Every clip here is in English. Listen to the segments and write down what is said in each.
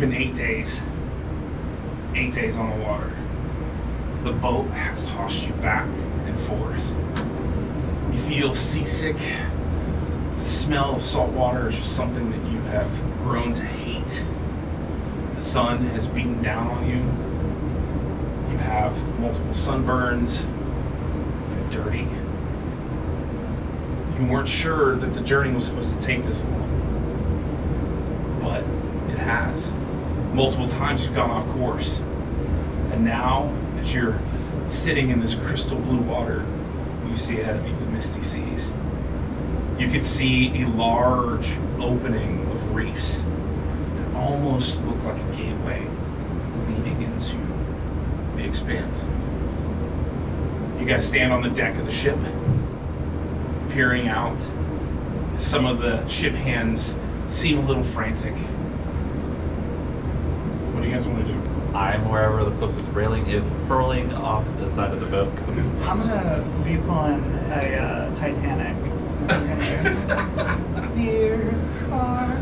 been 8 days. 8 days on the water. The boat has tossed you back and forth. You feel seasick. The smell of salt water is just something that you have grown to hate. The sun has beaten down on you. You have multiple sunburns. You're dirty. You weren't sure that the journey was supposed to take this long, but it has. Multiple times you've gone off course. And now, as you're sitting in this crystal blue water, you see ahead of you the misty seas. You can see a large opening of reefs that almost look like a gateway leading into the expanse. You guys stand on the deck of the ship, peering out. Some of the ship hands seem a little frantic. What do you guys want to do? I'm wherever the closest railing is, hurling off the side of the boat. I'm gonna be pulling a Titanic. Near, far,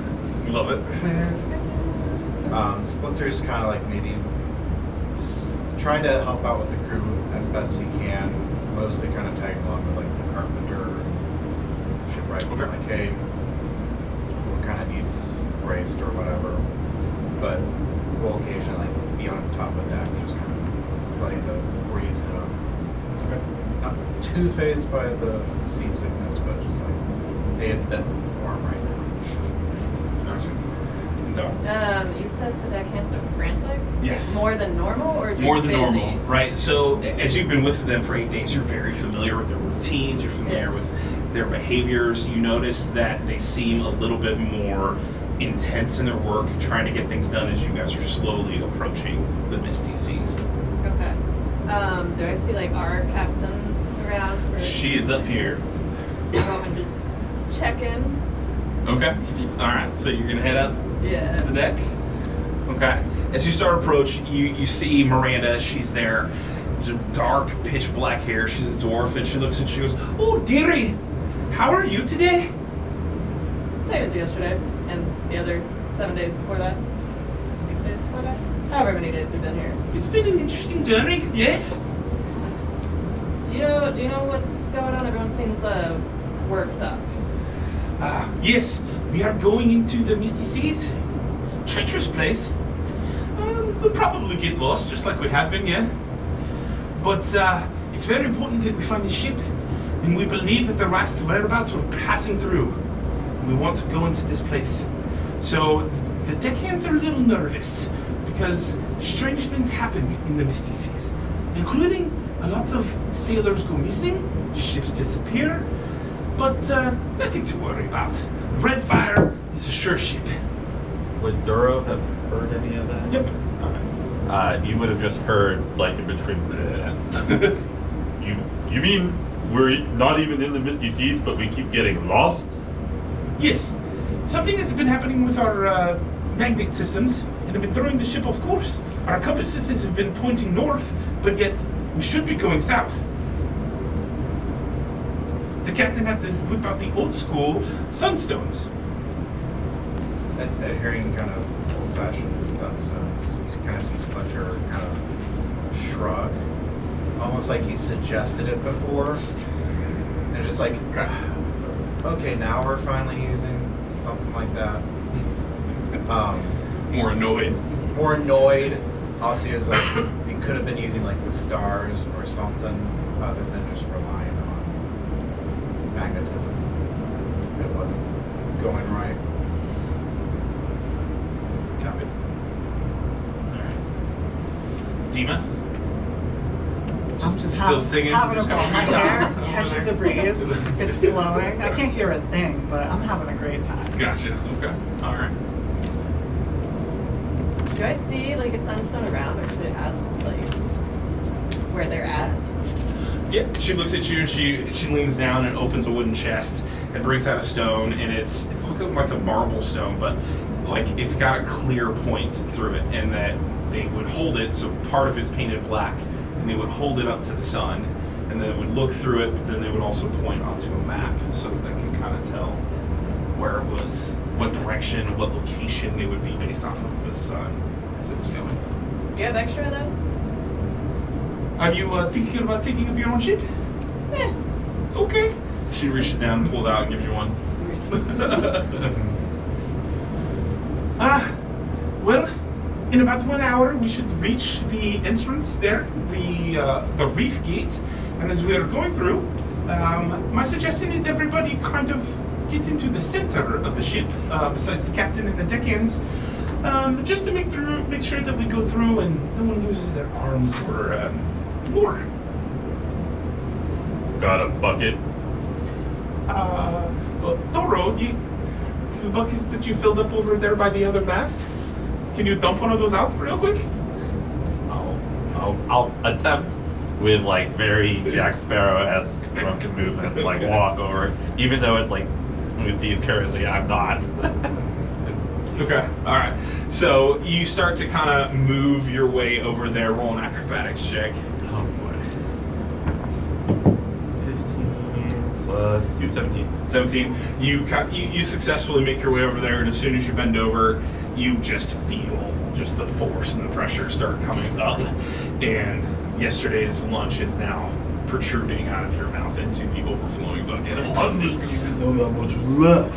Love it. clear. Splinter's kind of like maybe trying to help out with the crew as best he can, mostly kind of tagging along with like the carpenter, shipwright, like, hey, what kind of needs raised or whatever. But we'll occasionally be on top of deck, just kind of letting the breeze hit up. Okay. Not too phased by the seasickness, but just like, hey, it's a bit warm right now. Gotcha. No. You said the deckhands are frantic? Yes. More than normal or just More than busy? normal, right? So as you've been with them for 8 days, you're very familiar with their routines, you're familiar with their behaviors. You notice that they seem a little bit more intense in their work, trying to get things done as you guys are slowly approaching the misty seas. Okay. Do I see like our captain around? She is up here. I'm gonna just check in. Okay. All right. So you're gonna head up Yeah. to the deck. Okay. As you start approach, you see Miranda. She's there. Just dark, pitch black hair. She's a dwarf, and she looks and she goes, "Oh, dearie, how are you today?" Same as yesterday and the other 7 days before that. 6 days before that. However many days we've been here. It's been an interesting journey. Yes. Do you know what's going on? Everyone seems worked up. Yes, we are going into the misty seas. It's a treacherous place. We'll probably get lost, just like we have been, yeah. But it's very important that we find the ship, and we believe that the rest of whereabouts we're passing through. And we want to go into this place. So the deckhands are a little nervous because strange things happen in the misty seas, including a lot of sailors go missing, ships disappear. But nothing to worry about. Redfire is a sure ship. Would Duro have heard any of that? Yep. Okay. You would have just heard, like, in between. You mean we're not even in the Misty Seas, but we keep getting lost? Yes. Something has been happening with our magnet systems and have been throwing the ship off course. Our compasses have been pointing north, but yet we should be going south. The captain had to whip out the old school sunstones. Hearing kind of old-fashioned sunstones, you kind of see Splinter kind of shrug, almost like he suggested it before. And just like, okay, now we're finally using something like that. More annoyed. More annoyed. Also, is like he could have been using like the stars or something, other than just relying on magnetism if it wasn't going right. Copy. Alright. Dima? I'm just Still singing? having a ball. My hair Over catches there. the breeze. It's flowing. I can't hear a thing, but I'm having a great time. Gotcha. Okay. Alright. Do I see like a sunstone around, or should I ask like where they're at? Yeah, she looks at you and she leans down and opens a wooden chest and brings out a stone, and it's looking like a marble stone, but like it's got a clear point through it, and that they would hold it, so part of it's painted black, and they would hold it up to the sun, and then it would look through it, but then they would also point onto a map so that they could kind of tell where it was what direction, what location it would be based off of the sun as it was going. Do you have extra of those? Are you thinking about taking up your own ship? Yeah. Okay. She reaches down, pulls out, and gives you one. Sweet. Well, in about 1 hour, we should reach the entrance there, the reef gate. And as we are going through, my suggestion is everybody kind of get into the center of the ship, besides the captain and the deckhands, just to make sure that we go through and no one loses their arms or more. Got a bucket. Well, Doro, the buckets that you filled up over there by the other mast, can you dump one of those out real quick? I'll attempt with like very Jack Sparrow-esque drunken movements, like walk over, even though it's like smooth seas currently, I'm not. Okay, all right. So you start to kind of move your way over there. Roll an acrobatics check. Oh boy. 15 plus 2, 17. 17. You successfully make your way over there, and as soon as you bend over, you just feel just the force and the pressure start coming up, and yesterday's lunch is now protruding out of your mouth into the overflowing bucket. I didn't even know how much left.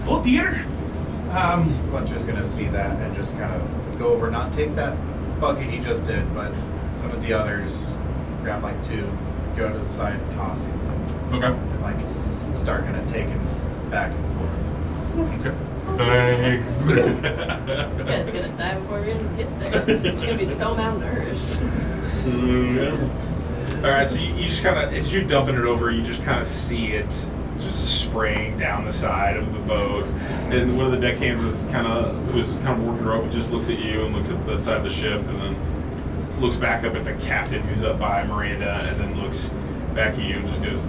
Oh dear. Splinter's gonna see that and just kind of go over, not take that bucket he just did, but some of the others, grab like 2, go to the side, toss him, Okay. and like start kind of taking back and forth. Okay. This guy's gonna die before we even get there. He's gonna be so malnourished. All right, so you just kind of, as you're dumping it over, you just kind of see it just spraying down the side of the boat, and one of the deckhands was kind of working rope, and just looks at you and looks at the side of the ship, and then looks back up at the captain who's up by Miranda, and then looks back at you and just goes,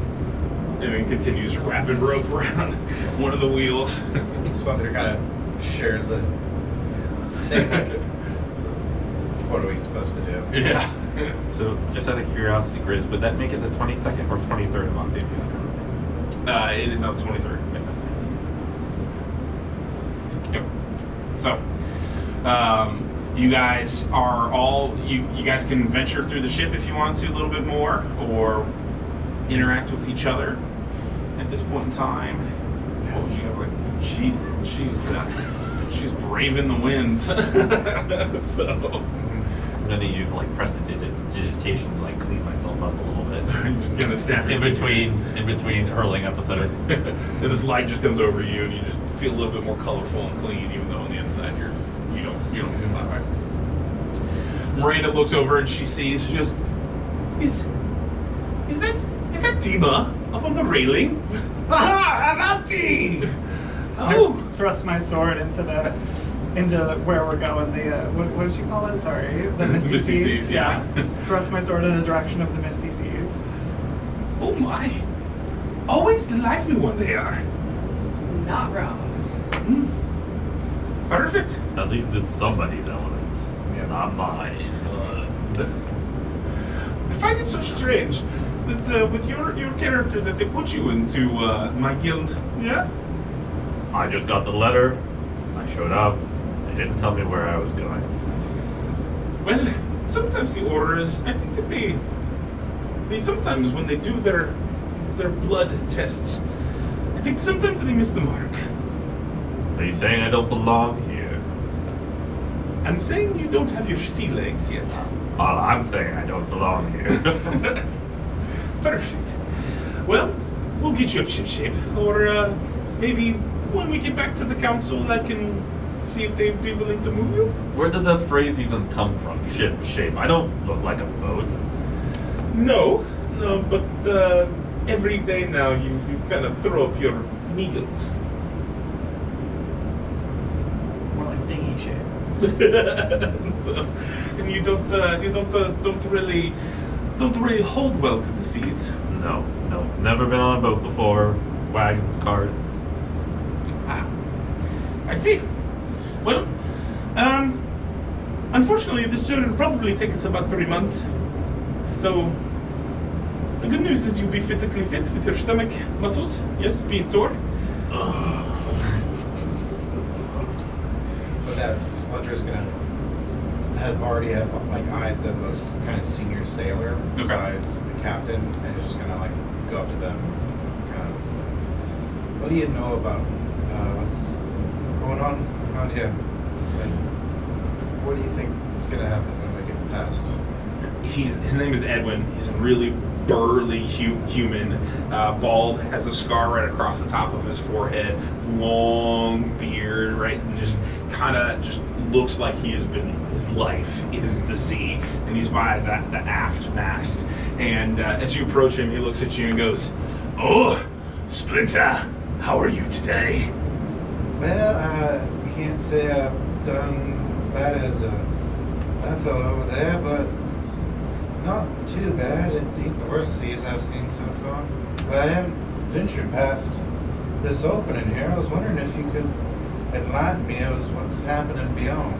and then continues wrapping rope around one of the wheels. Splinter kind of shares the same like, what are we supposed to do? Yeah. So, just out of curiosity, Grizz, would that make it the 22nd or 23rd of Octavia? It is now the 23rd. Yep. So, you guys are all, you guys can venture through the ship if you want to a little bit more, or interact with each other at this point in time. What would you guys like? She's braving the winds. So I'm gonna use like prestidigitation to like clean myself up a little bit. you're gonna snap in between hurling episodes. and this light just comes over you, and you just feel a little bit more colorful and clean, even though on the inside you don't feel that way. Miranda looks over and she sees, she goes, Is that Dima up on the railing? Aha! Avanti! Oh, Thrust my sword into where we're going. The what did you call it? Sorry, the Misty Seas. Yeah. Thrust my sword in the direction of the Misty Seas. Oh my! Always the lively one they are. Not wrong. Perfect. At least it's somebody's element. Yeah. Not mine. I find it so strange that with your character that they put you into my guild. Yeah. I just got the letter. I showed up. They didn't tell me where I was going. Well, sometimes the orders, I think that they sometimes when they do their blood tests, I think sometimes they miss the mark. Are you saying I don't belong here? I'm saying you don't have your sea legs yet. I'm saying I don't belong here. Perfect. Well, we'll get you up ship shape, or maybe when we get back to the council, I can see if they'd be willing to move you. Where does that phrase even come from? Ship shape. I don't look like a boat. No, but every day now you kind of throw up your meals. More like dinghy shape. So, and you don't really hold well to the seas. No. Never been on a boat before. Wagons, carts. Ah, I see. Well, unfortunately, this journey will probably take us about 3 months. So, the good news is you'll be physically fit with your stomach muscles, yes, being sore. So that Splinter's gonna have already eyed the most kind of senior sailor besides the captain, and he's just gonna like go up to them, kind of. What do you know about what's going on around here? And what do you think is gonna happen when we get past? His name is Edwin. He's a really burly human, bald, has a scar right across the top of his forehead, long beard, right, and just kind of just looks like his life is the sea, and he's by the aft mast. And as you approach him, he looks at you and goes, "Oh, Splinter, how are you today?" Well, I can't say I've done bad as that fellow over there, but it's not too bad. It ain't the worst seas I've seen so far. But I haven't ventured past this opening here. I was wondering if you could enlighten me as what's happening beyond.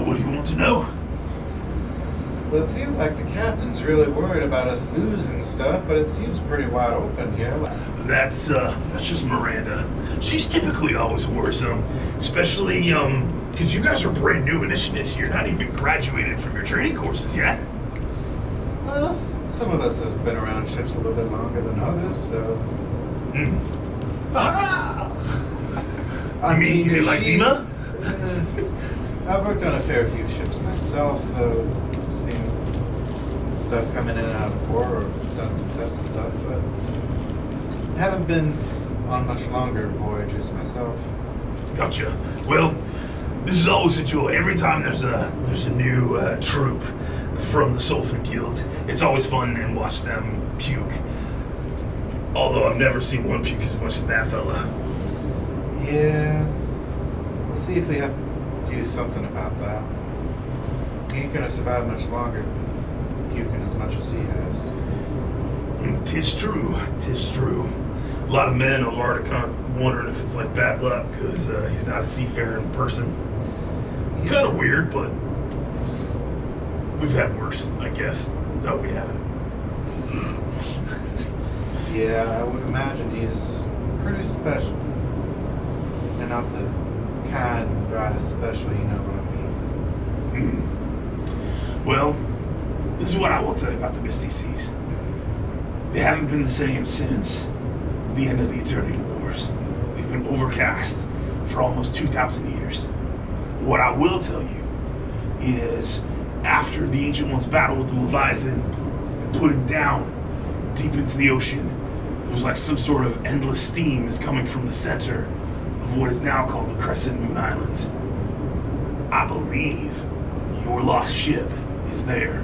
What do you want to know? Well, it seems like the captain's really worried about us losing stuff, but it seems pretty wide open here. That's just Miranda. She's typically always worrisome, especially because you guys are brand new initiates. You're not even graduated from your training courses yet. Well, some of us have been around ships a little bit longer than others, so. I mean, you like Dima? I've worked on a fair few ships myself, so I've seen stuff coming in and out before, or done some test stuff, but haven't been on much longer voyages myself. Gotcha. Well, this is always a joy. Every time there's a new troop from the Soulther Guild, it's always fun and watch them puke. Although I've never seen one puke as much as that fella. Yeah, we'll see if we have to do something about that. He ain't gonna survive much longer, puking as much as he has. Tis true. A lot of men of art are kind of wondering if it's like bad luck because he's not a seafaring person. It's kind of weird, but we've had worse, I guess. No, we haven't. Yeah, I would imagine he's pretty special. And not the kind, right, special, you know what I mean. Well, this is what I will tell you about the Misty Seas. They haven't been the same since the end of the Eternity Wars. They've been overcast for almost 2,000 years. What I will tell you is after the Ancient Ones battle with the Leviathan and put him down deep into the ocean, it was like some sort of endless steam is coming from the center of what is now called the Crescent Moon Islands. I believe your lost ship is there.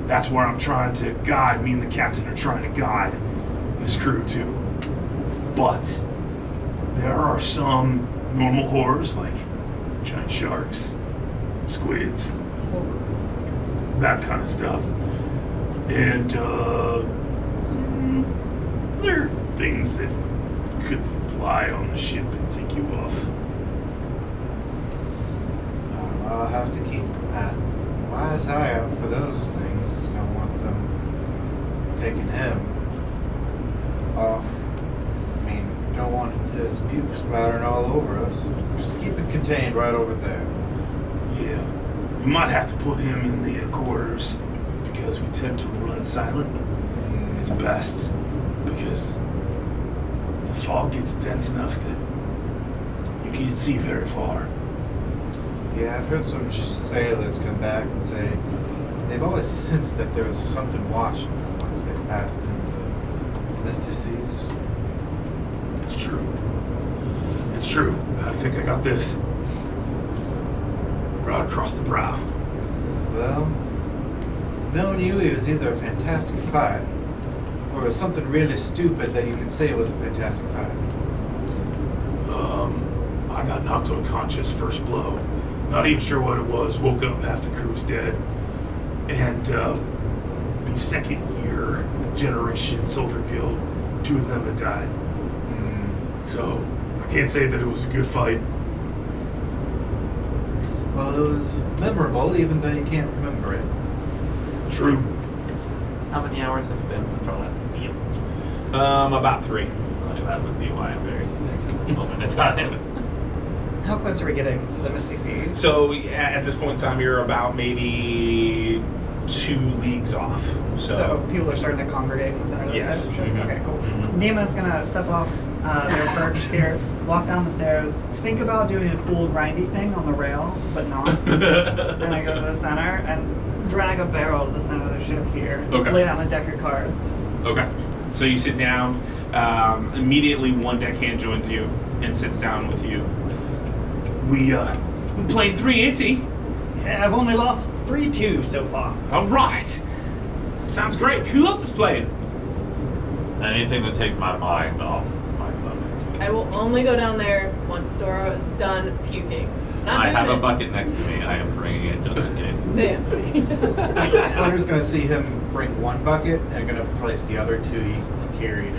That's where I'm trying to guide, me and the captain are trying to guide this crew to. But there are some normal horrors like giant sharks, squids, that kind of stuff. And there are things that could fly on the ship and take you off. I'll have to keep that wise eye out for those things. I don't want them taking him off. I mean, don't want his puke splattering all over us. Just keep it contained right over there. Yeah, we might have to put him in the quarters because we tend to run silent. It's best because the fog gets dense enough that you can't see very far. Yeah, I've heard some sailors come back and say they've always sensed that there was something watching once they passed into Misty Seas. It's true. It's true. How do you think I got this? Right across the brow. Well, knowing you, it was either a fantastic fight or it was something really stupid that you can say was a fantastic fight. I got knocked unconscious first blow. Not even sure what it was. Woke up, half the crew was dead. And the second year generation Soulther Guild, 2 of them had died. So I can't say that it was a good fight. Well, it was memorable, even though you can't remember it. True. How many hours have it been since our last meal? About 3. About Unfortunately, that would be why I'm very seasick at this moment in time. How close are we getting to the Misty Sea? So at this point in time, you're about maybe 2 leagues off. So people are starting to congregate in the center of the Yes. ship? Mhm. Okay, cool. Mhm. Nima's gonna step off their perch here, walk down the stairs, think about doing a cool grindy thing on the rail, but not. Then I go to the center and drag a barrel to the center of the ship here. Okay. Lay down a deck of cards. Okay. So you sit down. Immediately, one deckhand joins you and sits down with you. We played 3, ain't he? Yeah, I've only lost 3-2 so far. All right. Sounds great. Who else is playing? Anything to take my mind off my stomach. I will only go down there once Dora is done puking. Not I doing have a it. bucket next to me. I am bringing it just in case. Nancy. Splinter's gonna see him bring 1 bucket and gonna place the other 2 he carried.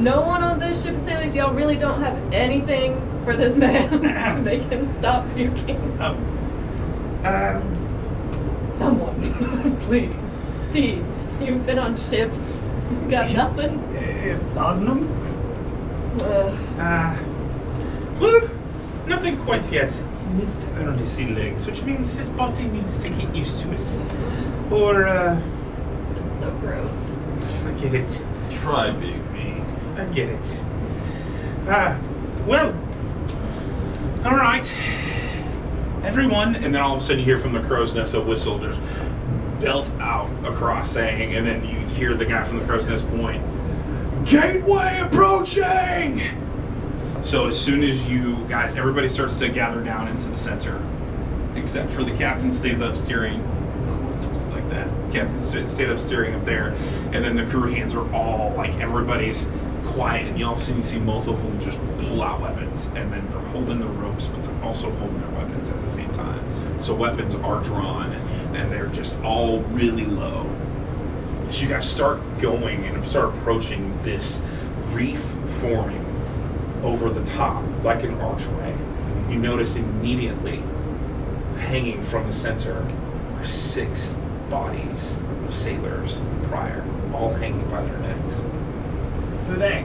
No one on this ship sailors, y'all really don't have anything for this man to make him stop puking. Someone, please. T, you've been on ships. Got nothing? Laudanum? Well, nothing quite yet. He needs to earn his sea legs, which means his body needs to get used to it. Or, It's so gross. I get it. Try being me. I get it. Well, all right. Everyone, and then all of a sudden you hear from the crow's nest a whistle just belt out across saying, and then you hear the guy from the crow's nest point, "Gateway approaching!" So as soon as you guys, everybody starts to gather down into the center, except for the captain stays up steering. Just like that. Captain stayed up steering up there, and then the crew hands are all like everybody's quiet, and you all of a sudden you see multiple of them just pull out weapons, and then they're holding the ropes, but they're also holding their weapons at the same time. So weapons are drawn, and they're just all really low. As you guys start going and start approaching this reef forming over the top, like an archway, you notice immediately, hanging from the center, are 6 bodies of sailors prior, all hanging by their necks. Who are they?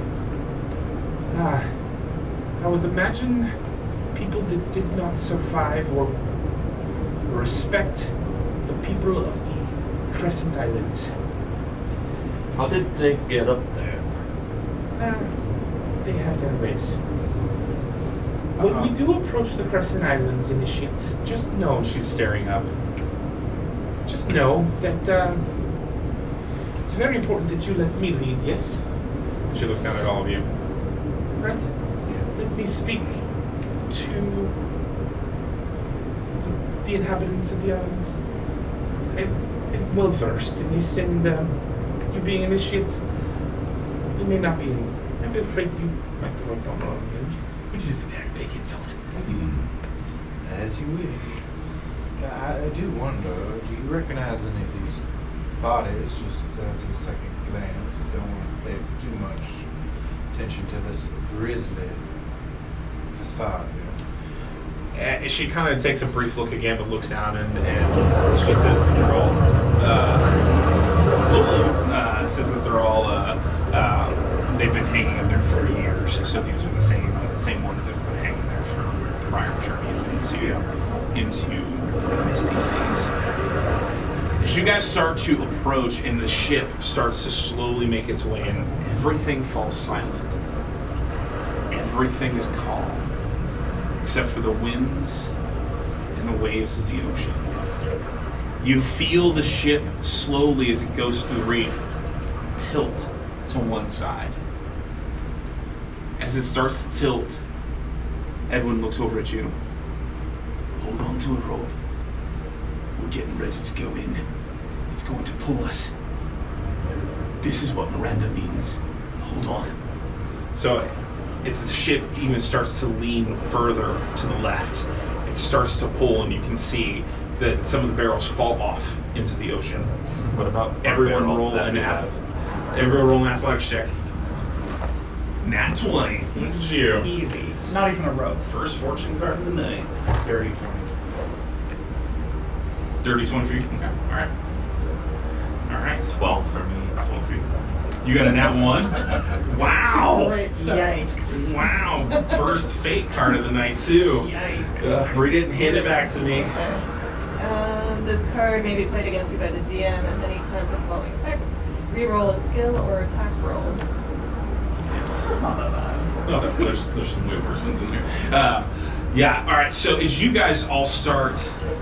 I would imagine people that did not survive or respect the people of the Crescent Islands. How did they get up there? They have their ways. When we do approach the Crescent Islands, initiates, just know, she's staring up, just know that it's very important that you let me lead, yes? She looks down at all of you. Right? Let me speak to the inhabitants of the islands. I'm well versed in this, and you being initiates, you may not be in. I'm afraid you might throw a bomb on you, which is a very big insult. As you wish. I do wonder, do you recognize any of these bodies just as a second glance? Don't want to pay too much attention to this Grizzly facade. She kind of takes a brief look again, but looks down and she says that they're all they've been hanging up there for years. So these are the same ones that have been hanging there for prior journeys into the Misty Seas. As you guys start to approach and the ship starts to slowly make its way in, everything falls silent. Everything is calm, except for the winds and the waves of the ocean. You feel the ship slowly, as it goes through the reef, tilt to one side. As it starts to tilt, Edwin looks over at you. Hold on to a rope. We're getting ready to go in. It's going to pull us. This is what Miranda means. Hold on. So as the ship even starts to lean further to the left, it starts to pull, and you can see that some of the barrels fall off into the ocean. What about Everyone barrel roll that an we have? Everyone roll an athletics check. Nat 20. Look at you. Easy. Not even a rope. First fortune card of the night. Dirty 20. Dirty 20 for you? Okay. Alright. right. 12 for me. 12 for you. You got a nat 1? Wow. Great start. Yikes. Wow. First fake card of the night, too. Yikes. He didn't hand it back to me. Okay. This card may be played against you by the GM at any time for the following effect. Reroll a skill or attack roll. It's not that bad. Oh, there's some way worse ones in there. Yeah, all right, so as you guys all start,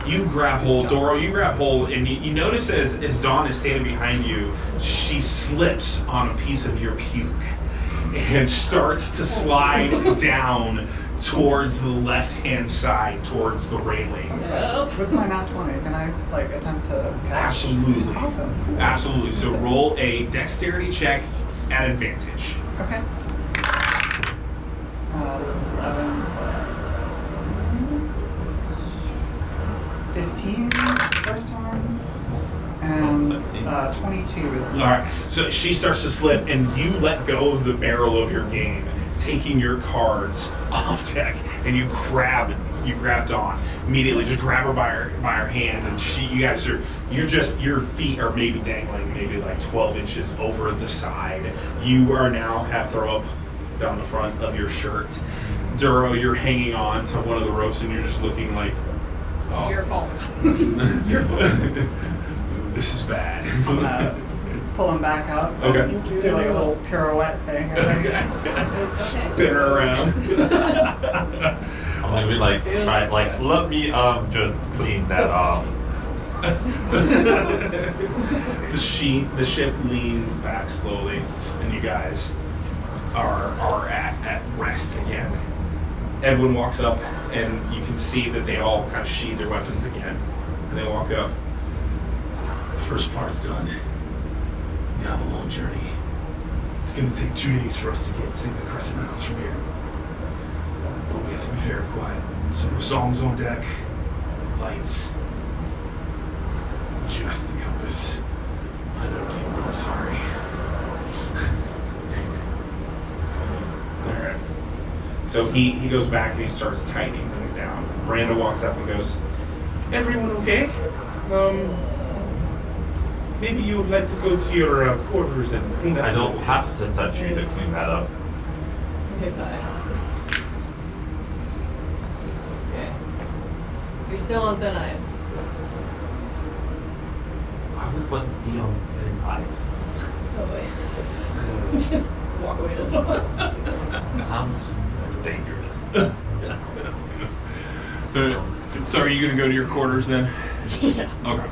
you grab hold, Doro, you grab hold, and you notice as Dawn is standing behind you, she slips on a piece of your puke and starts to slide down towards the left-hand side, towards the railing. With my nat 20, can I like attempt to catch? Absolutely. Awesome. Cool. Absolutely. So roll a dexterity check at advantage. Okay. 11 plus 15 first one, and 22 is the All right. So she starts to slip, and you let go of the barrel of your game, taking your cards off deck, and you grab Dawn immediately. Just grab her by her hand, and your feet are maybe dangling, maybe like 12 inches over the side. You are now have throw up down the front of your shirt. Duro, you're hanging on to one of the ropes, and you're just looking like, It's your fault. your fault. This is bad. I'm gonna pull him back up. Okay. Do like a little pirouette thing. Spin her around. I'm gonna be like, try, like, let me just clean that off. The ship leans back slowly, and you guys are at rest again. Edwin walks up, and you can see that they all kind of sheathe their weapons again, and they walk up. First part's done. Now the long journey. It's going to take 2 days for us to see the Crescent Mountains from here. But we have to be very quiet. So no songs on deck, no lights. Just the compass. I know, Gamer, I'm sorry. Alright. So he goes back and he starts tightening things down. Miranda walks up and goes, "Everyone okay? Maybe you would like to go to your quarters and clean up." I don't have to touch you to clean that up. Okay, fine. Okay. You're still on thin ice. Why would one be on thin ice? Oh boy. Just walk away a little. Sounds dangerous. So are you going to go to your quarters then? Yeah. Okay.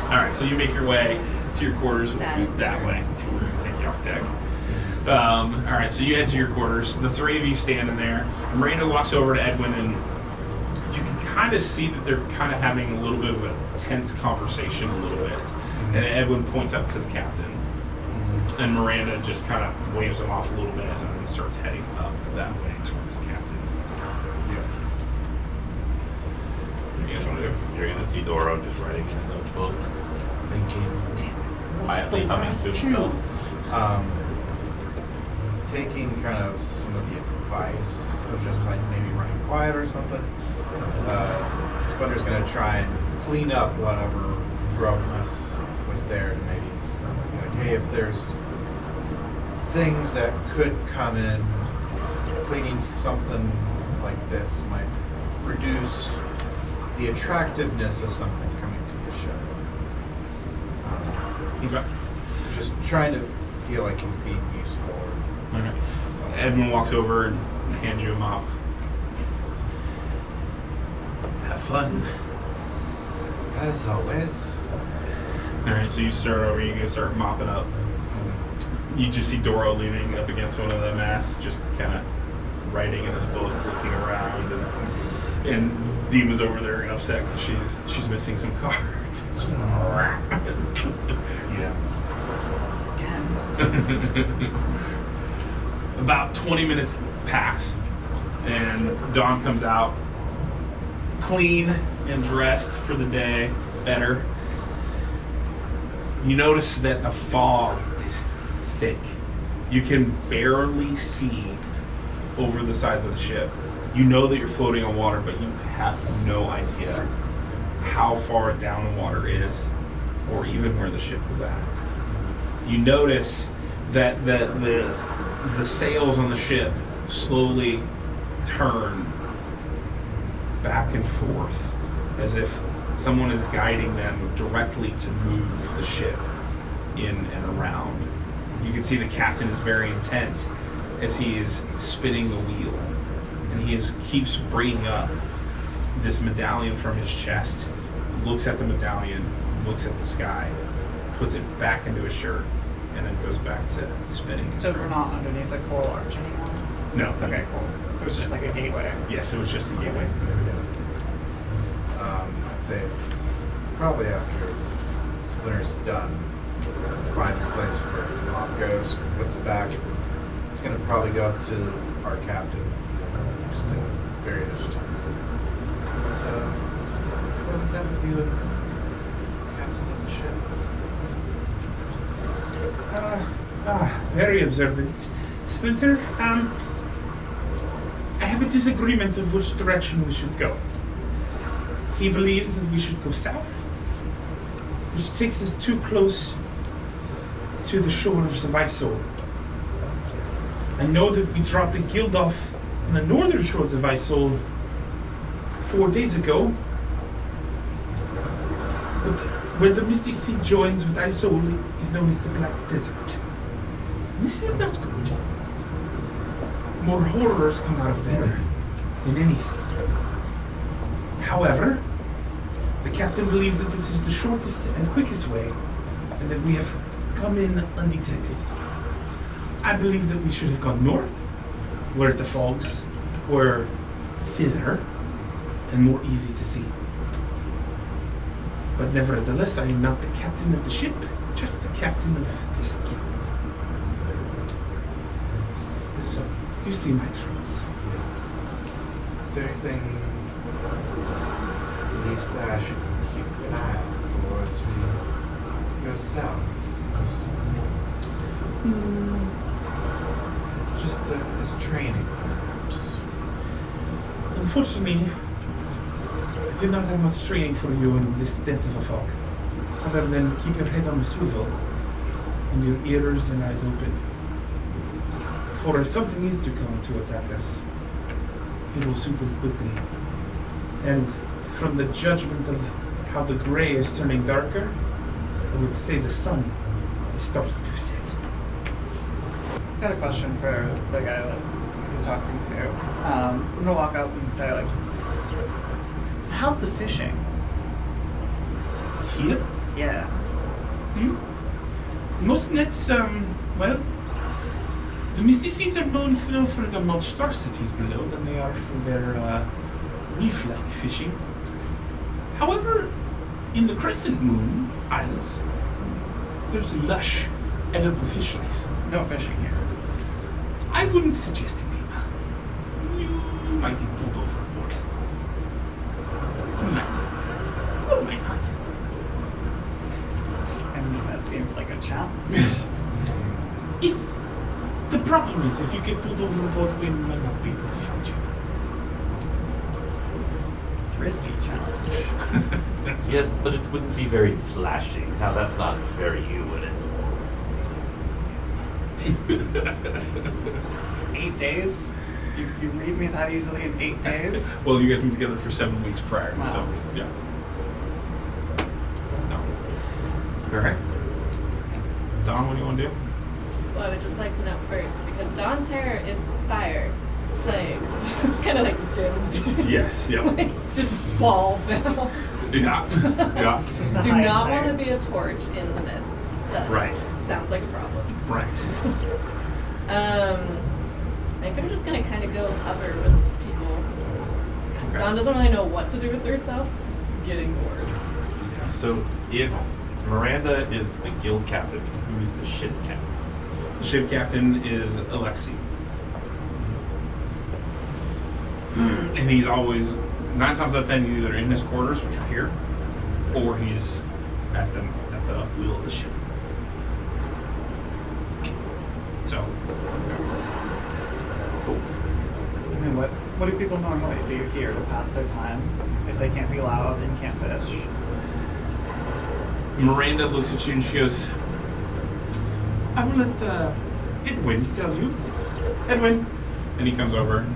All right, so you make your way to your quarters Sad. that way. We're going to take you off deck. All right, so you head to your quarters. The three of you stand in there. Miranda walks over to Edwin, and you can kind of see that they're kind of having a little bit of a tense conversation a little bit. And Edwin points up to the captain. And Miranda just kind of waves him off a little bit and then starts heading up that way towards the captain. What do you guys want to do? You're gonna see Doro just writing in a notebook, thinking quietly coming to himself. Taking kind of some of the advice of just like maybe running quiet or something. Splinter's gonna try and clean up whatever throatness was there, and maybe like, hey, if there's things that could come in, cleaning something like this might reduce the attractiveness of something coming to the ship. Just trying to feel like he's being useful. Okay. Edwin walks over and hands you a mop. Have fun. As always. Alright, so you start over, you can start mopping up. You just see Doro leaning up against one of the masts, just kind of writing in his book, looking around, and Dima's over there upset because she's missing some cards. Yeah. Again. About 20 minutes pass, and Dawn comes out, clean and dressed for the day, better. You notice that the fog is thick. You can barely see over the sides of the ship. You know that you're floating on water, but you have no idea how far down the water is. or even where the ship was at. You notice that the sails on the ship slowly turn back and forth as if someone is guiding them directly to move the ship in and around. You can see the captain is very intent as he is spinning the wheel, and he keeps bringing up this medallion from his chest, looks at the medallion, looks at the sky, puts it back into his shirt, and then goes back to spinning. So we're not underneath the coral arch anymore? No. Okay, cool. It was just like a gateway. Yes, it was just the gateway. I'd say probably after Splinter's done, find a place where Mom goes, puts it back. It's gonna probably go up to our captain, just in various chunks. So, what was that with you and captain of the ship? Very observant. Splinter, I have a disagreement of which direction we should go. He believes that we should go south, which takes us too close to the shores of Isol. I know that we dropped a guild off on the northern shores of Isol 4 days ago, but where the Misty Sea joins with Isol is known as the Black Desert. This is not good. More horrors come out of there than anything. However, the captain believes that this is the shortest and quickest way, and that we have come in undetected. I believe that we should have gone north, where the fogs were thinner and more easy to see. But nevertheless, I am not the captain of the ship, just the captain of this guild. So, you see my troubles. Yes. Is there anything at least I should keep an eye out for as we go south? Just as training, perhaps. Unfortunately, I did not have much training for you in this dense of a fog, other than keep your head on a swivel and your ears and eyes open. For if something is to come to attack us, it will super quickly. And from the judgment of how the gray is turning darker, I would say the sun is starting to set. I've got a question for the guy that he's talking to. I'm gonna walk up and say, like, so how's the fishing? Here? Yeah. Most nets, well, the Misty Seas are known for their monstrosities below than they are for their reef-like fishing. However, in the Crescent Moon Isles, there's lush, edible fish life. No fishing here. I wouldn't suggest it, Dina. You might get pulled overboard. You might. Or might not. I mean, that seems like a challenge. If the problem is, if you get pulled overboard, we might not be able to find you. Risky challenge. Yes, but it wouldn't be very flashy. Now that's not very you, would it? 8 days? You read me that easily in 8 days? Well, you guys been together for 7 weeks prior, Wow. so yeah. So, all right. Don, what do you want to do? Well, I would just like to know first, because Dawn's hair is fire. It's flame. It's kind of like dims. Yes. Yeah. Like, just balls now. Yeah. Yeah. Just a Do high not tire. want to be a torch in the mists. That Right. sounds like a problem. Right. I think I'm just gonna kind of go hover with people. Okay. Dawn doesn't really know what to do with herself. Getting bored. So if Miranda is the guild captain, who's the ship captain? The ship captain is Alexi. And he's always, 9 times out of 10, he's either in his quarters, which are here, or he's at the wheel of the ship. So, cool. I mean, what do people normally do here to pass their time if they can't be loud and can't fish? Miranda looks at you and she goes, I will let Edwin tell you. Edwin. And he comes over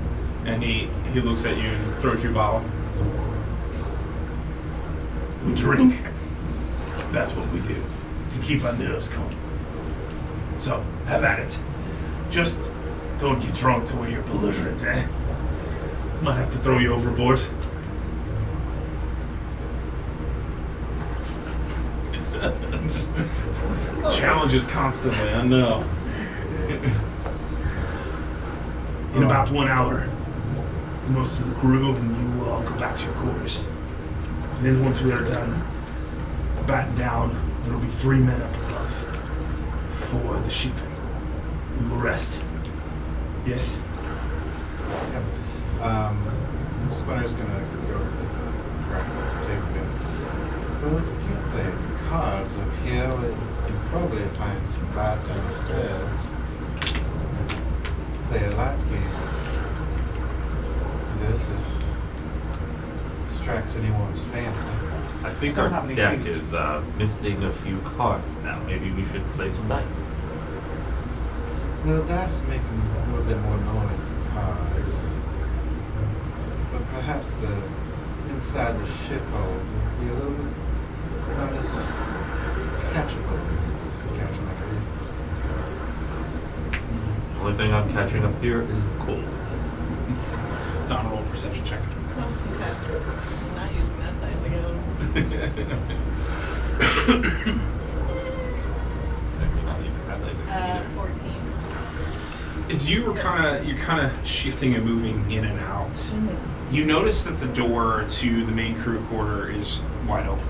and he looks at you and throws you a bottle. We drink. That's what we do to keep our nerves calm. So, have at it. Just don't get drunk to where you're belligerent, eh? Might have to throw you overboard. Challenges constantly, I know. In about 1 hour, most of the crew and you will all go back to your quarters. And then once we are done, batten down, there will be 3 men up above for the ship. We will rest. Yes? Splinter's gonna go over to the correct table again. Well, if you can't play cards up here, you'll probably find some bad downstairs. Play a light game. This strikes anyone's fancy. I think Don't our have any deck changes. is missing a few cards now. Maybe we should play some dice. The dice make a little bit more noise than cards. But perhaps the inside the ship will be a little bit not as catchable. If you catch my drift. The only thing I'm catching up here is cold. Don, roll a perception check. Oh, okay. I'm not using that dice again. Maybe not even that dice. 14. As you're kind of shifting and moving in and out, you notice that the door to the main crew quarter is wide open.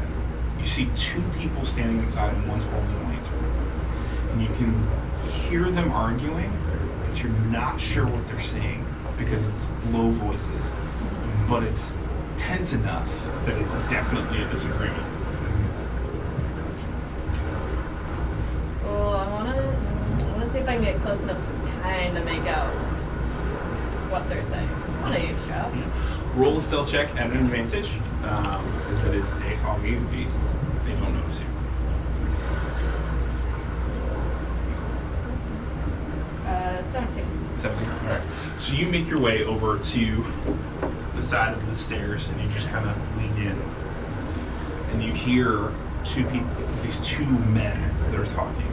You see 2 people standing inside and one's holding a lantern. And you can hear them arguing, but you're not sure what they're saying because it's low voices. But it's tense enough that it's definitely a disagreement. Oh, I wanna see if I can get close enough to kind of make out what they're saying. I wanna eavesdrop. Roll a stealth check at an advantage, because it is a foggy, they don't notice you. 17. 17. All right. So you make your way over to the side of the stairs and you just kind of lean in. And you hear 2 people, these 2 men that are talking.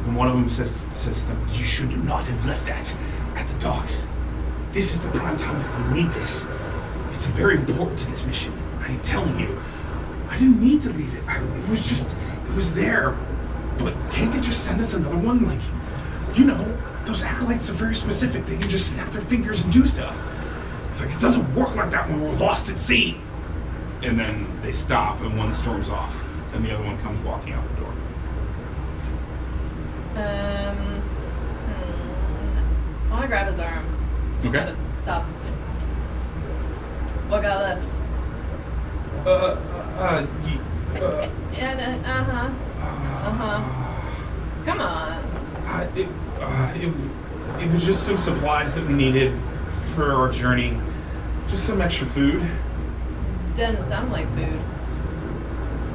And one of them says to them, you should not have left that at the docks. This is the prime time that we need this. It's very important to this mission. I am telling you. I didn't need to leave it. It was there. But can't they just send us another one? Like, you know, those acolytes are very specific. They can just snap their fingers and do stuff. It's like, it doesn't work like that when we're lost at sea. And then they stop and one storms off and the other one comes walking out the door. I want to grab his arm. Just Okay. gotta stop and say, what got left? Come on. It was just some supplies that we needed for our journey. Just some extra food. Doesn't sound like food.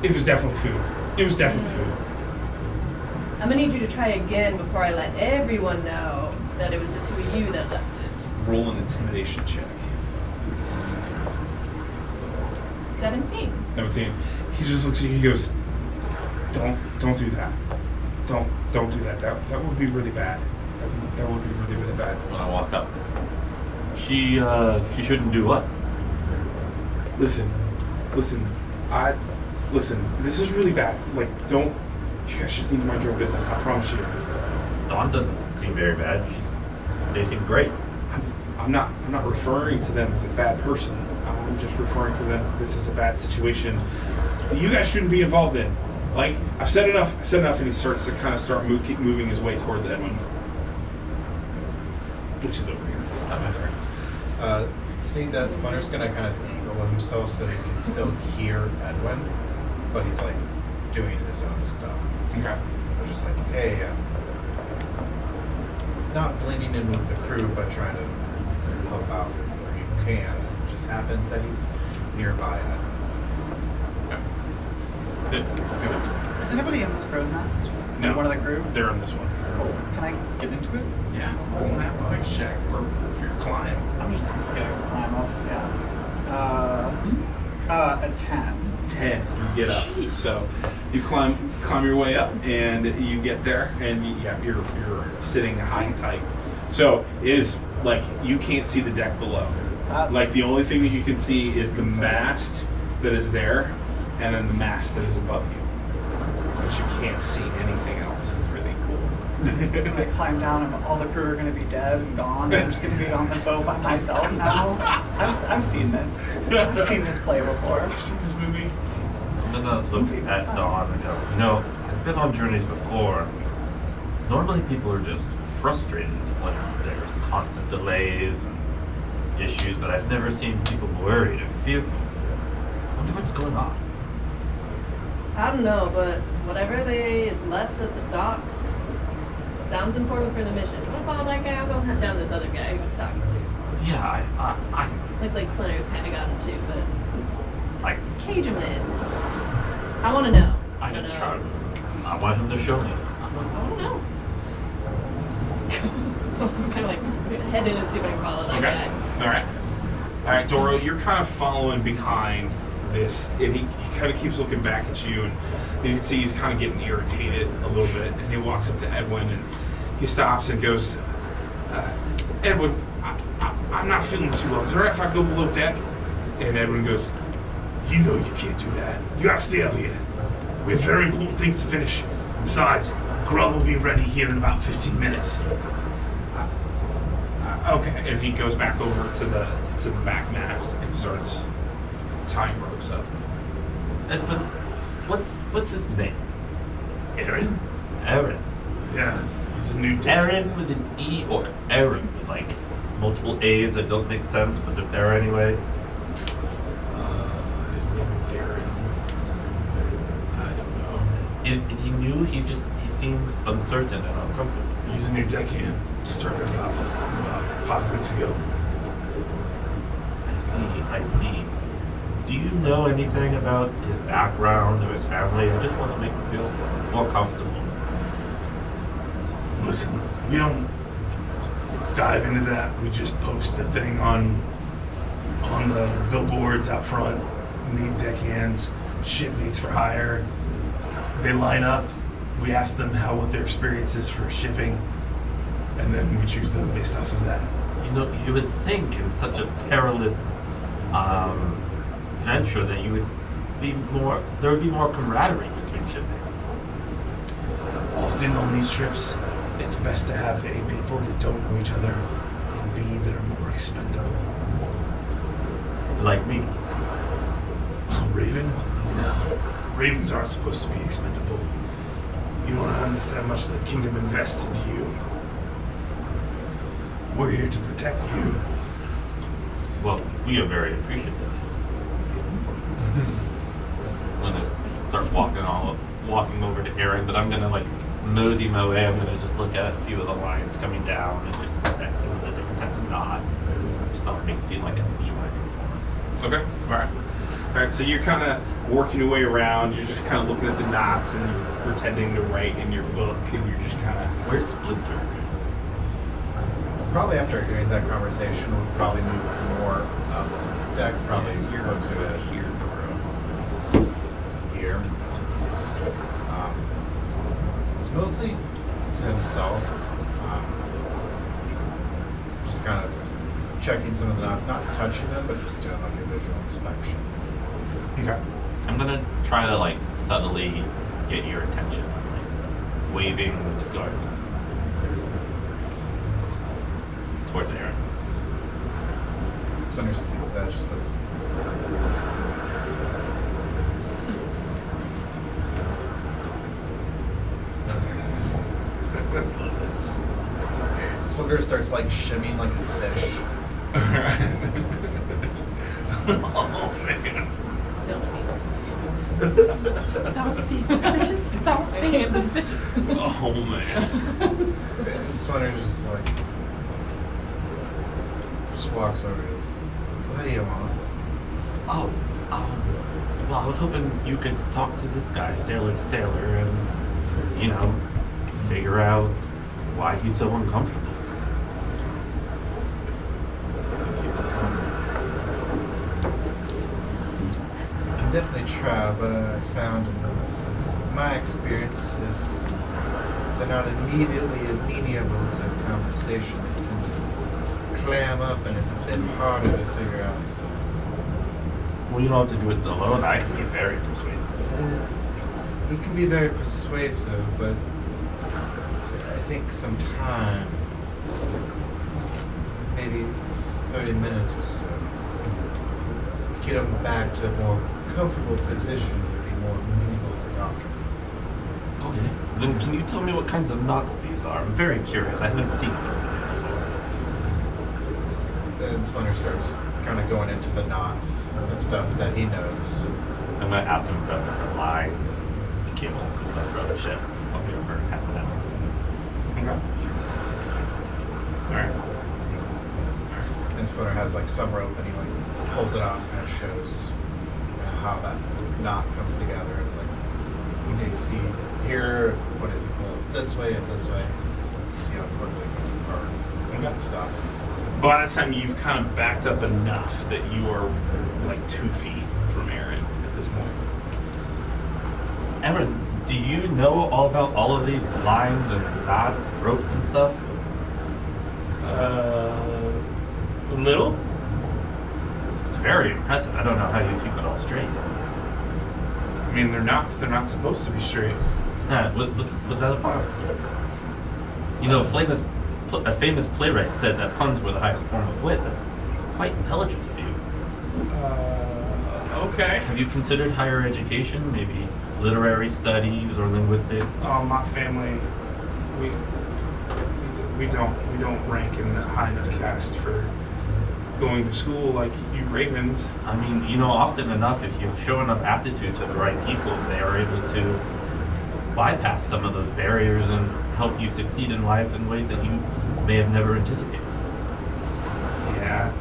It was definitely food. It was definitely food. I'm gonna need you to try again before I let everyone know that it was the 2 of you that left it. Roll an intimidation check. 17. 17. He just looks at you. He goes, "Don't do that. Don't do that. That would be really bad. That would be really, really bad." When I walk up, she shouldn't do what? Listen. This is really bad. Like, don't. You guys just need to mind your own business. I promise you. Dawn doesn't seem very bad. They seem great. I'm not referring to them as a bad person. I'm just referring to them. This is a bad situation that you guys shouldn't be involved in. Like, I've said enough, and he starts to kind of keep moving his way towards Edwin, which is over here. Not my turn. Seeing that Splinter's gonna kind of angle himself so he can still hear Edwin, but he's like doing his own stuff. Okay. I was just like, hey, not blending in with the crew, but trying to help out where you can. It just happens that he's nearby. Is anybody in this crow's nest? No. One of the crew? They're in this one. Cool. Can I get into it? Yeah. Roll an athletics check for your climb. I'm just gonna climb up. Yeah. A 10. 10. You get up. Jeez. So you climb your way up, and you get there, and you're sitting high and tight. So it is like you can't see the deck below. Like the only thing that you can see is the mast that is there, and then the mast that is above you. But you can't see anything else. It's really cool. When I climb down and all the crew are gonna be dead and gone, I'm just gonna be on the boat by myself now. I've seen this. I've seen this play before. I've seen this movie. I'm gonna look at Dawn and go, I've been on journeys before. Normally people are just frustrated when there's constant delays and issues, but I've never seen people worried and fearful. I wonder what's going on. I don't know, but whatever they left at the docks sounds important for the mission. You wanna follow that guy? I'll go hunt down this other guy he was talking to. Yeah, I Looks like Splinter's kind of got him too, but cage him in. I want to know. I can try. I want him to show me. I want to know. I'm kind of like head in and see if I can follow that guy. All right, Doro, you're kind of following behind this, and he kind of keeps looking back at you, and you can see he's kind of getting irritated a little bit, and he walks up to Edwin, and he stops and goes, Edwin, I'm not feeling too well. Is it all right if I go below deck? And Edwin goes, you know you can't do that. You gotta stay up here. We have very important things to finish. Besides, grub will be ready here in about 15 minutes. Okay, and he goes back over to the back mast and starts tying ropes up. Edwin, what's his name? Aaron? Aaron. Yeah, he's a new Aaron with an E or Aaron with like multiple A's that don't make sense, but they're there anyway. His name is Aaron. I don't know. Is he new? He seems uncertain and uncomfortable. He's a new deckhand. Started about 5 weeks ago. I see. Do you know anything about his background or his family? I just want to make him feel more comfortable. Listen, we don't dive into that. We just post a thing on the billboards out front. Need deckhands, shipmates for hire. They line up. We ask them what their experience is for shipping, and then we choose them based off of that. You would think in such a perilous venture that there would be more camaraderie between shipmates. Often on these trips, it's best to have A, people that don't know each other, and B, that are more expendable. Like me. Raven? No. Ravens aren't supposed to be expendable. You don't understand how much the kingdom invests in you. We're here to protect you. Well, we are very appreciative. I'm gonna start walking over to Aaron, but I'm gonna mosey my way. I'm gonna just look at a few of the lines coming down and just look at some of the different types of knots. Just not make it seem like a beeline uniform. Okay. All right. So you're kind of working your way around. You're just kind of looking at the knots and you're pretending to write in your book, and you're just kind of. Where's Splinter? Probably after hearing that conversation, we'll probably move more up deck, probably closer to here, Doro. here. It's mostly to himself. Just kind of checking some of the knots, not touching them, but just doing like a visual inspection. Okay. I'm gonna try to subtly get your attention, waving Luke's guard towards Aaron. Splinter sees that just as. Splinter starts shimming like a fish. Oh man. Don't be suspicious. Don't be suspicious. Oh man. And Splinter just walks over and goes, what do you want? Oh, Well, I was hoping you could talk to this guy, sailor to sailor, and, you know, figure out why he's so uncomfortable. I can definitely try, but I found in my experience, if they're not immediately amenable to conversation, they tend to clam up, and it's a bit harder to figure out stuff. Well, you don't have to do it alone. I can be very persuasive. He can be very persuasive, but I think some time, maybe 30 minutes or so, get him back to a more comfortable position would be more meaningful to talk. Okay. Then can you tell me what kinds of knots these are? I'm very curious. I haven't seen those today before. Then Splinter starts kind of going into the knots and stuff that he knows. I'm going to ask him about different lines and the cables and stuff throughout the ship. I'll be over half an hour. Okay. All right. And Splinter has like some rope, and he like pulls it out and kind of shows how that knot comes together. It's like you can see here, what if you pull it this way and this way, you see how quickly it comes apart. And that stuff. By this time, you've kind of backed up enough that you are like 2 feet from Aaron at this point. Aaron, do you know all about all of these lines and knots, ropes and stuff? A little? It's very impressive. I don't know how you keep it all straight. I mean, they're knots. They're not supposed to be straight. Was that a pun? You know, a famous playwright said that puns were the highest form of wit. That's quite intelligent of you. Okay. Have you considered higher education, maybe literary studies or linguistics? My family, we don't rank in the high enough caste for going to school like you Ravens. I mean, you know, often enough, if you show enough aptitude to the right people, they are able to bypass some of those barriers and help you succeed in life in ways that you may have never anticipated. Yeah,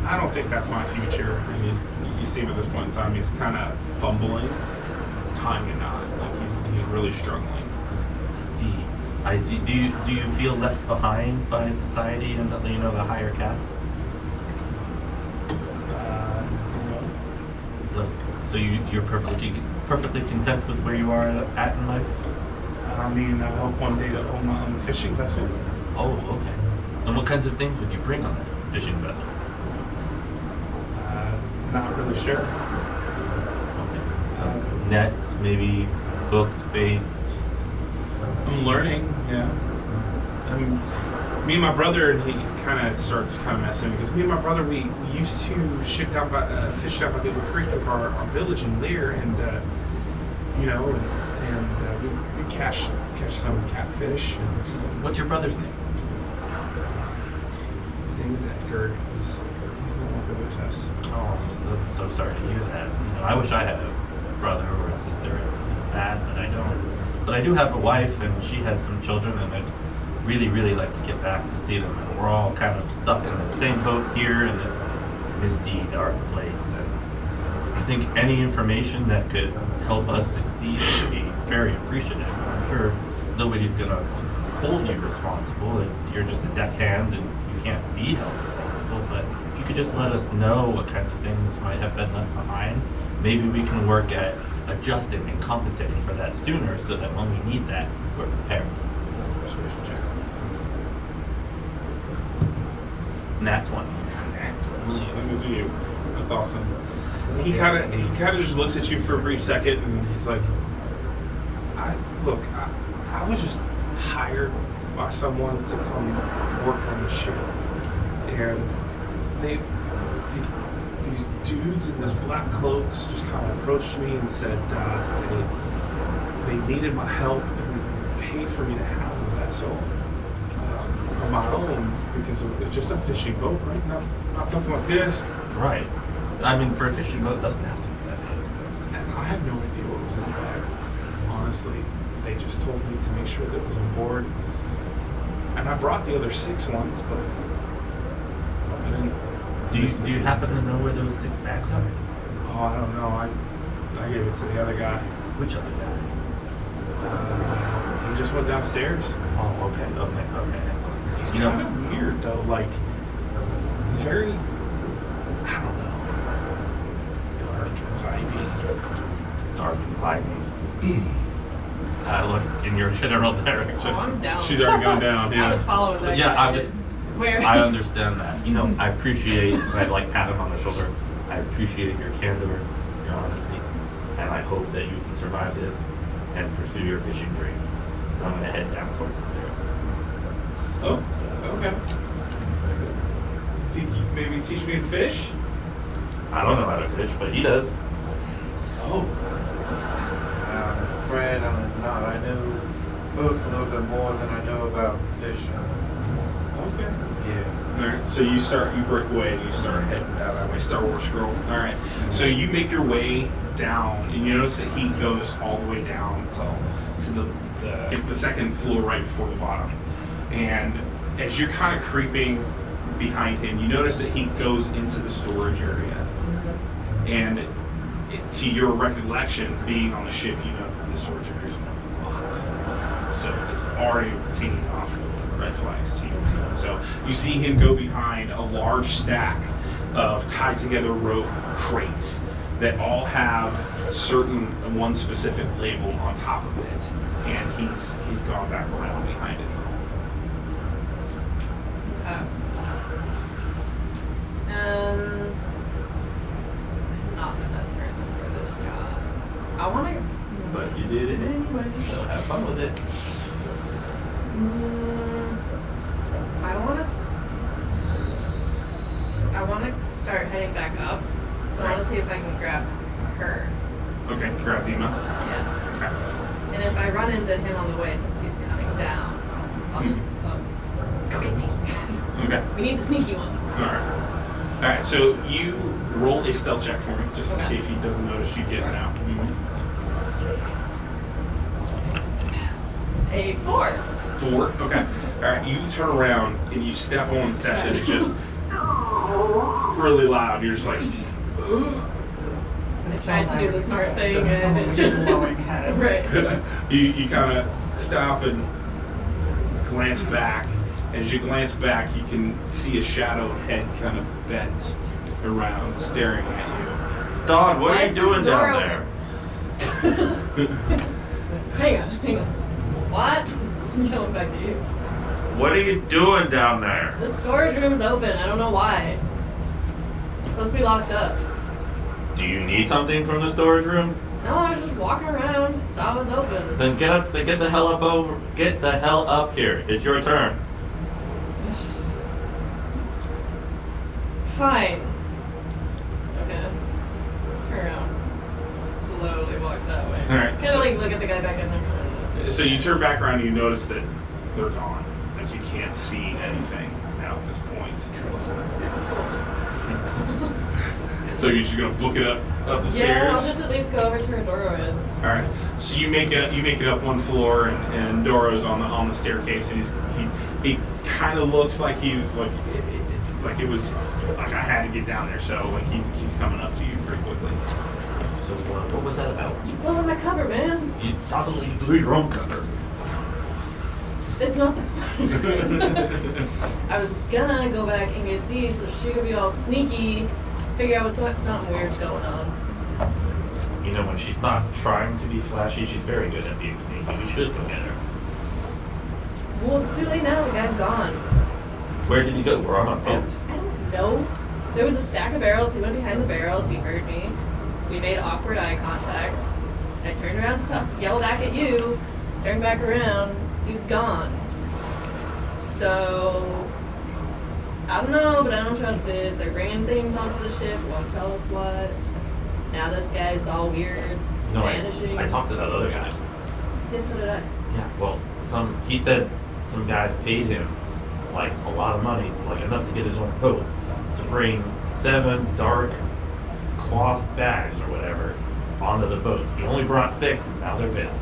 I don't think that's my future. I mean, you see him at this point in time, he's kind of fumbling, tying a knot. Like he's really struggling. I see. Do you feel left behind by society and the higher castes? No. So you're perfectly content with where you are at in life? I mean, I hope one day to own my own fishing vessel. Oh, okay. And what kinds of things would you bring on that fishing vessel? Not really sure. Okay. Nets, maybe hooks, baits. I'm learning, yeah. Me and my brother, and he kind of starts messing because me and my brother, we used to fish down by the little creek of our village in Lear, and we catch some catfish. And some, What's your brother's name? his name is Edgar. He's no longer with us. Oh, I'm so sorry to hear that. You know, I wish I had a brother or a sister. It's sad that I don't. But I do have a wife, and she has some children, and I'd really, really like to get back to see them. And we're all kind of stuck in the same boat here in this misty, dark place. And I think any information that could help us succeed would be very appreciative. I'm sure nobody's going to hold you responsible. You're just a deckhand, and you can't be held responsible. But if you could just let us know what kinds of things might have been left behind, maybe we can work at adjusting and compensating for that sooner so that when we need that, we're prepared. Persuasion check. Nat 20. Look at you. That's awesome. He kind of just looks at you for a brief second, and he's like, I was just hired by someone to come work on the ship, and these dudes in this black cloaks just kind of approached me and said they needed my help, and they paid for me to have a vessel of my own, because it's just a fishing boat, right? Not something like this. Right. I mean, for a fishing boat, it doesn't have to be that big. And I have no idea what was in the bag. Honestly, they just told me to make sure that it was on board. And I brought the other 6 ones, but I didn't. Do you happen to know where those 6 bags are? Oh, I don't know. I gave it to the other guy. Which other guy? He just went downstairs. Oh, okay. He's You know- kind of weird though. Like, he's very, I don't know, dark and vibey. Dark and vibey. I look in your general direction. Oh, I'm down. She's already gone down. I Yeah. was following that Yeah, guy. I'm just. Where? I understand that. You know, I appreciate. I like pat him on the shoulder. I appreciate your candor, your honesty, and I hope that you can survive this and pursue your fishing dream. I'm gonna head down towards the stairs. Oh, okay. Think you maybe teach me to fish? I don't know how to fish, but he does. Oh. I'm afraid I'm not. I know boats a little bit more than I know about fishing. Okay. Yeah. Alright, so you break away and you start heading down that way, Star Wars scroll. Alright, so you make your way down and you notice that he goes all the way down to the second floor right before the bottom. And as you're kind of creeping behind him, you notice that he goes into the storage area. And to your recollection, being on the ship, you know that the storage area is locked. So it's already taking off red flags to you. So you see him go behind a large stack of tied together rope crates that all have one specific label on top of it, and he's gone back around behind it. I'm not the best person for this job. I want to. But you did it anyway, so have fun with it. I want to start heading back up. So I want to see if I can grab her. Okay, grab Dima. Yes. Okay. And if I run into him on the way, since he's coming down, I'll just go get Dee. Okay. We need the sneaky one. All right, so you roll a stealth check for me, just to see if he doesn't notice you getting out. A 4. 4? Okay. All right, you turn around and you step on steps and it's just really loud. You're just like, I tried to do the smart thing and it just blowing head. Right. you kind of stop and glance back. As you glance back, you can see a shadowed head kind of bent around, staring at you. Don, what Why are you is doing this door down there? Hang on. What? I'm going back to you. What are you doing down there? The storage room is open. I don't know why. It's supposed to be locked up. Do you need something from the storage room? No, I was just walking around. Saw it was open. Then get the hell up over. Get the hell up here. It's your turn. Fine. Okay. Turn around. Slowly walk that way. All right, Kind of so- like look at the guy back in there. So you turn back around and you notice that they're gone. Like you can't see anything now at this point. So you're just gonna book it up the stairs? Yeah, I'll just at least go over to where Doro is. All right. So you make it up one floor, and Doro's on the staircase, and he kind of looks like it was like I had to get down there. So like he's coming up to you pretty quickly. So what was that about? You blowing my cover, man. You suddenly blew your own cover. It's not the I was gonna go back and get Dee, so she could be all sneaky, figure out what's something weird's going on. You know, when she's not trying to be flashy, she's very good at being sneaky. We should go get her. Well, it's too late now. The guy's gone. Where did he go? We're on a boat. I don't know. There was a stack of barrels. He went behind the barrels. He heard me. We made awkward eye contact. I turned around to yell back at you. Turned back around. He's gone. So, I don't know, but I don't trust it. They're bringing things onto the ship. Won't tell us what. Now this guy's all weird, No, vanishing. I talked to that other guy. Yes, so did I. Yeah, well, he said some guys paid him like a lot of money, like enough to get his own boat, to bring 7 dark cloth bags or whatever onto the boat. He only brought 6, and now they're pissed.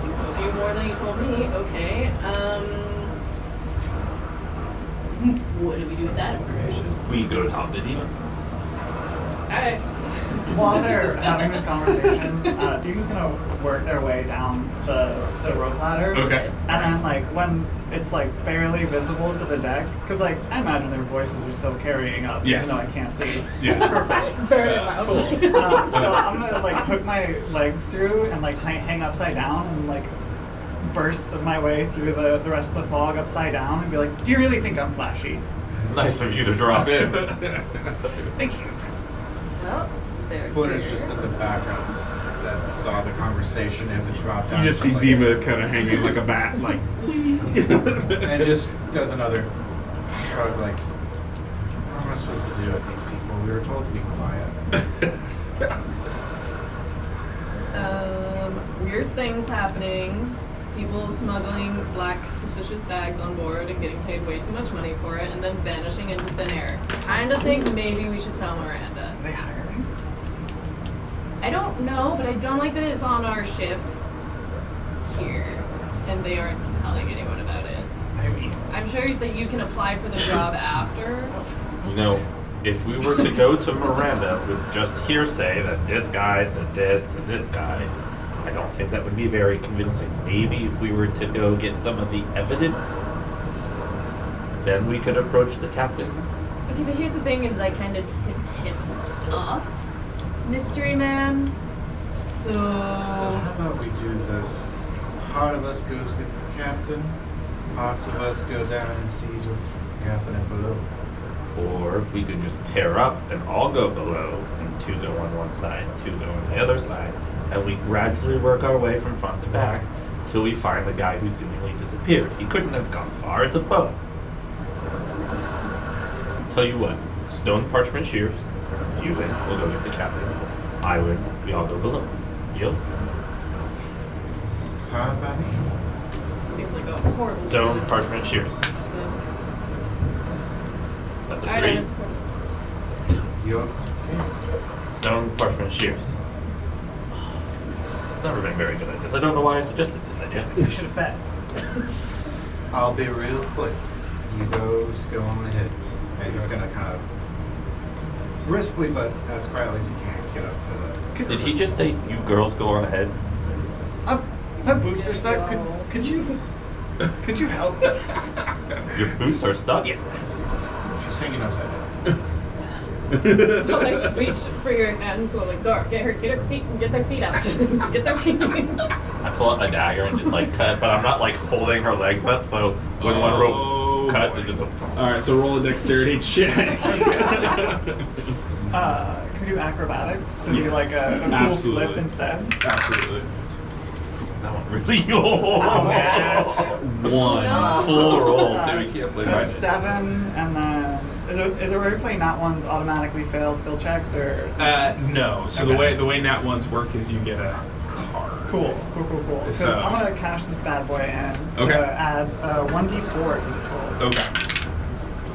He told you more than he told me. Okay. What do we do with that information? We go talk to Demon. Alright. While they're having this conversation, Demon's gonna work their way down the rope ladder. Okay. And then, like, when it's, like, barely visible to the deck, because, like, I imagine their voices are still carrying up, Yes. even though I can't see. Yeah. Very loud. So I'm gonna, like, hook my legs through and, like, hang upside down and, like, burst my way through the rest of the fog upside down and be like, do you really think I'm flashy? Nice of you to drop in. Thank you. Well, there. Splinter's just in the background that saw the conversation and it dropped down. You just see like, Zima kind of hanging like a bat, like. and just does another shrug, like, what am I supposed to do with these people? We were told to be quiet. Weird things happening. People smuggling black suspicious bags on board and getting paid way too much money for it and then vanishing into thin air. Kinda think maybe we should tell Miranda. Are they hiring? I don't know, but I don't like that it's on our ship here and they aren't telling anyone about it. I mean, I'm sure that you can apply for the job after. You know, if we were to go to Miranda with just hearsay that this guy said this to this guy, I don't think that would be very convincing. Maybe if we were to go get some of the evidence, then we could approach the captain. Okay, but here's the thing is I kind of tipped him off, Mystery Man. So So how about we do this? Part of us goes get the captain, parts of us go down and sees what's happening below. Or we could just pair up and all go below, and two go on one side, two go on the other side, and we gradually work our way from front to back till we find the guy who seemingly disappeared. He couldn't have gone far, it's a boat. Tell you what, stone parchment shears, you win, we'll go get the captain. I win, we all go below. Deal? Fine by me. seems like a horrible Stone decision. parchment shears. That's a Alright, three. that's cool. You Stone parchment shears. Never been very good at this. I don't know why I suggested this idea. I should have bet. I'll be real quick. You go on ahead. And he's gonna kind of briskly, but as quietly as he can, get up to the. Did he just say you girls go on ahead? My boots are stuck. Could you help? Your boots are stuck? She's hanging upside down. I'll like reach for your hand, so like Dora, get her feet, get their feet out, get their feet. I pull out a dagger and just like cut, but I'm not like holding her legs up, so when one rope cuts, it just goes. Alright, so roll a dexterity check. Can we do acrobatics to do Yes. like a cool Absolutely. flip instead? Absolutely. That one really. That's one. No. Full roll, too. You can't play A by 7, and then is it where you're playing nat ones automatically fail skill checks or? No. So Okay. the way nat ones work is you get a card. Cool. Because So- I'm gonna cash this bad boy in to Okay. add 1d4 to this roll. Okay.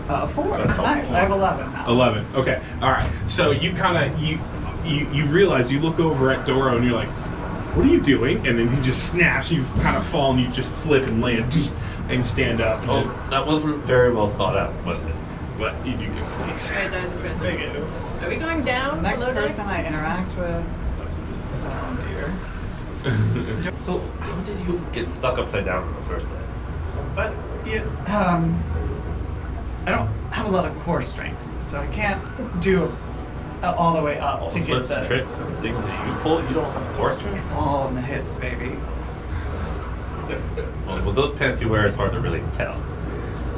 A 4. That's all. Nice. I have 11 now. 11. Okay. All right. So you kind of you realize you look over at Doro and you're like, "What are you doing?" And then he just snaps. You kind of fall and you just flip and land and stand up. And Oh, that wasn't very well thought out, was it? but you do get police. Alright, that was aggressive. Thank you. Are we going down? The next below deck? person I interact with. Oh dear. So, how did you get stuck upside down in the first place? But yeah, I don't have a lot of core strength, so I can't do all the way up All to the get flips and tricks and things that you pull, you don't have core strength? It's all in the hips, baby. Well, with those pants you wear, it's hard to really tell.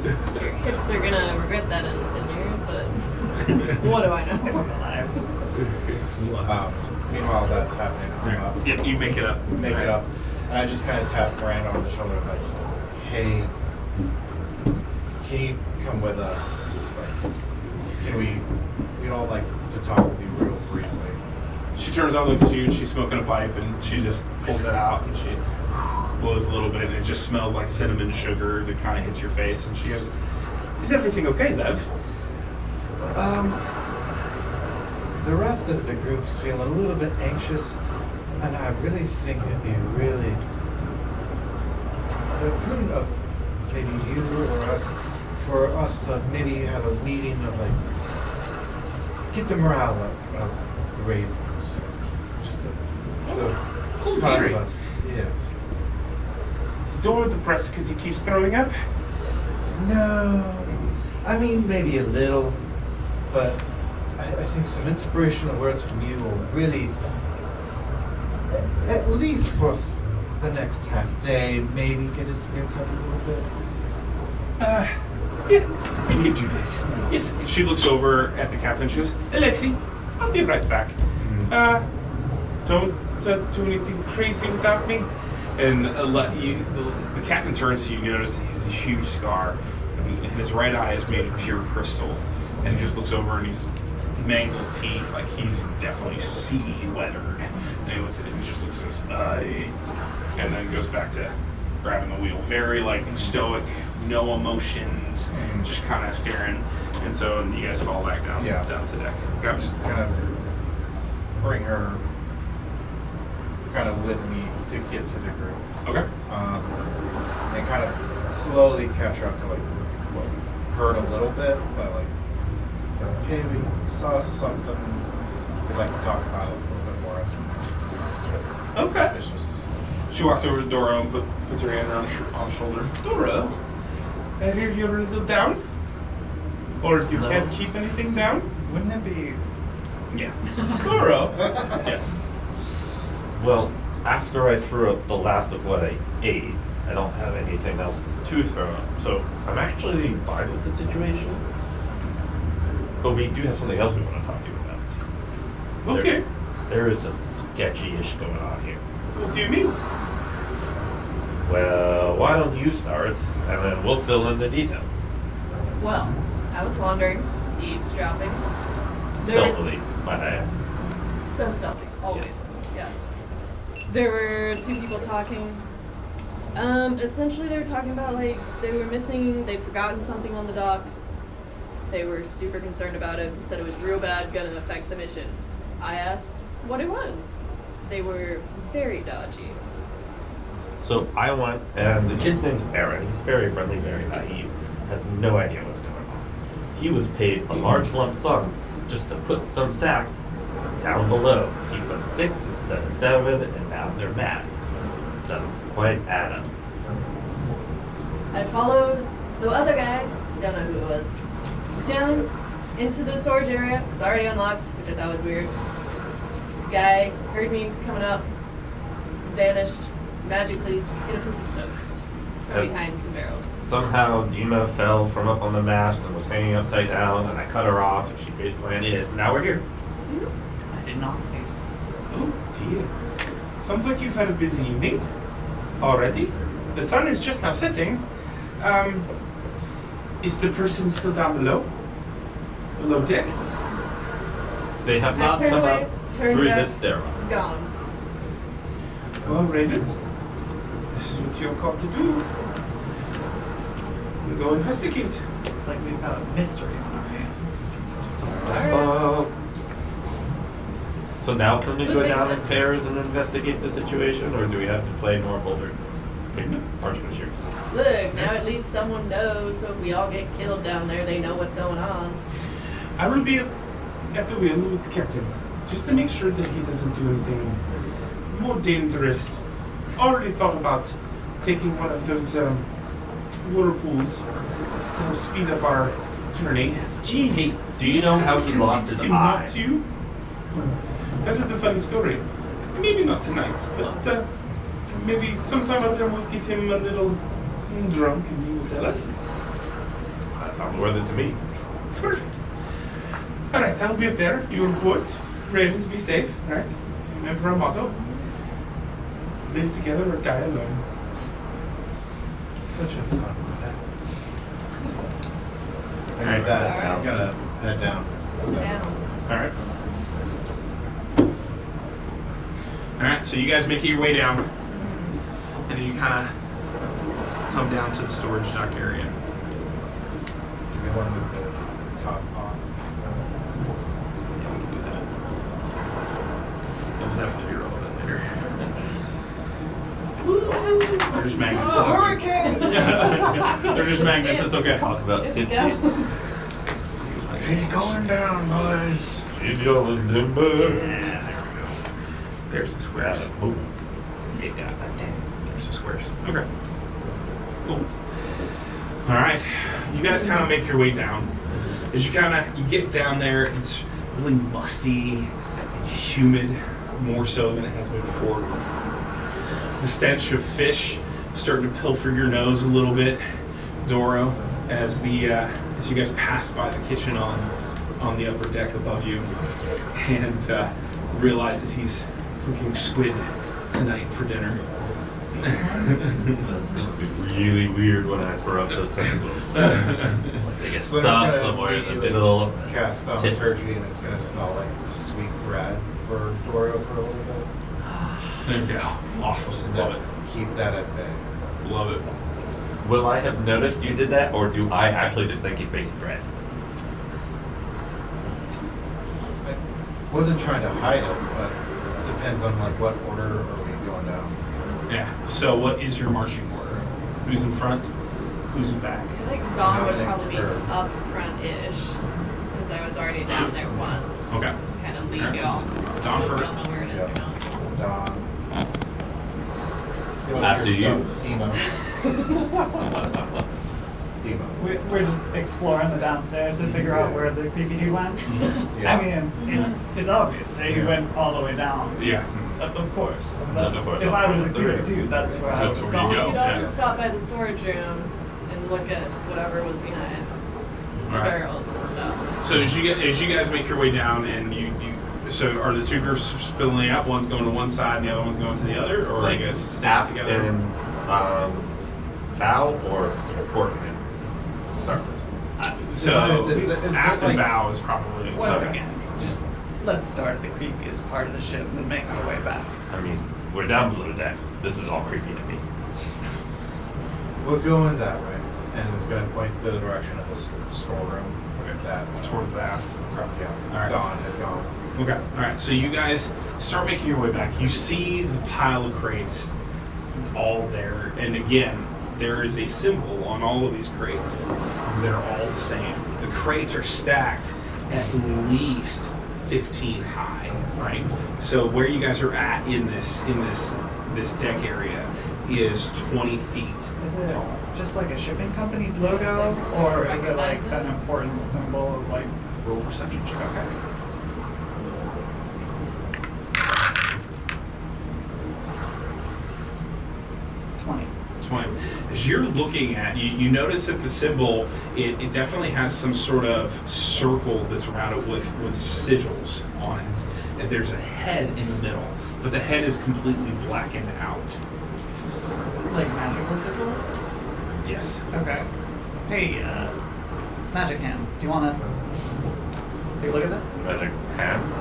Your hips are gonna regret that in 10 years, but what do I If I'm know? alive. Meanwhile, that's happening. I'm up. Yep, you make it up. Make it up. And I just kind of tap Miranda on the shoulder, like, "Hey, can you come with us? Like, can we'd all like to talk with you real briefly." She turns on, looks at you, and she's smoking a pipe, and she just pulls it out, and she blows a little bit, and it just smells like cinnamon sugar that kind of hits your face, and she goes, "Is everything okay, Lev?" The rest of the group's feeling a little bit anxious, and I really think it'd be really prudent of maybe you or us for us to maybe have a meeting of like get the morale up of the Raven. docks. Just the Oh, five dearie. of us. Yeah. Is Dora depressed because he keeps throwing up? No, I mean maybe a little, but I think some inspirational words from you will really, at least for the next half day, maybe get his spirits up a little bit. Yeah, I could do this. Yes. She looks over at the captain. She goes, Alexi, I'll be right back. Don't do anything crazy without me. And the captain turns to you. You notice he has a huge scar, and his right eye is made of pure crystal. And he just looks over, and he's mangled teeth, like he's definitely sea weathered. And he looks at it and just looks at his eye, and then goes back to grabbing the wheel. Very like stoic, no emotions, just kind of staring. And so you guys fall back down to deck. I'm just kind of bring her kind of with me to get to the group. Okay. And kind of slowly catch her up to like what we've heard a little bit, but like, hey, we saw something we'd like to talk about a little bit more. Okay. Suspicious. She walks over to Dora and puts her hand on her shoulder. Dora, I hear you're a little down? Or you No. can't keep anything down? Wouldn't it be? Yeah. Dora. Yeah. Well, after I threw up the last of what I ate, I don't have anything else to throw up. So I'm actually fine with the situation. But we do have something else we want to talk to you about. Okay. There is some sketchy-ish going on here. What do you mean? Well, why don't you start, and then we'll fill in the details. Well, I was wandering, eavesdropping. There were- Stealthily, might I add. So stealthy, always. Yeah. There were two people talking. Essentially they were talking about like they were missing, they'd forgotten something on the docks. They were super concerned about it, said it was real bad, gonna affect the mission. I asked what it was. They were very dodgy. So I want, and the kid's name's Aaron. He's very friendly, very naive, has no idea what's going on. He was paid a large lump sum just to put some sacks down below. He put 6 instead of 7, and now they're mad. Doesn't quite add up. I followed the other guy, don't know who it was, down into the storage area. It's already unlocked, which I thought was weird. Guy heard me coming up, vanished magically in a poof of smoke from Yep. behind some barrels. Somehow Dima fell from up on the mast and was hanging upside down, and I cut her off, and she basically landed. Now we're here. I did not. Oh dear. Sounds like you've had a busy evening already. The sun is just now setting. Is the person still down below? Below deck? They have I not turned come away, up turned through back. this stairwell. Gone. Well, Ravens, this is what you're called to do. You go investigate. Looks like we've got a mystery on our hands. Alright. So now can we Would go make down in sense. pairs and investigate the situation, or do we have to play normal or marksmanship? Look, now at least someone knows, so if we all get killed down there, they know what's going on. I will be at the wheel with the captain, just to make sure that he doesn't do anything more dangerous. Already thought about taking one of those whirlpools to help speed up our journey. Hey, do you know how he lost his Did eye? not you? That is a funny story. Maybe not tonight, but maybe sometime out there we'll get him a little drunk and he will tell us. That sounds worth it to me. Perfect. Alright, I'll be up there. You report. Ravens, be safe, right? Remember our motto? Live together or die alone. Such a fun one. And Alright. with that, I'm gonna head down. Down. Alright. Alright, so you guys make your way down. And then you kind of come down to the storage dock area. Do we want to move the top off? Yeah, we can do that. It'll definitely be relevant later. They're just magnets. Oh, it's okay. hurricane! They're just magnets, it's okay. Talk about It's tipsy. down. She's going down, boys. She's going timber. Yeah, there we There's the squares. Oh, you got that. There's the squares. Okay. Cool. All right. You guys kind of make your way down. As you get down there, it's really musty and humid, more so than it has been before. The stench of fish starting to pilfer your nose a little bit, Doro, as you guys pass by the kitchen on the upper deck above you, and realize that he's cooking squid tonight for dinner. That's gonna be really weird when I throw up those tentacles. They get So stuck there's somewhere in the immediately middle of cast thaumaturgy, and it's gonna smell like sweet bread for Doro for a little bit. There you go. Awesome. Just Love to it. keep that at bay. Love it. Will I have noticed you did that, or do I actually just think you baked bread? I wasn't trying to hide it, but it depends on like what order are we going down. Yeah. So what is your marching order? Who's in front? Who's in back? I feel like Dawn would Nominating probably be her. up front-ish, since I was already down there once. Okay. Kind of lead Alright, y'all. Dawn I first. don't know where it is Yeah. or not. Dawn. After you. Demo. Demo. We're just exploring the downstairs to figure out where the creepy dude went. Yeah. I mean, it's obvious, right? He Yeah. went all the way down. Yeah. Of course. Of course. If I was a creepy dude, that's where I That's would where have you You gone. could also yeah. stop by the storage room and look at whatever was behind the Alright. barrels and stuff. So as you guys make your way down, and so are the two groups splitting up? One's going to one side, and the other one's going to the other, or I guess staying aft together. and bow or port and starboard. So It's aft like- and bow is probably Once okay. again, just let's start at the creepiest part of the ship and make our way back. I mean, we're down below decks. This is all creepy to me. We'll go in that way, and it's gonna point the direction of the storeroom. That Towards the aft. Yeah. All right. Dawn had gone. Okay. All right. So you guys start making your way back. You see the pile of crates all there, and again, there is a symbol on all of these crates that are all the same. The crates are stacked at least 15 high, right? So where you guys are at in this deck area is 20 feet Is it tall. just like a shipping company's logo, or is it like an important symbol of like? Roll perception check. Okay. As you're looking at, you notice that the symbol, it definitely has some sort of circle that's around it with sigils on it. And there's a head in the middle, but the head is completely blackened out. Like magical sigils? Yes. Okay. Hey, magic hands. Do you wanna take a look at this? Magic hands.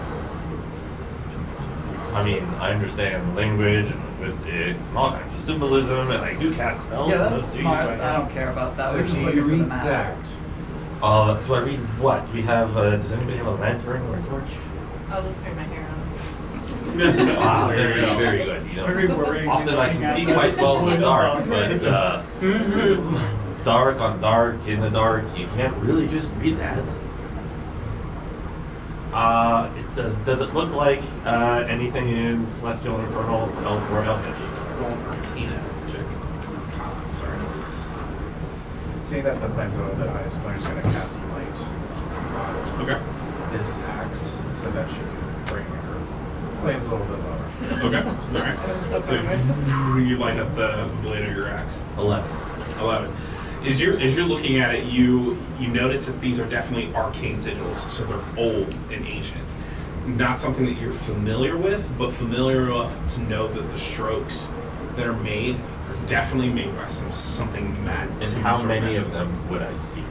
I mean, I understand language and linguistics and all kinds of symbolism, and I do cast spells. Yeah, and that's those things smart. like I don't care about that. So We're just do you looking for the read map. that? Do I read what? Do we have? Does anybody have a lantern or a torch? I'll just turn my hair on. Wow, There you very, go. very good. You know, Very worrying. often I can see quite well in the dark, but dark on dark in the dark, you can't really just read that. Does it look like anything in Celestial, Infernal, or Elvish? Roll Arcana check. Sorry. Seeing that the flames are a little bit high, Splinter's gonna cast light on Okay. his axe, so that should bring her flames a little bit lower. Okay. All right. So So you light up the blade of your axe. 11. 11. As you're looking at it, you notice that these are definitely arcane sigils, so they're old and ancient. Not something that you're familiar with, but familiar enough to know that the strokes that are made are definitely made by something mad. And some how sort many of magic. them would I see?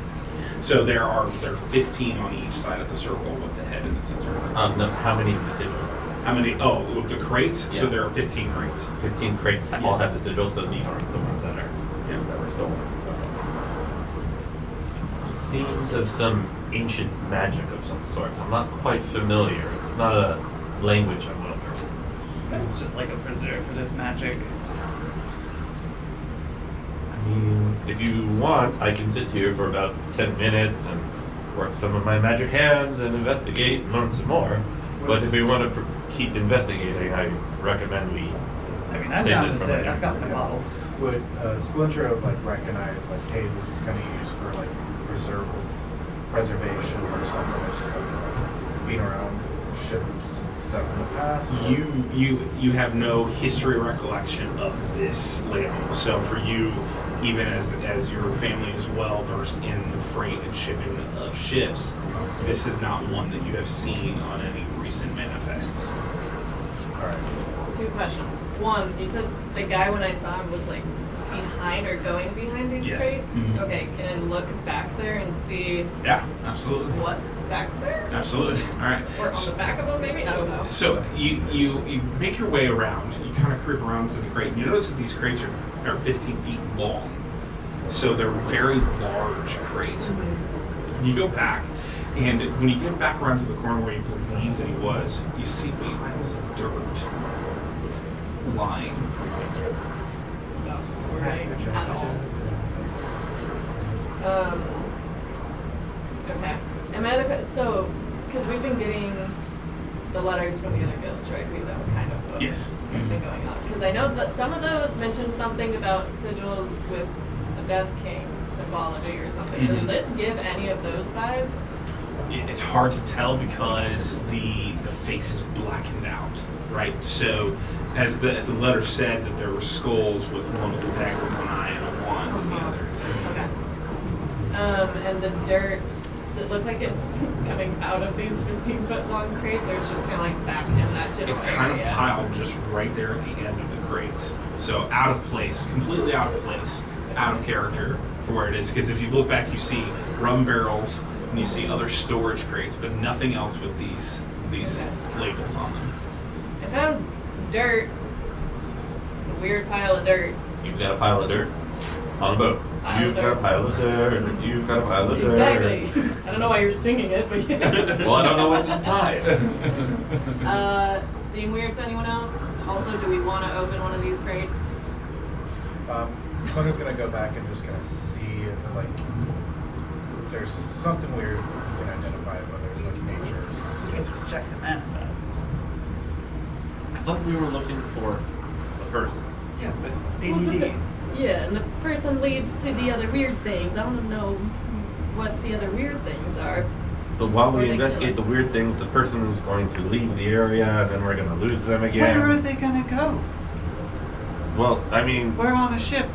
So there are 15 on each side of the circle with the head in the center. No, how many of the sigils? How many? Oh, with the crates. So Yeah. there are 15 crates. 15 crates all Yes. have the sigils, so these aren't the ones that were stolen. Seems of some ancient magic of some sort. I'm not quite familiar. It's not a language I'm well versed in. It's just like a preservative magic. I mean, if you want, I can sit here for about 10 minutes and work some of my magic hands and investigate and learn some more. But if we want to keep investigating, I recommend we. I mean, I'm Save down this to for sit. later. I've got my bottle. Would Splinter have like recognized like, hey, this is kind of used for like preservation or something? It's just something that's been around ships and stuff in the past. or- You have no history recollection of this label. So for you, even as your family is well versed in the freight and shipping of ships, this is not one that you have seen on any recent manifests. All right. 2 questions. One, you said the guy when I saw him was like behind or going behind these Yes. crates? Mhm. Okay, can I look back there and see Yeah, absolutely. what's back there? Absolutely. All right. Or on the back of them maybe? I don't know. So you make your way around. You kind of creep around to the crate. And you notice that these crates are 15 feet long. So they're very large crates. And you go back, and when you get back around to the corner where you believe that he was, you see piles of dirt lying. No, right at all. Okay. And my other so, because we've been getting the letters from the other guilds, right? We know kind of Yes. what's been going on. Because I know that some of those mentioned something about sigils with the Death King symbology or something. Does Mhm. this give any of those vibes? It's hard to tell because the face is blackened out, right? So as the letter said that there were skulls with one with a dagger, one eye, and a wand in the other. Okay. And the dirt, does it look like it's coming out of these 15-foot long crates, or it's just kind of like back in that general It's kind of area? piled just right there at the end of the crates. So out of place, completely out of place, out of character for where it is. Because if you look back, you see rum barrels and you see other storage crates, but nothing else with these Okay. labels on them. I found dirt. It's a weird pile of dirt. You've got a pile of dirt on a boat. Pile of You've got a dirt. pile of dirt. You've got a pile of dirt. Exactly. I don't know why you're singing it, but yeah. Well, I don't know what's inside. Seem weird to anyone else? Also, do we want to open one of these crates? Splinter's gonna go back and just gonna see if like there's something weird you can identify, whether it's like nature or something. You can just check the manifest. I thought we were looking for a person. Yeah, but Well, ADD. Yeah, and the person leads to the other weird things. I want to know what the other weird things are. But while Before we they investigate the kill us. weird things, the person is going to leave the area, and then we're going to lose them again. Where are they gonna go? Well, I mean, We're on a ship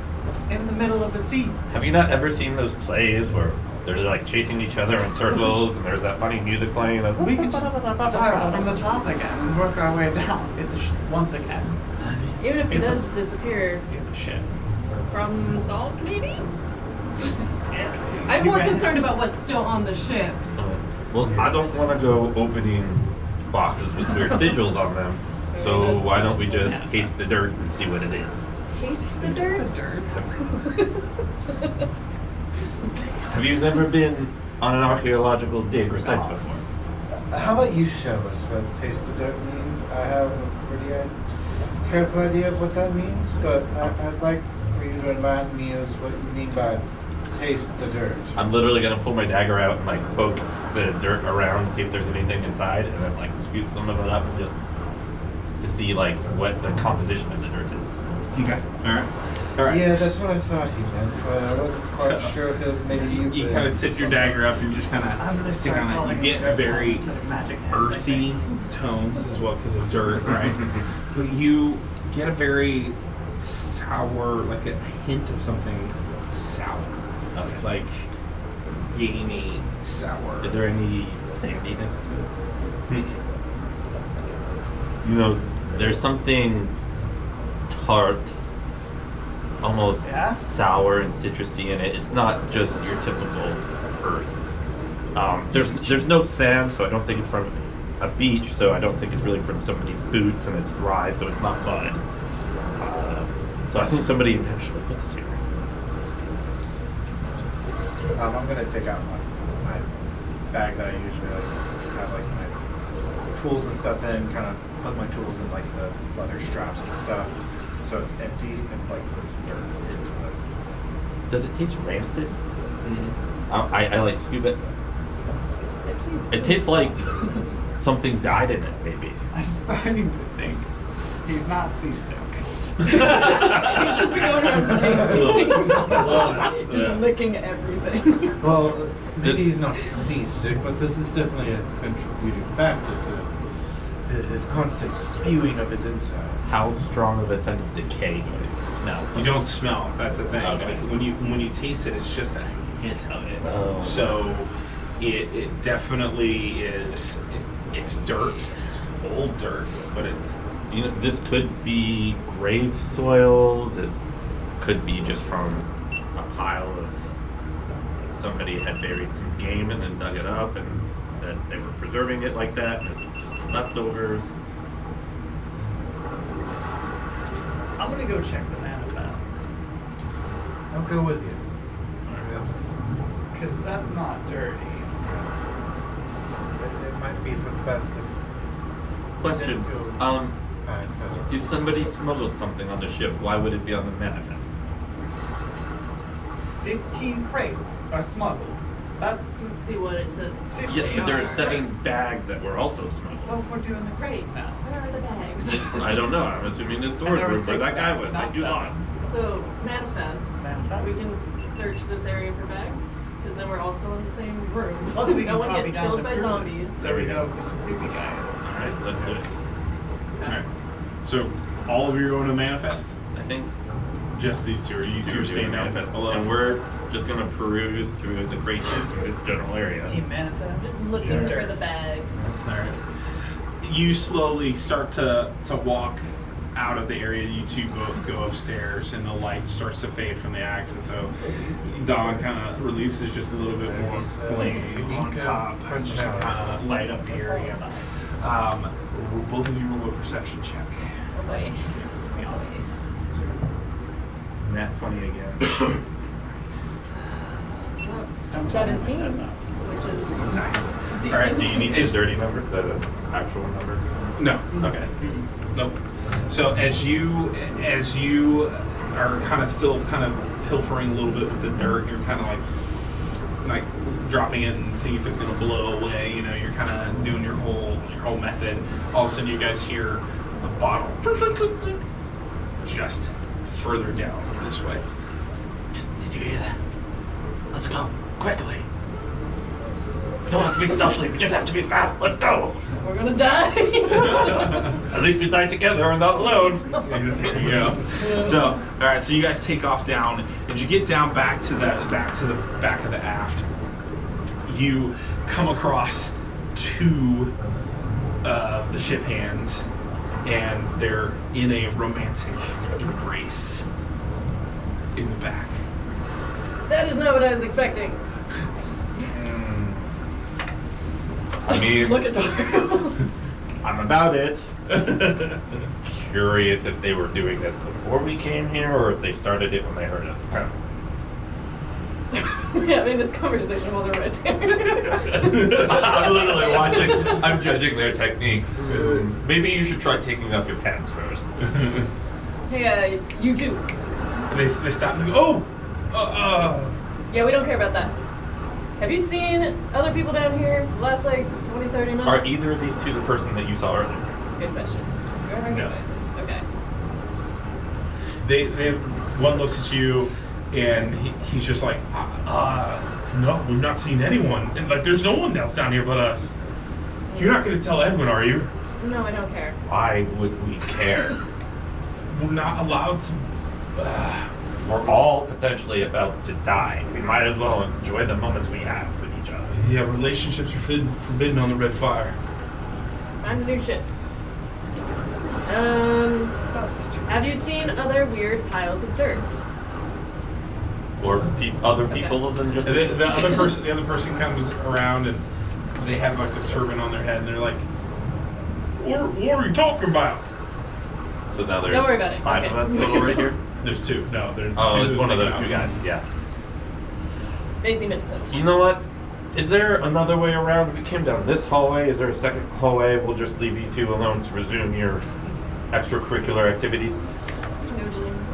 in the middle of the sea. have you not ever seen those plays where they're like chasing each other in circles, and there's that funny music playing? And We could just start from the top again and work our way down. It's a once again. Even if it It's a- does disappear, It's a ship. problem solved, maybe? I'm more concerned about what's still on the ship. Well, I don't want to go opening boxes with weird sigils on them. So why don't we just taste the dirt and see what it is? Taste the It's dirt? the dirt. Have you never been on an archaeological dig or site before? How about you show us what taste of dirt means? I have a pretty careful idea of what that means, but I'd like for you to enlighten me as what you mean by taste the dirt. I'm literally gonna pull my dagger out and like poke the dirt around and see if there's anything inside, and then like scoop some of it up and just to see like what the composition of the dirt is. Okay. All right. Yeah, that's what I thought he meant, but I wasn't quite So, sure if it was maybe you. You kind of tip your dagger up and you just kind I'm of gonna stick start on it. calling You it get dirt very instead of magic hands, I earthy think. tones as well because of dirt, right? But you get a very sour, like a hint of something sour, Okay. like gamey sour. Is there any sandiness to it? Mm-mm. You know, there's something tart, almost Yeah? sour and citrusy in it. It's not just your typical earth. There's no sand, so I don't think it's from a beach, so I don't think it's really from somebody's boots, and it's dry, so it's not mud. So I think somebody intentionally put this here. I'm gonna take out my bag that I usually like have like my tools and stuff in, kind of put my tools in like the leather straps and stuff, so it's empty, and like put some dirt into it. Does it taste rancid? Mm-hmm. I like scoop it. It tastes like something died in it, maybe. I'm starting to think he's not seasick. He's just been going around tasting things. Just Yeah. licking everything. Well, maybe he's not seasick, but this is definitely a contributing factor to his constant spewing of his insides. How strong of a sense of decay do I smell? You don't smell. That's the thing. Okay. Like when you taste it, it's just a hint of it. Oh. So it definitely is. It's dirt. It's old dirt, but it's. You know, this could be grave soil. This could be just from a pile of somebody had buried some game and then dug it up, and that they were preserving it like that. And this is just leftovers. I'm gonna go check the manifest. I'll go with you. Because that's not dirty. It might be for the best if Question: I said if somebody smuggled something on the ship, why would it be on the manifest? 15 crates are smuggled. That's Let's see what it says. 15 Yes, but there are 7 crates. bags that were also smuggled. Well, we're doing the Great. crates now. Where are the bags? I don't know. I'm assuming the storage there were room where 6 that guy bags, was. not Like, you 7. lost. So, manifest. Manifest. We can search this area for bags, because then we're all still in the same room. Plus, we no can one copy gets down killed the by crews. zombies. There we go. Some creepy guys. All right, let's do it. All right. So all of you are going to manifest. I think Just these two, or you two are staying down manifest, below. and we're just gonna peruse through the crates in this general area. Team manifest. Just looking Team for dirt. the bags. All right. You slowly start to walk out of the area. You two both go upstairs, and the light starts to fade from the axe, and so dawn kind of releases just a little bit more flame on top, just to kind of light up the area. Both of you roll a perception check. So wait. Nat 20 again. Well, Don't tell him I 17, said that. which is Nice. decent. All right. Do you need his dirty number, the actual number? No. Okay. Nope. So as you are kind of still kind of pilfering a little bit with the dirt, you're kind of like dropping it and seeing if it's going to blow away. You know, you're kind of doing your whole method. All of a sudden, you guys hear a bottle clink, clink, clink, clink, just further down this way. Did you hear that? Let's go, quickly. We don't have to be stealthy, we just have to be fast. Let's go! We're gonna die. At least we die together and not alone. There you go. So, all right. So you guys take off down, and you get down back to the back of the aft. You come across 2 of the ship hands, and they're in a romantic embrace in the back. That is not what I was expecting. I mean, Look at Doro. I'm about it. Curious if they were doing this before we came here or if they started it when they heard us. We're having this conversation while they're right there. I'm literally watching. I'm judging their technique. Maybe you should try taking off your pants first. Hey, you too. They stop and they go, Yeah, we don't care about that. Have you seen other people down here the last like 20, 30 minutes? Are either of these 2 the person that you saw earlier? Good question. Do I recognize it? Okay. They one looks at you, and he's just like, no, we've not seen anyone. And like, there's no one else down here but us. You're not going to tell Edwin, are you? No, I don't care. Why would we care? We're not allowed to. We're all potentially about to die. We might as well enjoy the moments we have with each other. Yeah, relationships are forbidden on the Red Fire. Find new shit. Have you seen other weird piles of dirt? Or other people than just The other person comes around, and they have like this turban on their head, and they're like, what are you talking about? So now there's Don't worry about it. 5 Okay. of us total right here? There's 2. No, there's Oh, 2 it's one of those hanging 2 out. guys. Yeah. They seem innocent. You know what? Is there another way around? We came down this hallway. Is there a second hallway? We'll just leave you 2 alone to resume your extracurricular activities.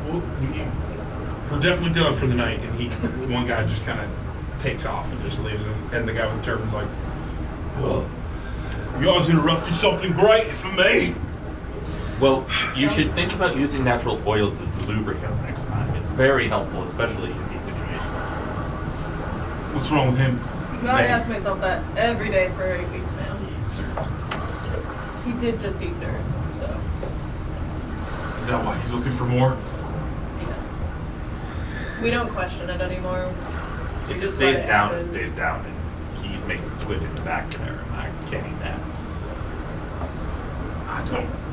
Well, we're definitely done for the night. And one guy just kind of takes off and just leaves, and the guy with the turban's like, well, You guys interrupted something great for me. Well, you should think about using natural oils as lubricant next time. It's very helpful, especially in these situations. What's wrong with him? I ask myself that every day for 8 weeks now. He did just eat dirt, so Is that why he's looking for more? yes. We don't question it anymore. If it Just let stays it down, it happen. stays down, and he's making squid in the back there, and I can't eat that.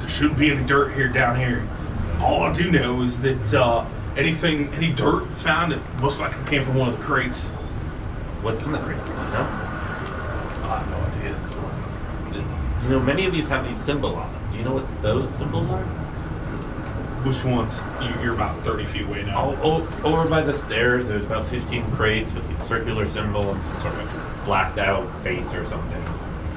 There shouldn't be any dirt here down here. All I do know is that any dirt that's found, it most likely came from one of the crates. What's in the crates? No? I have no idea. You know, many of these have these symbols on them. Do you know what those symbols are? Which ones? You're about 30 feet away now. Over by the stairs, there's about 15 crates with these circular symbol and some sort of blacked out face or something.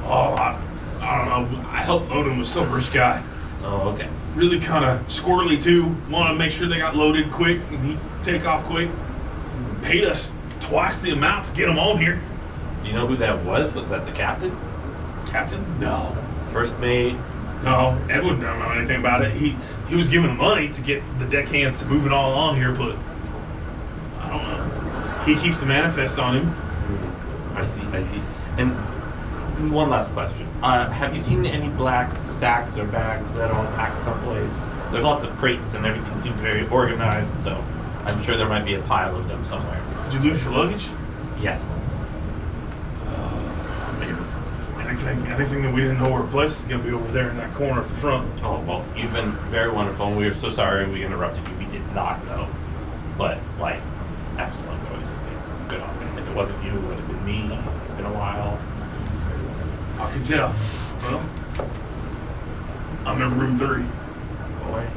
Oh, I don't know. I helped load him with Silver's guy. Oh, okay. Really kind of squirrely too. Want to make sure they got loaded quick and he take off quick. Paid us twice the amount to get them on here. Do you know who that was? Was that the captain? Captain? No. First mate? No, Edwin don't know anything about it. He was given the money to get the deckhands to move it all on here, but I don't know. He keeps the manifest on him. I see. And one last question. Have you seen any black sacks or bags that are packed someplace? There's lots of crates and everything seems very organized, so I'm sure there might be a pile of them somewhere. Did you lose your luggage? Yes. Anything that we didn't know where to place is going to be over there in that corner at the front. Oh, well, you've been very wonderful. We are so sorry we interrupted you. We did not know. But, excellent choice. Good on me. If it wasn't you, it would have been me. It's been a while. I can tell. Well, I'm in room 3. Boy.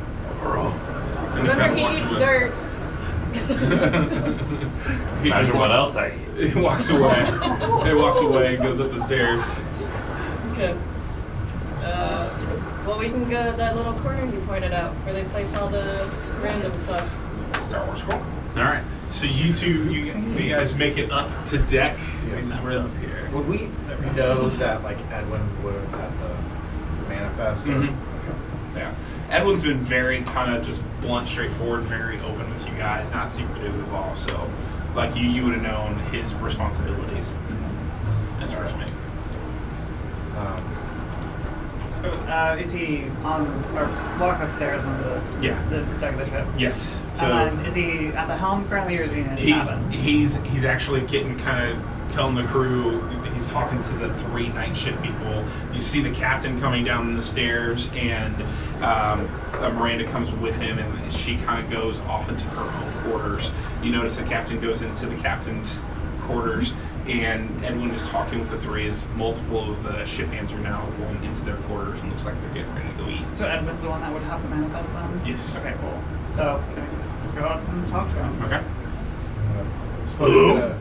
Remember, he eats dirt. Imagine what else I eat. He walks away. He walks away and goes up the stairs. Good. Well, we can go to that little corner you pointed out where they place all the random stuff. Star Wars scroll. All right. So you two, you guys make it up to deck. Yes. Up here. Would we know that Edwin would have had the manifest? Mhm. Okay. Yeah. Edwin's been very kind of just blunt, straightforward, very open with you guys, not secretive at all. So, you would have known his responsibilities as first mate. Is he on or walk upstairs on the deck of the ship? Yes. So And then is he at the helm currently, or is he in his cabin? he's actually getting kind of telling the crew. He's talking to the 3 night shift people. You see the captain coming down the stairs, and Miranda comes with him, and she kind of goes off into her own quarters. You notice the captain goes into the captain's quarters, and Edwin is talking with the 3 as multiple of the ship hands are now going into their quarters, and looks like they're getting ready to go eat. So Edwin's the one that would have the manifest then? Yes. Okay, cool. So let's go out and talk to him. Okay. Hello?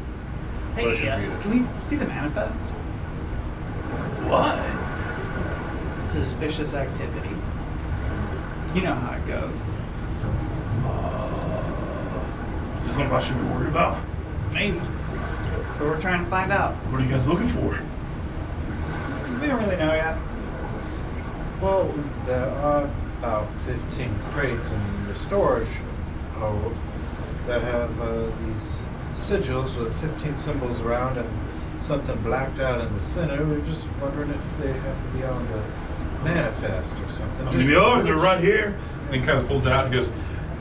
Hey, can we see the manifest? What? Suspicious activity. You know how it goes. Is this something I should be worried about? Maybe. So we're trying to find out. What are you guys looking for? We don't really know yet. Well, there are about 15 crates in the storage hold that have these sigils with 15 symbols around and something blacked out in the center. We're just wondering if they have to be on the manifest or something. They're right here. And he kind of pulls it out and goes,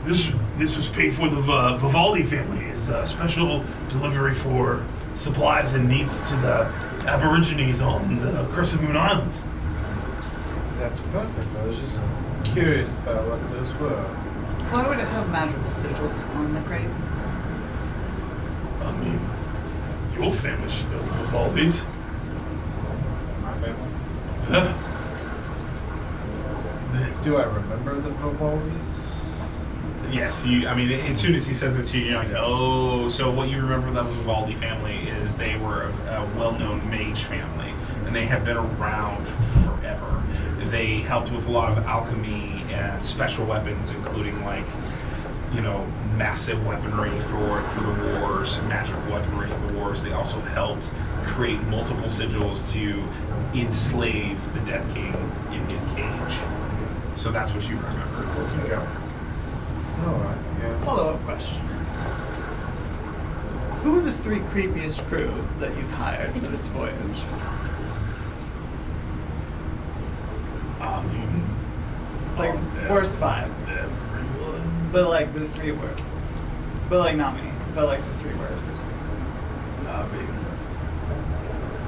This was paid for the Vivaldi family. It's a special delivery for supplies and needs to the Aborigines on the Crescent Moon Islands. That's perfect. I was just curious about what those were. Why would it have magical sigils on the crate? I mean, your family should know the Vivaldis. My family? Huh? Do I remember the Vivaldis? Yes, as soon as he says it to you, you're like, oh, so what you remember about the Vivaldi family is they were a well-known mage family, and they have been around forever. They helped with a lot of alchemy and special weapons, including massive weaponry for the wars, magical weaponry for the wars. They also helped create multiple sigils to enslave the Death King in his cage. So that's what you remember. Okay. Alright, yeah. Follow-up question. Who are the 3 creepiest crew that you've hired for this voyage? I mean, Like, worst vibes. everyone. But like the 3 worst. But like not me. But like the 3 worst. I mean,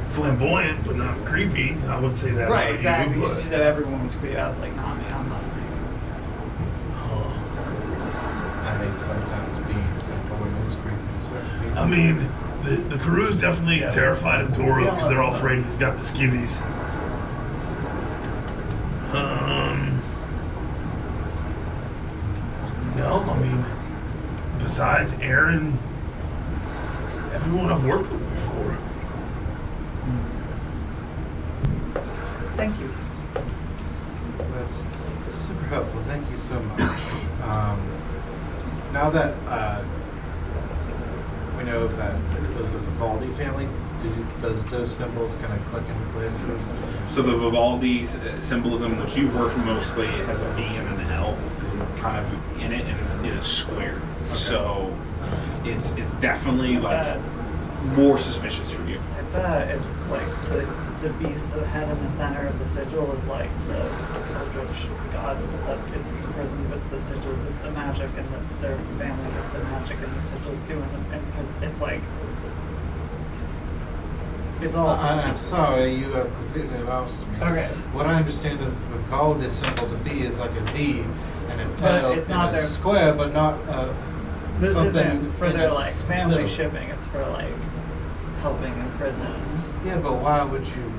flamboyant, but not creepy. I would say that. Right, about exactly. You, You but, said everyone was creepy. I was like, not me, I'm not creepy. huh. I mean, sometimes being flamboyant is creepy, so. I mean, the crew's definitely Yeah. terrified of Toro Yeah. because they're all afraid he's got the skivvies. No, I mean, besides Aaron, everyone I've worked with before. Thank you. That's super helpful. Thank you so much. Now that we know that it was the Vivaldi family, does those symbols kind of click into place or something? So the Vivaldi symbolism, which you've worked mostly, has a V and an L kind of in it, and it's in a square. Okay. So it's definitely like more suspicious for you. I bet it's like the beast, the head in the center of the sigil is like the eldritch god that is imprisoned with the sigils of the magic, and their family with the magic and the sigils doing it. And it's like, it's all. I'm sorry, you have completely lost me. Okay. What I understand the Vivaldi symbol to be is like a V and a But L it's in not a their- square, but not This something isn't for in their a like family middle. shipping. It's for like helping in prison. Yeah, but why would you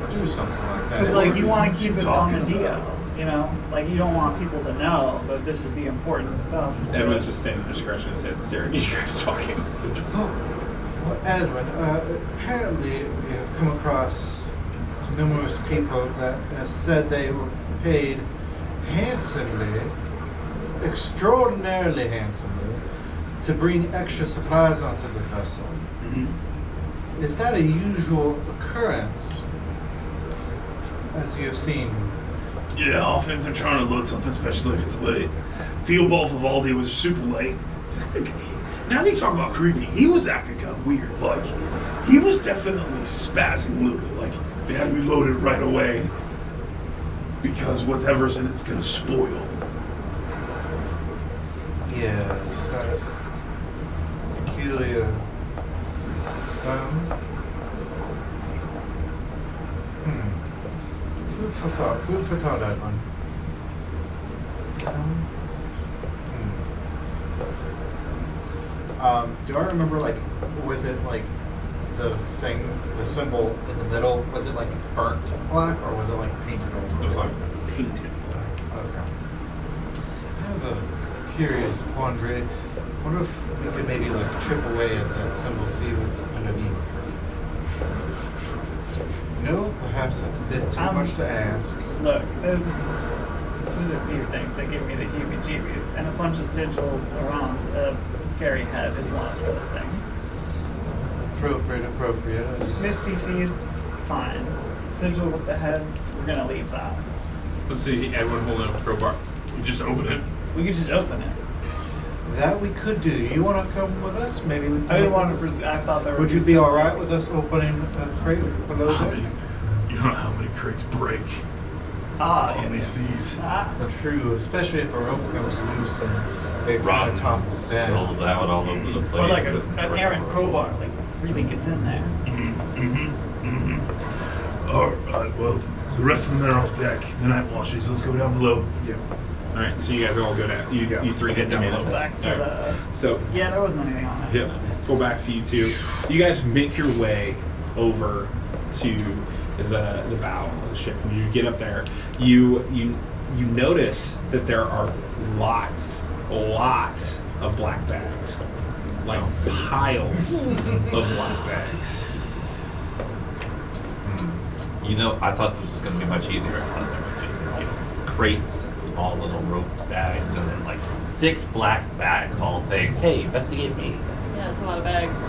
do something like that? Because like you want What to keep you it on the talking DL, about? you know, like you don't want people to know, but this is the important stuff. Edwin just standing there scratching his head, staring at you guys talking. Oh, well, Edwin, apparently we have come across numerous people that have said they were paid handsomely, extraordinarily handsomely, to bring extra supplies onto the vessel. Mm-hmm. Is that a usual occurrence, as you have seen? Yeah, often if they're trying to load something, especially if it's late. Theobald Vivaldi was super late. He's acting, now that you talk about creepy, he was acting kind of weird. Like, he was definitely spazzing a little bit. Like, they had to be loaded right away because whatever's in it's gonna spoil. Yes, that's peculiar. Food for thought, Edwin. Do I remember, like, was it like the thing, the symbol in the middle, was it like burnt black or was it like painted over? It was like painted black. Okay. I have a curious quandary. What if we could maybe like chip away at that symbol, see what's underneath? No, perhaps that's a bit too much to ask. Look, there's a few things that give me the heebie-jeebies, and a bunch of sigils around a scary head is one of those things. Appropriate. I just... Misty sees, fine. Sigil with the head, we're gonna leave that. Let's see, Edwin holding up the crowbar. We just open it. We could just open it. That we could do. You want to come with us? Maybe we. I didn't want to. I thought there would. Would you be all right with us opening a crate below I there? mean, you don't know how many crates break Ah, on yeah. these seas. Ah. That's true, especially if a rope comes loose and it kind Rotten of topples down. Spills out all over the place. Or like an errant crowbar, like really gets in there. All right, well, the rest of them are off deck. The night watches. Let's go down below. Yeah. All right, so you guys all go down. You three get down below. Back to All right. the. So Yeah, there wasn't anything on it. yeah, let's go back to you two. You guys make your way over to the bow of the ship, and you get up there. You notice that there are lots of black bags, like piles of black bags. You know, I thought this was going to be much easier. I thought there were just, crates, small little rope bags, and then like 6 black bags all saying, "Hey, investigate me." Yeah, that's a lot of bags.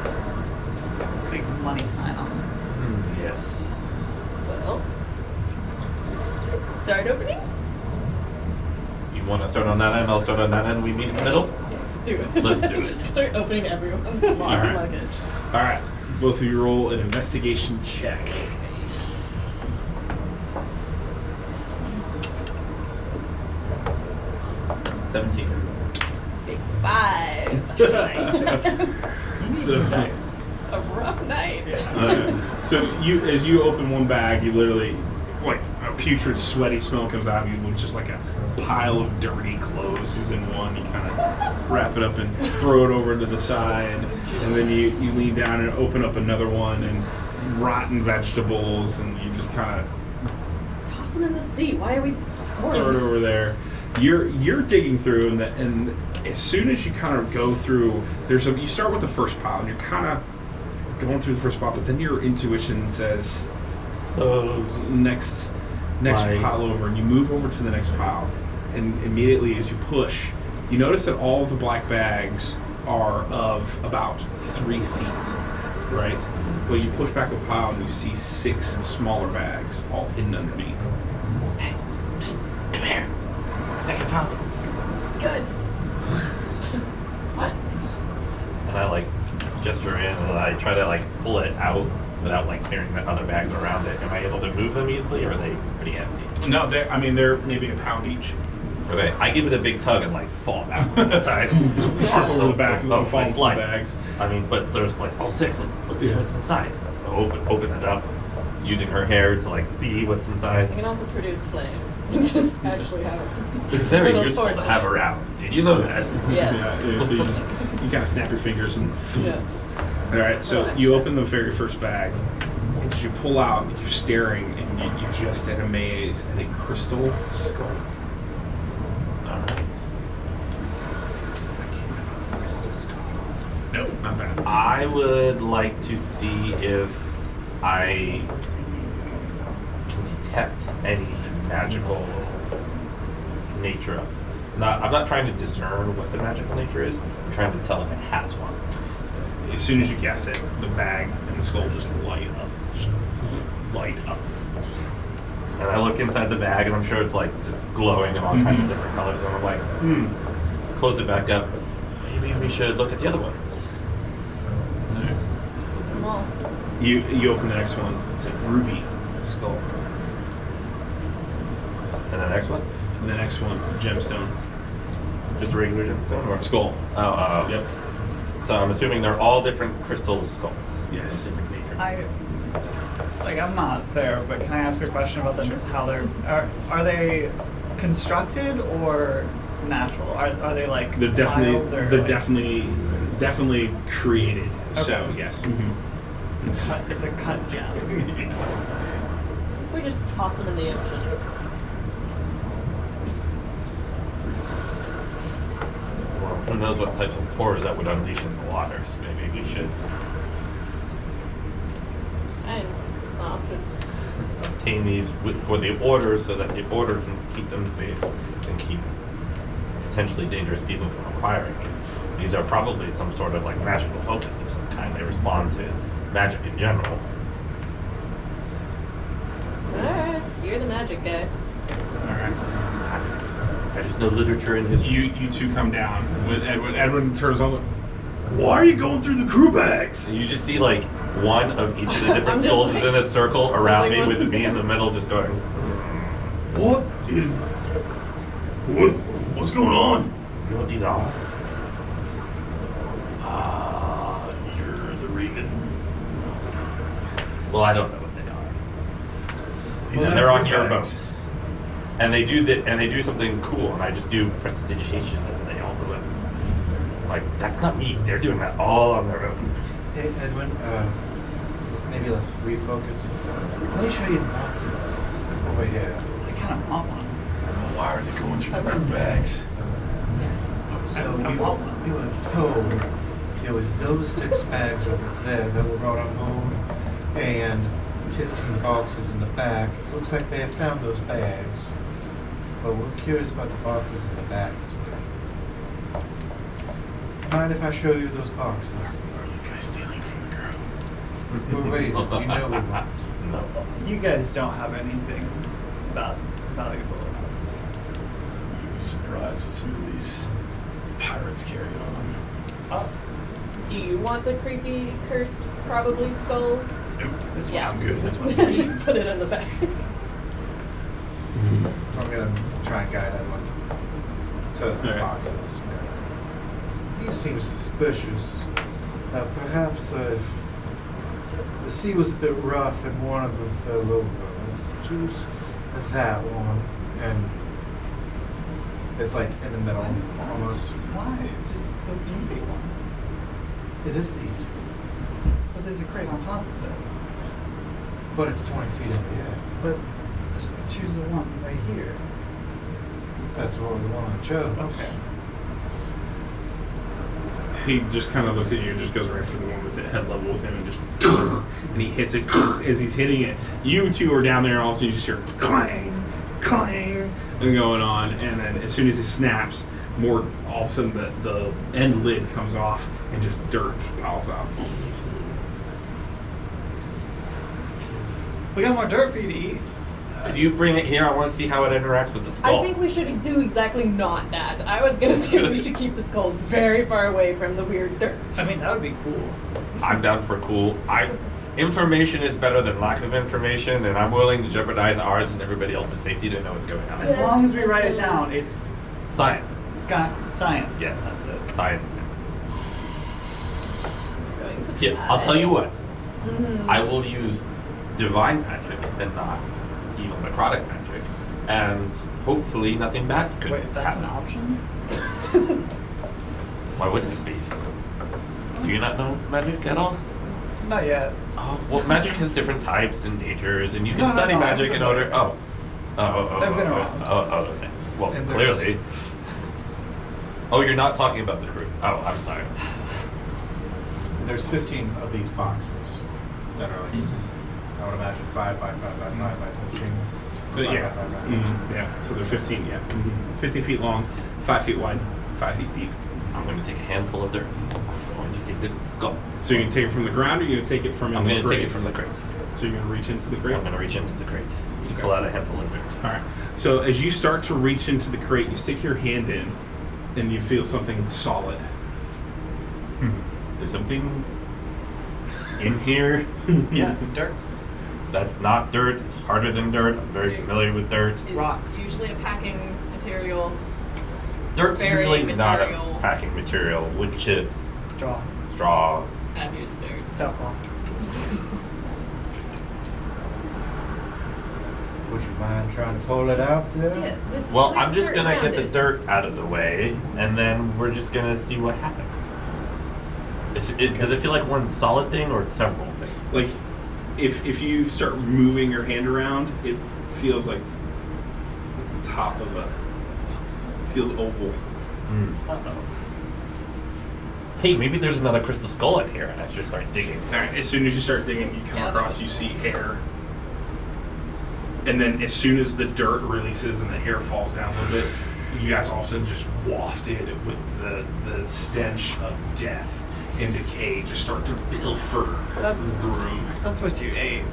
Big money sign on them. Yes. Well, start opening? You want to start on that end? I'll start on that end. We meet in the middle. Let's do it. Let's do it. Just start opening everyone's lost Alright. luggage. All right, both of you roll an investigation check. Nice. 17. Big 5. So, A rough night. so as you open one bag, you literally, like, a putrid, sweaty smell comes out of you, with just like a pile of dirty clothes is in one. You kind of wrap it up and throw it over to the side, and then you lean down and open up another one, and rotten vegetables, and you just kind of Toss them in the sea. Why are we storing throw it them? over there. You're digging through, and as soon as you kind of go through, you start with the first pile, and you're kind of going through the first pile, but then your intuition says Clothes. next Right. pile over, and you move over to the next pile, and immediately as you push, you notice that all of the black bags are of about 3 feet, right? But you push back a pile and you see 6 smaller bags all hidden underneath. Hey, psst, come here. Second pile. Good. What? And I like gesture in, and I try to like pull it out without like clearing the other bags around it. Am I able to move them easily, or are they pretty empty? No, they're maybe a pound each. Okay, I give it a big tug and like fall backwards inside. Trip over the back and Oh, fall it's into the light. bags. I mean, but there's like all 6. Let's see what's inside. Open it up, using her hair to like see what's inside. You can also produce flame. Just actually have it. It's very Little useful to torch have in it. around. Did you know that? Yes. Yeah, so you kind of snap your fingers and. Yeah. All right, so Little you extra. open the very first bag, and as you pull out, you're staring, and you're just at a maze at a crystal skull. Alright. No, not bad. I would like to see if I can detect any magical nature of this. I'm not trying to discern what the magical nature is. I'm trying to tell if it has one. As soon as you guess it, the bag and the skull just light up. Just light up. And I look inside the bag, and I'm sure it's like just glowing in all kinds of different colors. And I'm like, close it back up. Maybe we should look at the other ones. Come on. You open the next one. It's a ruby skull. And the next one? And the next one, gemstone. Just a regular gemstone or Skull. Oh, Yep. So I'm assuming they're all different crystal skulls. Yes. Different natures. I'm not there, but can I ask a question about how are they constructed or natural? Are they like They're tiled or definitely like definitely created. Okay. So yes. it's a cut gem? If we just toss them in the ocean. Just- Well, who knows what types of horrors that would unleash in the waters. Maybe we should Saying, it's an option. obtain these for the order so that the order can keep them safe and keep potentially dangerous people from acquiring these. These are probably some sort of like magical focus of some kind. They respond to magic in general. Alright, you're the magic guy. All right. I just know literature and history. You two come down. When Edwin turns on. Why are you going through the crew bags? So you just see like one of each of the I'm different just skulls is like- in a circle around me like with one- me in the middle just going, What's going on? you know what these are? You're the Regan. Well, I don't know what they are. And they're on your boat. And they do something cool, and I just do prestidigitation, and they all do it. Like, that's not me. They're doing that all on their own. Hey, Edwin, maybe let's refocus. Let me show you the boxes over here. I kind of want one. Why are they going through the crew bags? So I want one. we were told there was those 6 bags over there that were brought on board, and 15 boxes in the back. Looks like they have found those bags. But we're curious about the boxes in the back as well. Mind if I show you those boxes? Are you guys stealing from the crowd? We're ravens, you know we won't. No. You guys don't have anything valuable enough. You'd be surprised what some of these pirates carry on them. Do you want the creepy, cursed, probably skull? This Yeah. one's good. This one's Just put it in the bag. So I'm gonna try and guide everyone to the Alright. boxes. These seem suspicious. Perhaps the sea was a bit rough and one of them fell over. Let's choose that one. And it's like in the middle, almost. Why? Just the easy one. It is the easy one. But there's a crate on top of it. But it's 20 feet in the air. But just choose the one right here. That's what the one I chose. Okay. He just kind of looks at you and just goes right for the one that's at head level with him and just and he hits it as he's hitting it. You two are down there, and also you just hear clang, clang, and going on. And then as soon as it snaps, more all of a sudden the end lid comes off and just dirt just piles out. We got more dirt for you to eat. Did you bring it here? I want to see how it interacts with the skull. I think we should do exactly not that. I was gonna say we should keep the skulls very far away from the weird dirt. I mean, that would be cool. I'm down for cool. Information is better than lack of information, and I'm willing to jeopardize ours and everybody else's safety to know what's going on. As long as we write it down, it's Science. science. Yes. That's it. Science. We're going to Yeah, I'll tell you what. Mm-hmm. I will use divine magic and not evil necrotic magic, and hopefully nothing bad could Wait, that's an happen. option? Why wouldn't it be? Do you not know magic at all? Not yet. Oh, well, magic has different types and natures, and you can No, study no, magic I've in been order. around. I've been around. Okay. Well, And there's- clearly. Oh, you're not talking about the crew. Oh, I'm sorry. There's 15 of these boxes that are like, I would imagine 5 by 5 by 5 by 15. So Or 5 yeah, by 5 by 5. yeah. So they're 15, yeah, 50 feet long, 5 feet wide, 5 feet deep. I'm going to take a handful of dirt. I'm going to take the skull. So you're gonna take it from the ground, or you're gonna take it from? I'm in the going to take it crate? from the crate. So you're gonna reach into the crate. I'm going to reach into the crate. Just Okay. pull out a handful of dirt. All right. So as you start to reach into the crate, you stick your hand in, and you feel something solid. There's something in here. Yeah, dirt. That's not dirt. It's harder than dirt. I'm very familiar with dirt. It's Rocks. usually a packing material. Dirt's Burying usually not a material. packing material. Wood chips, Straw. straw. I've used dirt. Self-law. Would you mind trying to pull it out there? Yeah, Well, put I'm just dirt gonna around get the it. dirt out of the way, and then we're just gonna see what happens. Does it feel like one solid thing or several things? Like, if you start moving your hand around, it feels like the top of a feels oval. Uh-oh. Hey, maybe there's another crystal skull in here, and I should start digging. All right. As soon as you start digging, you come Yeah, across, that you see makes sense. hair, and then as soon as the dirt releases and the hair falls down a little bit, you guys all of a sudden just wafted with the stench of death and decay just start to pilfer That's- the room. That's what you ate.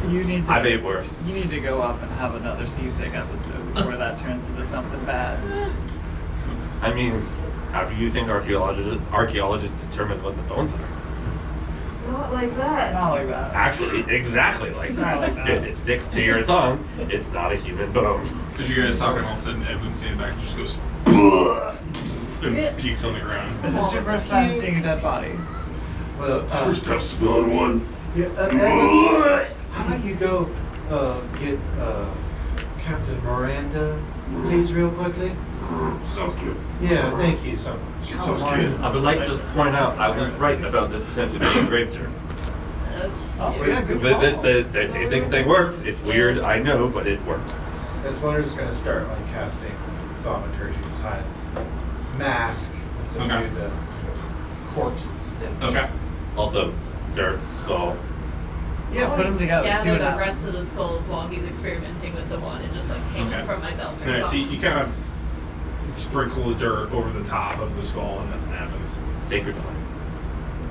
You need to. I've ate worse. You need to go up and have another seasick episode before that turns into something bad. I mean, how do you think archaeologists determine what the bones are? Not like that. Not like that. Actually, exactly like Not that. like that. If it sticks to your tongue, it's not a human bone. As you guys talking, all of a sudden Edwin's standing back and just goes and pukes on the ground. This is your first time seeing a dead body. Well, It's first time smelling one. yeah, Edwin, how about you go get Captain Miranda, please, real quickly? Sounds good. Yeah, thank you so much. Sounds good. I would like to point out I was right about this potentially being grave dirt. That's, Oh, yeah. yeah, good The call. tasting thing works. It's weird, I know, but it works. Splinter's gonna start like casting thaumaturgy to try and mask and subdue Okay. the corpse stench. Okay. Also, dirt, skull. Yeah, put them together. See Gather what the happens. rest of the skulls while he's experimenting with the one and just like hang Okay. it from my belt or All right, so something. you kind of sprinkle the dirt over the top of the skull and nothing happens. Sacred flame.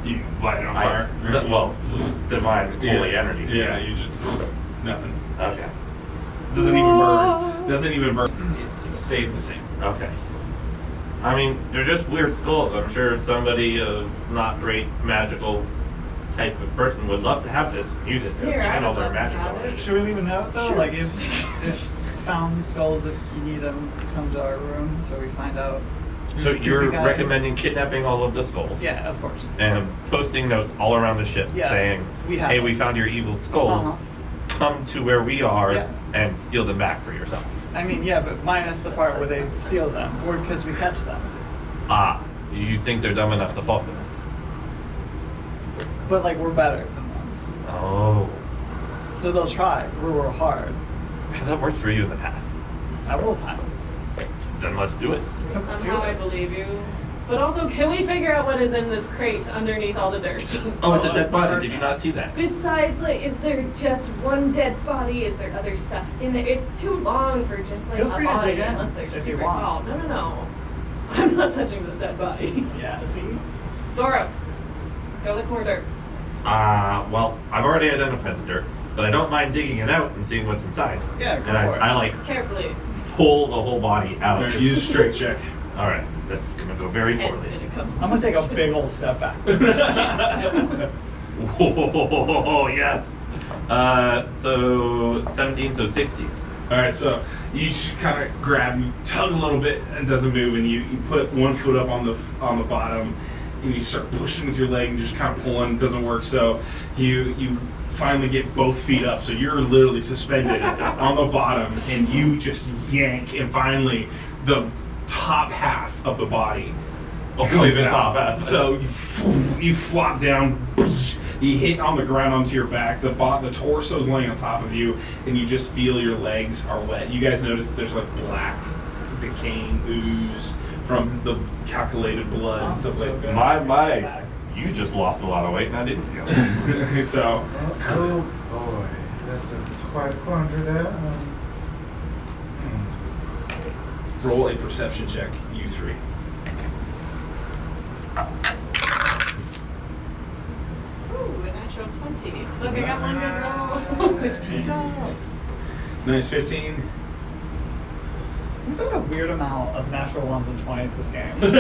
You light it on fire. Well, divine holy energy. Yeah, you just nothing. Okay. Doesn't even burn. Doesn't even burn. It stayed the same. Okay. I mean, they're just weird skulls. I'm sure somebody of not great magical type of person would love to have this and use it to Here, I channel would their love to magical have it. energy. Should we leave a note though? Sure. Like if found skulls, if you need them, come to our room so we find out. So who you're the guy is. recommending kidnapping all of the skulls? Yeah, of course. And posting notes all around the ship Yeah, saying, we have hey, them. we found your evil skulls. Uh-huh. Come to where we are Yeah. and steal them back for yourself. I mean, yeah, but minus the part where they steal them, or because we catch them. Ah, you think they're dumb enough to fall for that? But like we're better than them, Oh. so they'll try. We're hard Has that worked for you in the past? several times. Then let's do it. Let's do Somehow I it. believe you. But also, can we figure out what is in this crate underneath all the dirt? Oh, it's a dead body. Did you not see that? Besides, like, is there just one dead body? Is there other stuff in there? It's too long for just like Feel a free to body dig in unless they're if you super want. tall. No. I'm not touching this dead body. Yeah. See. Dora, go look more dirt. Well, I've already identified the dirt, but I don't mind digging it out and seeing what's inside. Yeah, go and for it. I like Carefully. pull the whole body out. Alright, use a strength check. All right, that's gonna go very Head's poorly. gonna come. I'm gonna take a big old step back. Whoa, yes. So 17, so 16. All right, so you just kind of grab, and tug a little bit, and it doesn't move, and you put one foot up on the bottom, and you start pushing with your leg and just kind of pulling. It doesn't work, so you finally get both feet up, so you're literally suspended on the bottom, and you just yank, and finally the top half of the body Only comes the out. top half. So you flop down, you hit on the ground onto your back. The torso's laying on top of you, and you just feel your legs are wet. You guys notice that there's like black, decaying ooze from the calculated blood and stuff like that. My, you just lost a lot of weight, now didn't you? So, Oh boy, that's quite a quandary there. roll a perception check, you three. Ooh, a natural 20. Look, I got one good roll. 15. Nice 15. We've had a weird amount of natural ones and 20s this game. We've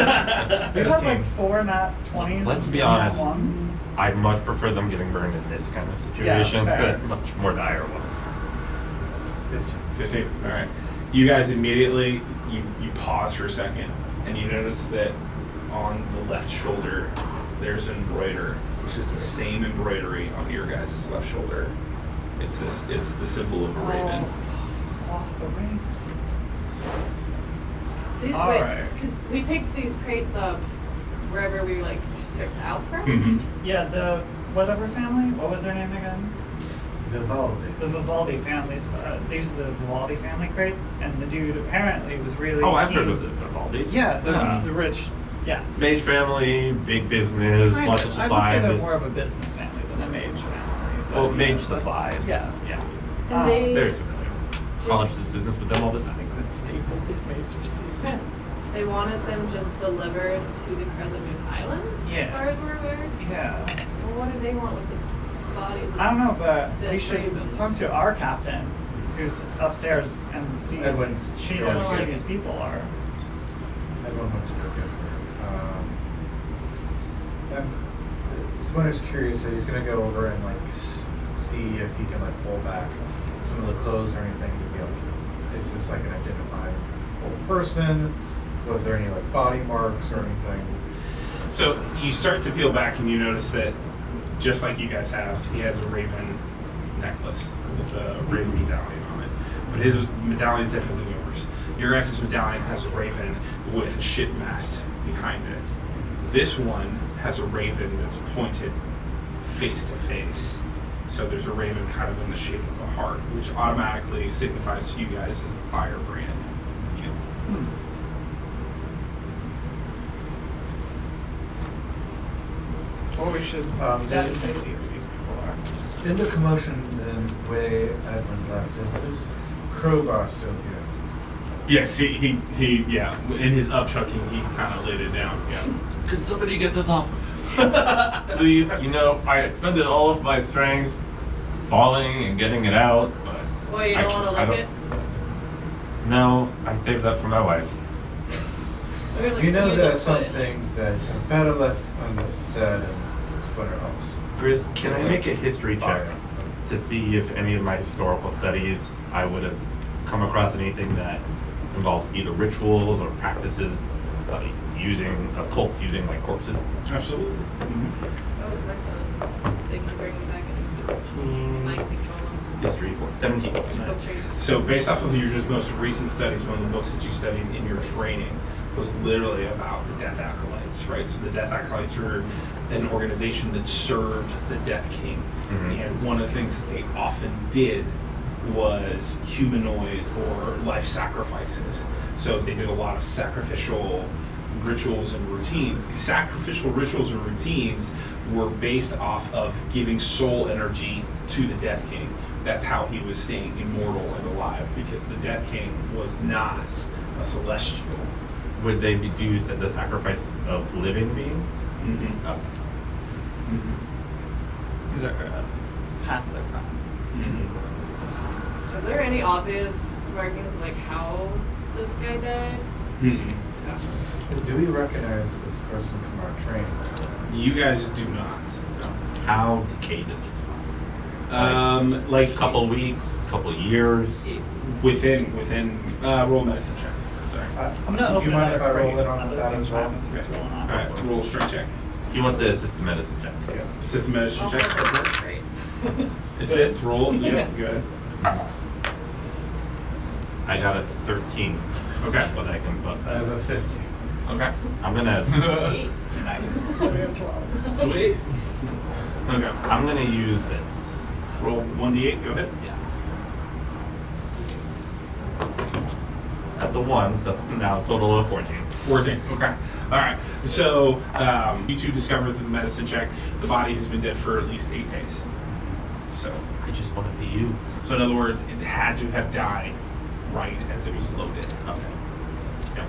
had like 4 nat 20s. Let's and be 3 nat honest. ones. I much prefer them getting burned in this kind of Yeah, situation fair. than much more dire ones. 15. All right. You guys immediately you pause for a second, and you notice that on the left shoulder there's an embroider, which is the same embroidery on your guys' left shoulder. It's the symbol of a raven. Oh, off the raven. All right. Alright. We picked these crates up wherever we like shipped out from. Mm-hmm. Yeah, the whatever family. What was their name again? Vivaldi. The Vivaldi families. These are the Vivaldi family crates, and the dude apparently was really. Oh, I've keen- heard of the Vivaldis. Yeah, Yeah. the rich. Yeah. Mage family, big business, Kind lots of. of I would say supplies. they're more of a business family than a mage family. but, Oh, you mage know, that's- supplies. Yeah. Yeah. And they Very familiar. College just- does business with them all the I time. think the staples of majors. they wanted them just delivered to the Crescent Moon Islands, as Yeah. far as we're aware. Yeah. Well, what do they want with the bodies? Of I don't know, but the we should ravens? talk to our captain, who's upstairs, and see Edwin's. if she Edwin's knows who here. these people are. Everyone went to go get her. Splinter's curious, so he's gonna go over and like see if he can like pull back some of the clothes or anything to be like, is this like an identifiable person? Was there any like body marks or anything? So you start to peel back, and you notice that just like you guys have, he has a raven necklace with a raven medallion on it. But his medallion is different than yours. Your guys' medallion has a raven with a ship mast behind it. This one has a raven that's pointed face to face. So there's a raven kind of in the shape of a heart, which automatically signifies to you guys as a firebrand guild. Or we should definitely see who these people are. In the commotion, the way Edwin left, is this crowbar still here? Yes, he yeah. In his upchucking, he kind of laid it down. Yeah. Could somebody get this off of me? Please, you know, I expended all of my strength falling and getting it out, but... Well, you don't want to lick it? No, I saved that for my wife. We're gonna You know use there a are some foot. things that are better left unsaid in Splinter House. Grizz, can I make a history check to see if any of my historical studies I would have come across anything that involves either rituals or practices of cults using like corpses? Absolutely. Mm-hmm. Oh, it's right then. They can bring it back and mind control them. History for 17. Infiltrate. So based off of your just most recent studies, one of the books that you studied in your training was literally about the Death Acolytes, right? So the Death Acolytes were an organization that served the Death King. Mhm. And one of the things that they often did was humanoid or life sacrifices. So they did a lot of sacrificial rituals and routines. These sacrificial rituals and routines were based off of giving soul energy to the Death King. That's how he was staying immortal and alive, because the Death King was not a celestial. Would they be used at the sacrifice of living beings? Mm-hmm. Oh. Mm-hmm. These are past their prime. Mm-hmm. Is there any obvious markings of like how this guy died? Mm-hmm. Do we recognize this person from our training? You guys do not. How decayed is this? Like A couple weeks, couple years. within roll medicine check. Sorry. I'm gonna Do open you mind if I another roll crate it on at the that same as well? time and see what's going on. All right, roll strength check. He wants to assist the medicine check. Yeah. Assist medicine Oh, check. that's great. Assist roll. Yeah. Yeah, go ahead. I got a 13. Okay. But I can buff I have a 50. Okay. I'm gonna 8. So we have 12. Sweet. Okay. I'm gonna use this. Roll 1d8. Go ahead. Yeah. That's a 1, so now a total of 14. 14. Okay. All right. So you two discovered that the medicine check, the body has been dead for at least 8 days. So, I just want to be you. so in other words, it had to have died right as it was loaded. Okay. Yeah.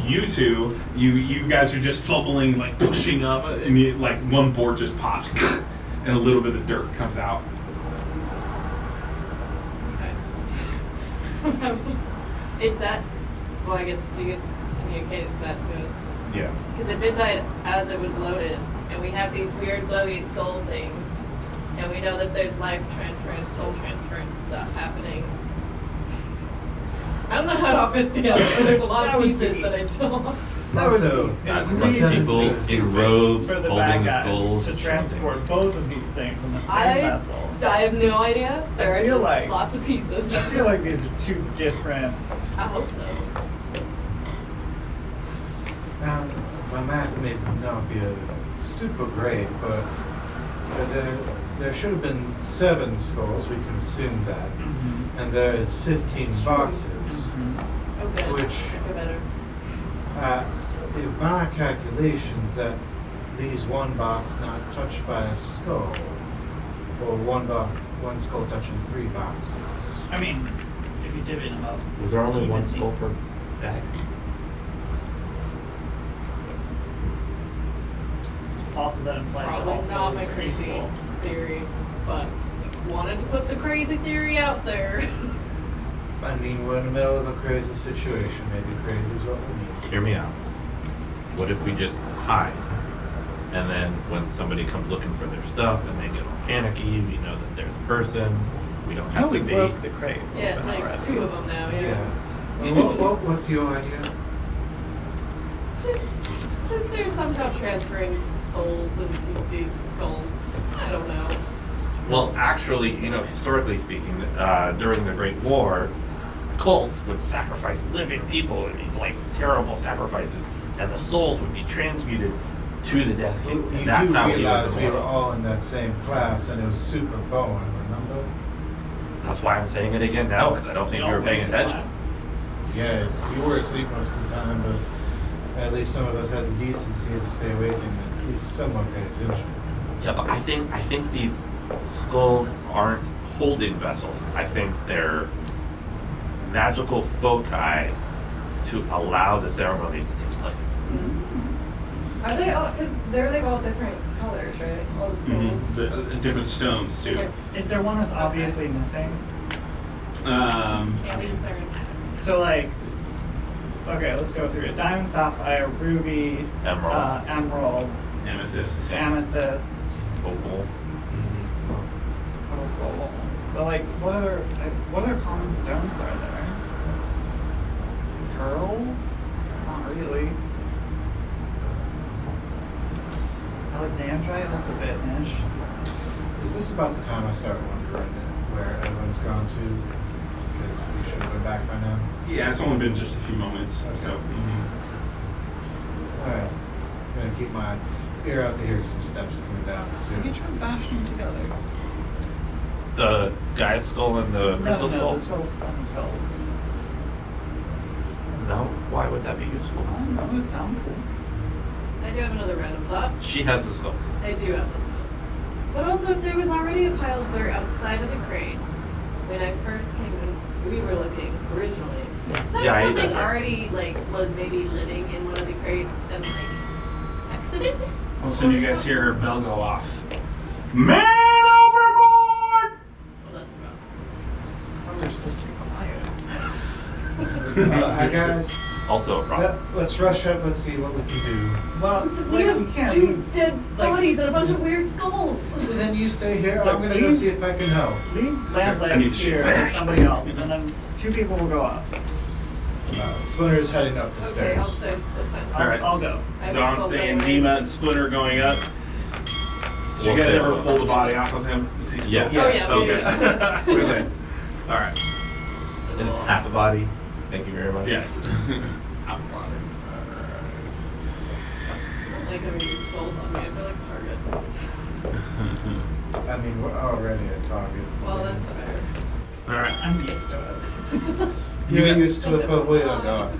You two, you guys are just fumbling, like pushing up, and like one board just pops, and a little bit of dirt comes out. Okay. Well, I guess, do you guys communicate that to us? Yeah. Because if it died as it was loaded, and we have these weird glowy skull things, and we know that there's life transference, soul transference stuff happening. I don't know how it all fits together, but there's a lot That of would pieces be- that I don't. That would Also, be A bunch of egregiously people in robes for the holding bad the guys skulls. to transport both of these things in the same I vessel. have no idea. There I are feel just like- lots of pieces. I feel like these are two different. I hope so. Now, my math may not be super great, but there should have been 7 skulls, we can assume that. And there is 15 boxes, Oh, good. Which- I feel better. in my calculations that leaves one box not touched by a skull, or one skull touching 3 boxes. I mean, if you divvy them up. Was there only one evenly. skull per bag? Also, that implies that Probably all not my souls are crazy equal. theory, but just wanted to put the crazy theory out there. I mean, we're in the middle of a crazy situation. Maybe crazy is what we need. Hear me out. What if we just hide? And then when somebody comes looking for their stuff and they get all panicky, we know that they're the person. We don't have No, we to be. broke the crate. Yeah, open like already. 2 of them now, yeah. Well, what's your idea? Just that they're somehow transferring souls into these skulls. I don't know. Well, actually, you know, historically speaking, during the Great War, cults would sacrifice living people in these like terrible sacrifices, and the souls would be transmuted to the Death King. You And that's do how he realize was we were immortal. all in that same class, and it was super Bowen, remember? That's why I'm saying it again now, because I don't think you were paying attention. Yeah, we were asleep most of the time, but at least some of us had the decency to stay awake and at least somewhat pay attention. Yeah, but I think these skulls aren't holding vessels. I think they're magical foci to allow the ceremonies to take place. Are they all? Because they're like all different colors, right? All the skulls. The different stones too. Is there one that's obviously missing? Can we discern? So like, okay, let's go through it. Diamond, sapphire, ruby, Emerald. emerald, Amethyst. amethyst, Opal. opal. But like, what other common stones are there? Pearl? Not really. Alexandrite? That's a bit niche. Is this about the time I start wondering where everyone's gone to? Because you should have been back by now. Yeah, it's only been just a few moments. Okay. So. Alright. I'm gonna keep my ear out to hear some steps coming down We soon. can try and bash them together. The guy's skull and the crystal No, skull? the skulls on the skulls. No, why would that be useful? I don't know, it would sound cool. I do have another random thought. She has the skulls. I do have the skulls. But also, if there was already a pile of dirt outside of the crates when I first came in, we were looking originally. So Yeah, I ate something that. already like was maybe living in one of the crates and like exited. All of a sudden, you guys hear a bell go off. Man overboard! Well, that's about. Oh, we're supposed to be quiet. Hi guys. Also a problem. Let's rush up. Let's see what we can do. Well, We like, have we can't. two dead like- bodies and a bunch of weird skulls. Then you stay here. Look, I'm gonna go leave- see if I can help. Leave lamp I need legs to here shoot. with somebody else, and then 2 people will go up. Splinter is heading up the Okay, I'll stairs. stay. That's fine. I'll go. I have a Don skull staying, anyways. Dima and Splinter going up. Did you We'll guys stay ever with pull them. the body off of him? Is he still? Yeah. Oh, yeah, we Okay. did. Okay. All right. And it's half the body. Thank you very much. Yes. I don't like having these skulls on me. I feel like a target. I mean, we're already a target. Well, that's fair. All right. I'm used to it. You're used to it, but we are not.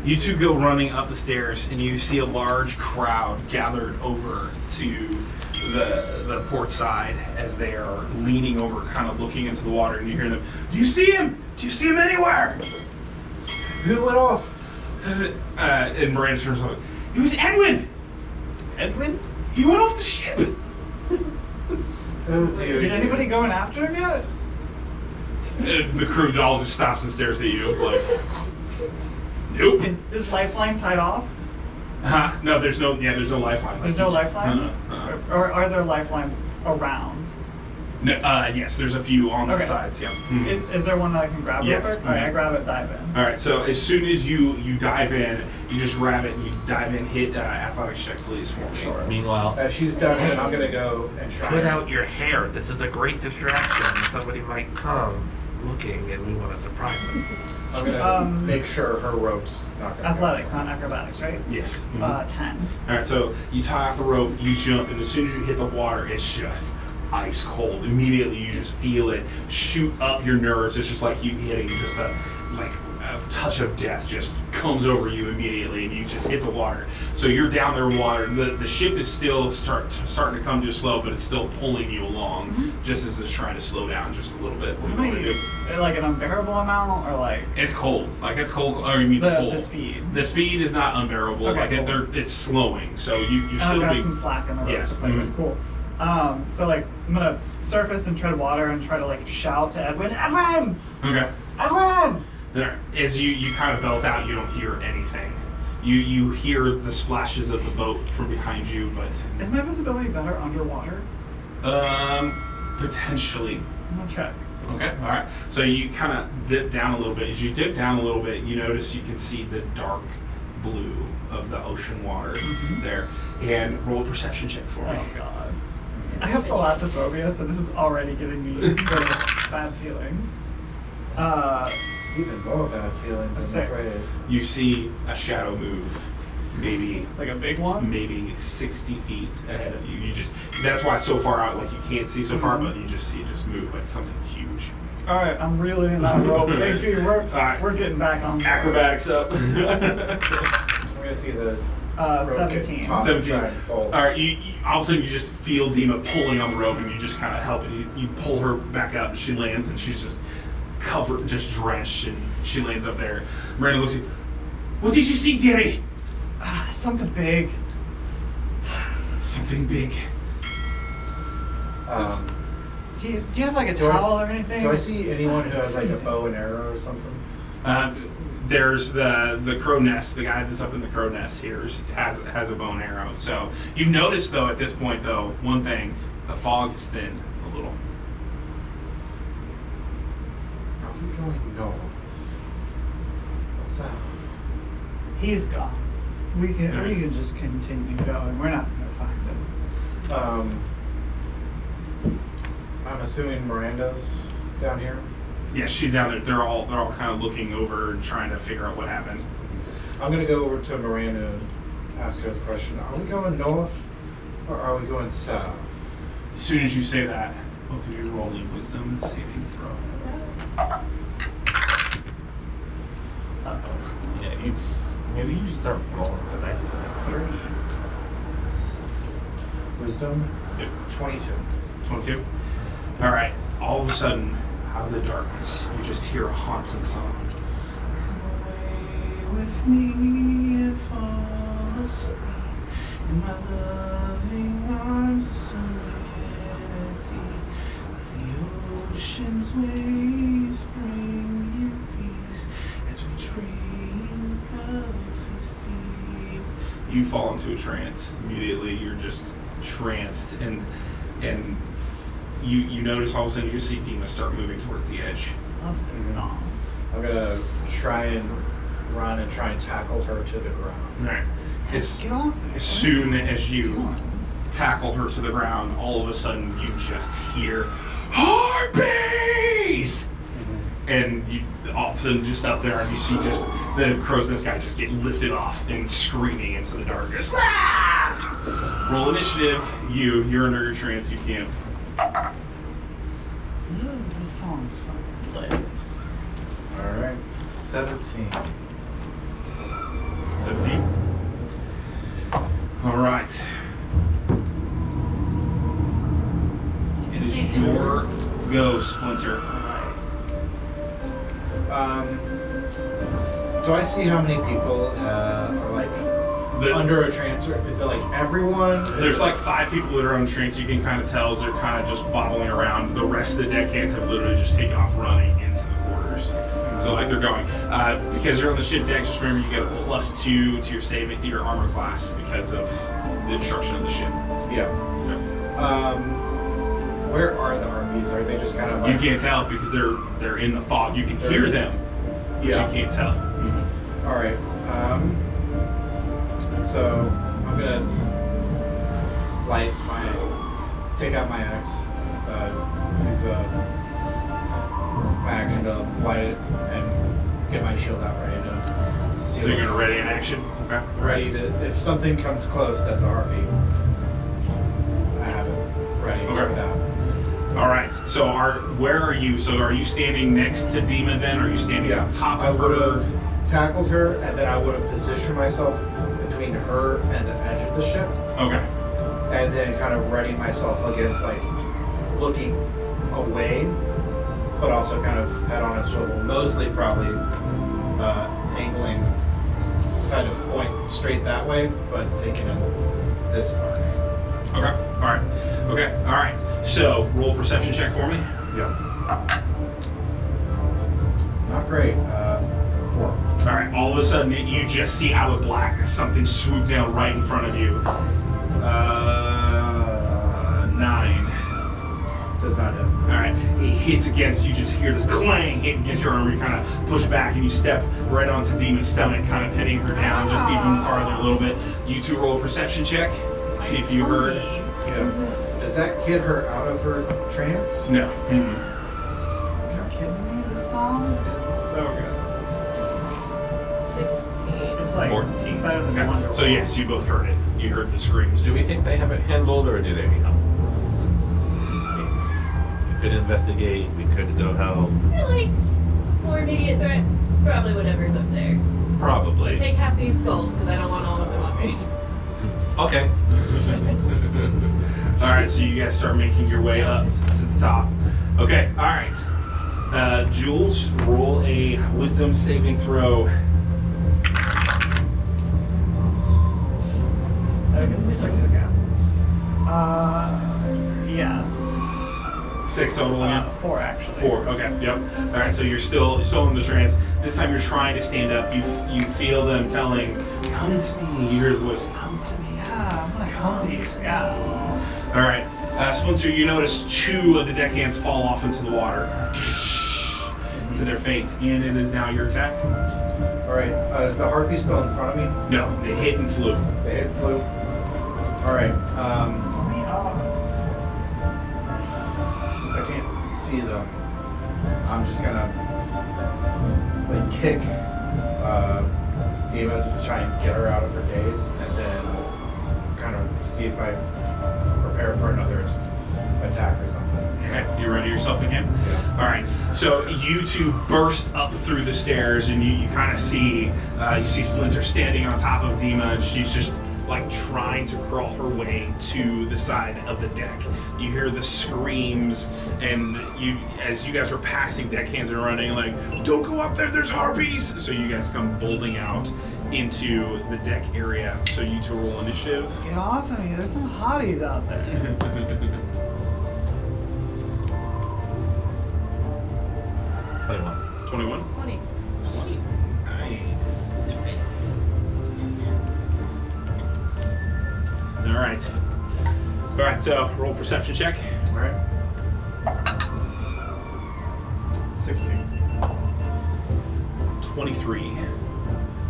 You two go running up the stairs, and you see a large crowd gathered over to the port side as they are leaning over, kind of looking into the water. And you hear them, "Do you see him? Do you see him anywhere?" Who went off? And Miranda turns like, "It was Edwin. Edwin? He went off the ship." Oh dear. Did anybody go in after him yet? The crew all just stops and stares at you, like, "Nope." Is this lifeline tied off? Huh? No, there's no lifeline. There's no lifelines? Uh-uh. Or are there lifelines around? No, yes, there's a few on the Okay. sides, yeah. Is there one that I can grab Yes. real quick? Alright, I grab it, dive in. All right, so as soon as you dive in, you just grab it and you dive in, hit athletics check, please, for me. Sure. Meanwhile, She's down here, and I'm gonna go and try. put out your hair. This is a great distraction. Somebody might come looking and we want to surprise them. I'm gonna make sure her rope's not gonna. Athletics, not acrobatics, right? Yes. 10. All right, so you tie off the rope, you jump, and as soon as you hit the water, it's just ice cold. Immediately, you just feel it shoot up your nerves. It's just like you hitting just a touch of death just comes over you immediately, and you just hit the water. So you're down there in water. The ship is still starting to come to a slow, but it's still pulling you along, just as it's trying to slow down just a little bit. What do you want to do? Like an unbearable amount, or like It's cold. Like it's cold. Or you mean the pull? the speed? The speed is not unbearable. Okay, like cool. it's slowing. So you're And still I've got being. some slack in the rope. Yes. to play with. Mhm. Cool. So like I'm gonna surface and tread water and try to like shout to Edwin, Edwin! Okay. Edwin! There. As you kind of belt out, you don't hear anything. You hear the splashes of the boat from behind you, but Is my visibility better underwater? potentially. I'm gonna check. Okay. All right. So you kind of dip down a little bit. As you dip down a little bit, you notice you can see the dark blue of the ocean water there. And roll a perception check for me. Oh god. I have thalassophobia, so this is already giving me really bad feelings. Even more bad feelings. I'm 6. afraid. You see a shadow move, maybe Like a big one? maybe 60 feet ahead of you. That's why so far out, like you can't see so far, but you just see it just move like something huge. Alright, I'm reeling in that rope. Baby, Alright. we're getting back on board. Acrobatics up. I'm gonna see the. rope get 17. tossed 17. and pulled. All right, you all of a sudden you just feel Dima pulling on the rope, and you just kind of help it. You pull her back up, and she lands, and she's just covered, just drenched, and she lands up there. Miranda looks at you. What did you see, Jerry? Something big. Something big. Do you have like a Do I towel s- or anything? Do I see anyone who has like a bow and arrow or something? There's the crow nest. The guy that's up in the crow nest here has a bow and arrow. So you've noticed though at this point though one thing: the fog is thin a little. Are we going north? What's that? He's gone. We can Alright. just continue going. We're not gonna find him. I'm assuming Miranda's down here. Yes, she's down there. They're all kind of looking over and trying to figure out what happened. I'm gonna go over to Miranda and ask her the question. Are we going north or are we going south? As soon as you say that, both of you roll a wisdom saving throw. Yeah, maybe you just start rolling the dice. 3. Wisdom? Yep. 22. 22. All right. All of a sudden, out of the darkness, you just hear a haunting song. Come away with me and fall asleep in my loving arms of serenity. The ocean's waves bring you peace as we drink of its deep. You fall into a trance immediately. You're just tranced and you notice all of a sudden you see Dima start moving towards the edge. Love this song. I'm gonna try and run and try and tackle her to the ground. All right. Get off me. As soon as you Doing? tackle her to the ground, all of a sudden you just hear harpies, and you all of a sudden just up there and you see just the crow's nest guy just get lifted off and screaming into the darkness. Ah! Roll initiative. You're under your trance. You can't. This song's fucking lit. Alright. 17. 17. All right. It is your go, Splinter. Do I see how many people are like under a transfer? Is it like everyone? There's like 5 people that are on trains. You can kind of tell as they're kind of just bobbling around. The rest of the deckhands have literally just taken off running into the quarters. So like they're going. Because you're on the ship deck, just remember you get a +2 to your saving, your armor class because of the obstruction of the ship. Yeah. Where are the armies? Are they just kind of like... You can't tell because they're in the fog. You can hear them, but Yeah. you can't tell. All right. So I'm gonna take out my axe. Use my action to light it and get my shield out ready to see. So you're gonna ready in action. Okay. ready to, if something comes close, that's a heartbeat. I have it ready for Okay. that. All right. So where are you? So are you standing next to Dima then? Or are you standing on top I of would her? have tackled her, and then I would have positioned myself between her and the edge of the ship, Okay. and then kind of ready myself against, like, looking away, but also kind of head on a swivel, mostly probably angling, kind of point straight that way, but taking in this arc. Okay. All right. Okay. All right. So roll a perception check for me. Yeah. Not great. 4. All right. All of a sudden, you just see out of the black something swoop down right in front of you. 9. Does not hit. All right. It hits against you. Just hear this clang hit against your arm. You kind of push back and you step right onto Demon's stomach, kind of pinning her down just even farther a little bit. You two roll a perception check. See if you heard. Yeah. Does that get her out of her trance? No. Mm-mm. Are you kidding me? This song is so good. 16. It's like 14. better than Okay. Wonderwall. So yes, you both heard it. You heard the screams. Do we think they have it handled, or do they need help? We could investigate. We could go help. I feel like more immediate threat, probably whatever's up there. Probably. Take half these skulls because I don't want all of them on me. Okay. All right, so you guys start making your way up to the top. Okay, all right. Jules, roll a wisdom saving throw. 6 again. Yeah. 6 total again? 4 actually. 4. Okay. Yep. All right. So you're still in the trance. This time you're trying to stand up. You feel them telling, "Come to me." You hear the voice, "Come to me." Yeah, I'm gonna come to you. Yeah. All right. Splinter, you notice 2 of the deckhands fall off into the water. To their fate, and it is now your attack. Alright, is the harpy still in front of me? No, they hit and flew. They hit flew. Alright, since I can't see them, I'm just gonna like kick Diva to try and get her out of her daze, and then kind of see if I prepare for another attack or something. Okay, you ready yourself again? Yeah. All right. So you two burst up through the stairs, and you kind of see Splinter standing on top of Dima, and she's just like trying to crawl her way to the side of the deck. You hear the screams, and as you guys are passing deckhands and running, like, "Don't go up there, there's harpies!" So you guys come bolting out into the deck area. So you two roll initiative. Get off of me, there's some hotties out there. 21. 20. 20. Nice. All right, so roll perception check. Alright. 16. 23.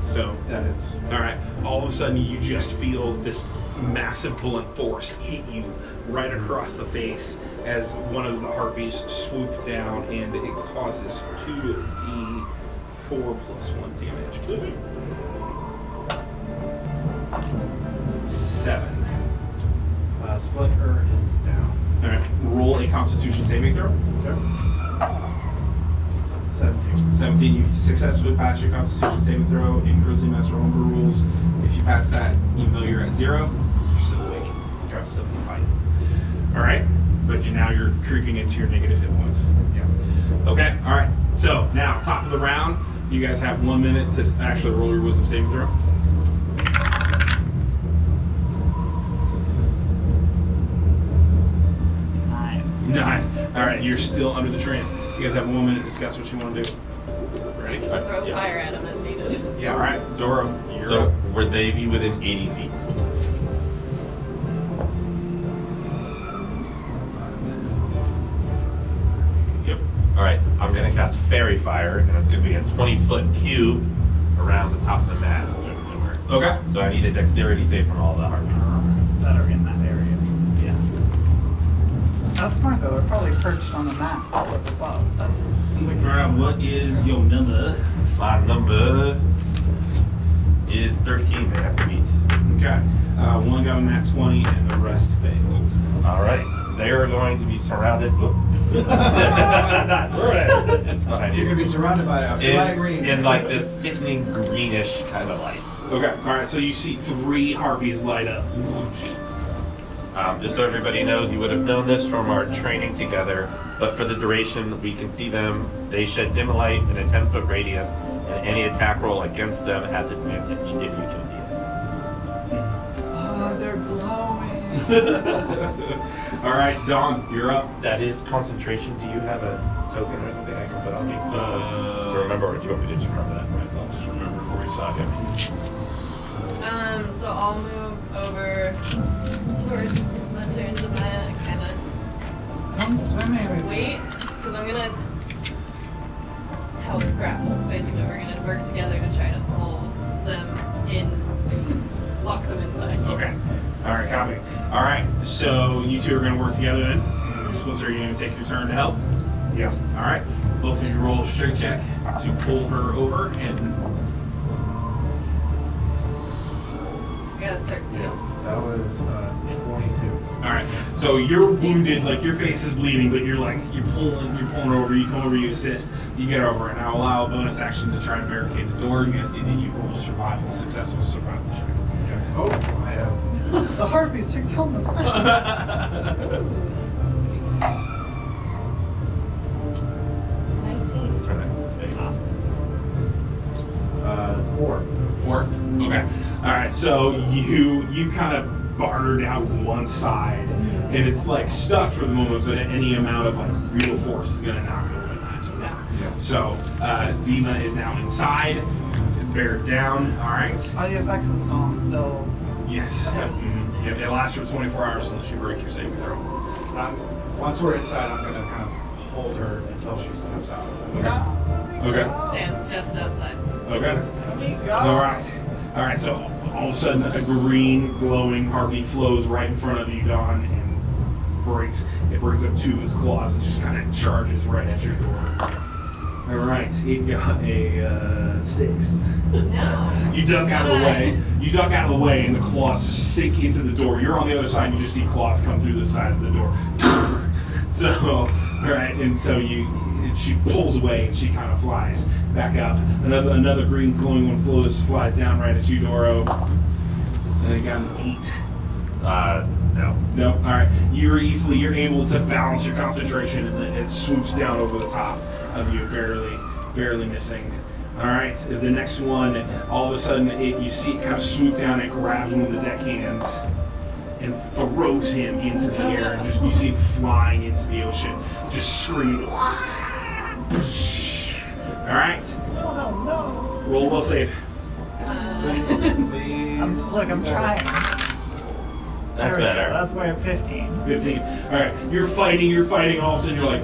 So, That hits. all right, all of a sudden you just feel this massive blunt force hit you right across the face as one of the harpies swoop down, and it causes 2d4 plus 1 damage. 7. Splinter is down. All right, roll a Constitution saving throw. Okay. 17. 17, you've successfully passed your Constitution saving throw in Grizzly Master Homebrew rules. If you pass that, even though you're at 0, you're still awake. You're still in the fight. All right, but now you're creeping into your negative hit points. Yeah. Okay, all right. So now, top of the round, you guys have 1 minute to actually roll your Wisdom saving throw. 9. All right, you're still under the trance. You guys have 1 minute to discuss what you want to do. Ready? Just throw fire at him as needed. Yeah. All right, Doro, you're So, up. would they be within 80 feet? Yep. Alright, I'm gonna cast Fairy Fire, and it's gonna be a 20-foot cube around the top of the mast. Okay. So I need a dexterity save from all the harpies. That are in that area. Yeah. That's smart though, they're probably perched on the masts up above. That's All right, what is your number? My number is 13. They have to beat. Okay. One got a nat 20 and the rest failed. Alright, they are going to be surrounded. Whoop. It's fine. You're gonna be surrounded by a flying ring. in like this sickening greenish kind of light. Okay. All right, so you see 3 harpies light up. Just so everybody knows, you would have known this from our training together, but for the duration, we can see them. They shed dim light in a 10-foot radius, and any attack roll against them has advantage if you can see it. oh, they're glowing. All right, Dawn, you're up. That is concentration. Do you have a token or something I can put on me? To remember, or do you want me to just remember that for myself? Just remember before we saw him. So I'll move over towards Splinter and Maya and kind of Come swimming with me. wait, because I'm gonna help grapple. Basically, we're gonna work together to try to pull them in, lock them inside. Okay. All right, copy. All right, so you two are going to work together then. Splinter, are you going to take your turn to help? Yeah. All right. Both of you roll a strength check to pull her over, and I got a 13. That was 22. all right. So you're wounded, like your face is bleeding, but you're pulling her over. You come over, you assist, you get her over, and I'll allow a bonus action to try to barricade the door. You guys see that you roll a successful survival check. Okay. Oh, I have. The harpies took down the mast. 19. 4. 4. Okay. All right. So you kind of barter down one side, and it's like stuck for the moment, but any amount of like real force is gonna knock it over that. Yeah. So Dima is now inside, bear down. All right. Are the effects of the storm still? Yes. Yep. Mhm. Yep. It lasts for 24 hours unless you break your saving throw. Once we're inside, I'm gonna kind of hold her until she snaps out. Okay. Stand just outside. Okay. All right. All right. So all of a sudden, a green glowing harpy flows right in front of you, Dawn, and breaks. It brings up two of its claws and just kind of charges right at your door. All right. It got a 6. No. You duck out of the way. You duck out of the way, and the claws just sink into the door. You're on the other side. You just see claws come through the side of the door. So, all right, and so she pulls away, and she kind of flies back up. Another green glowing one flies down right at you, Doro. And it got an 8. No. No. All right. You're able to balance your concentration, and then it swoops down over the top of you, barely missing. All right. The next one, all of a sudden, you see it kind of swoop down. It grabs one of the deckhands and throws him into the air, and just you see him flying into the ocean, just screaming. All right. Oh no! Roll a will save. Please. I'm trying. That's There we go. better. That's why I'm 15. 15. All right. You're fighting. All of a sudden, you're like,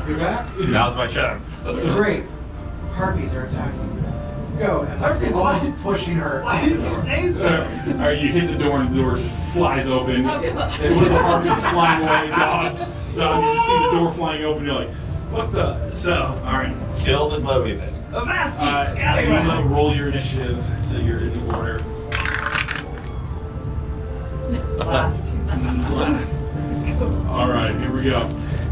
You're back? Now's my chance. Great. Harpies are attacking. Go. And Harpies almost pushing her. Why did you say so? all right. You hit the door, and the door just flies open. Oh, come on. And one of the harpies flying away. Dog, you just see the door flying open. You're like, what the? So, all right. Kill the movie thing. Avast, you Dima, scallywags! roll your initiative. So you're in the order. Last. Last. All right, here we go.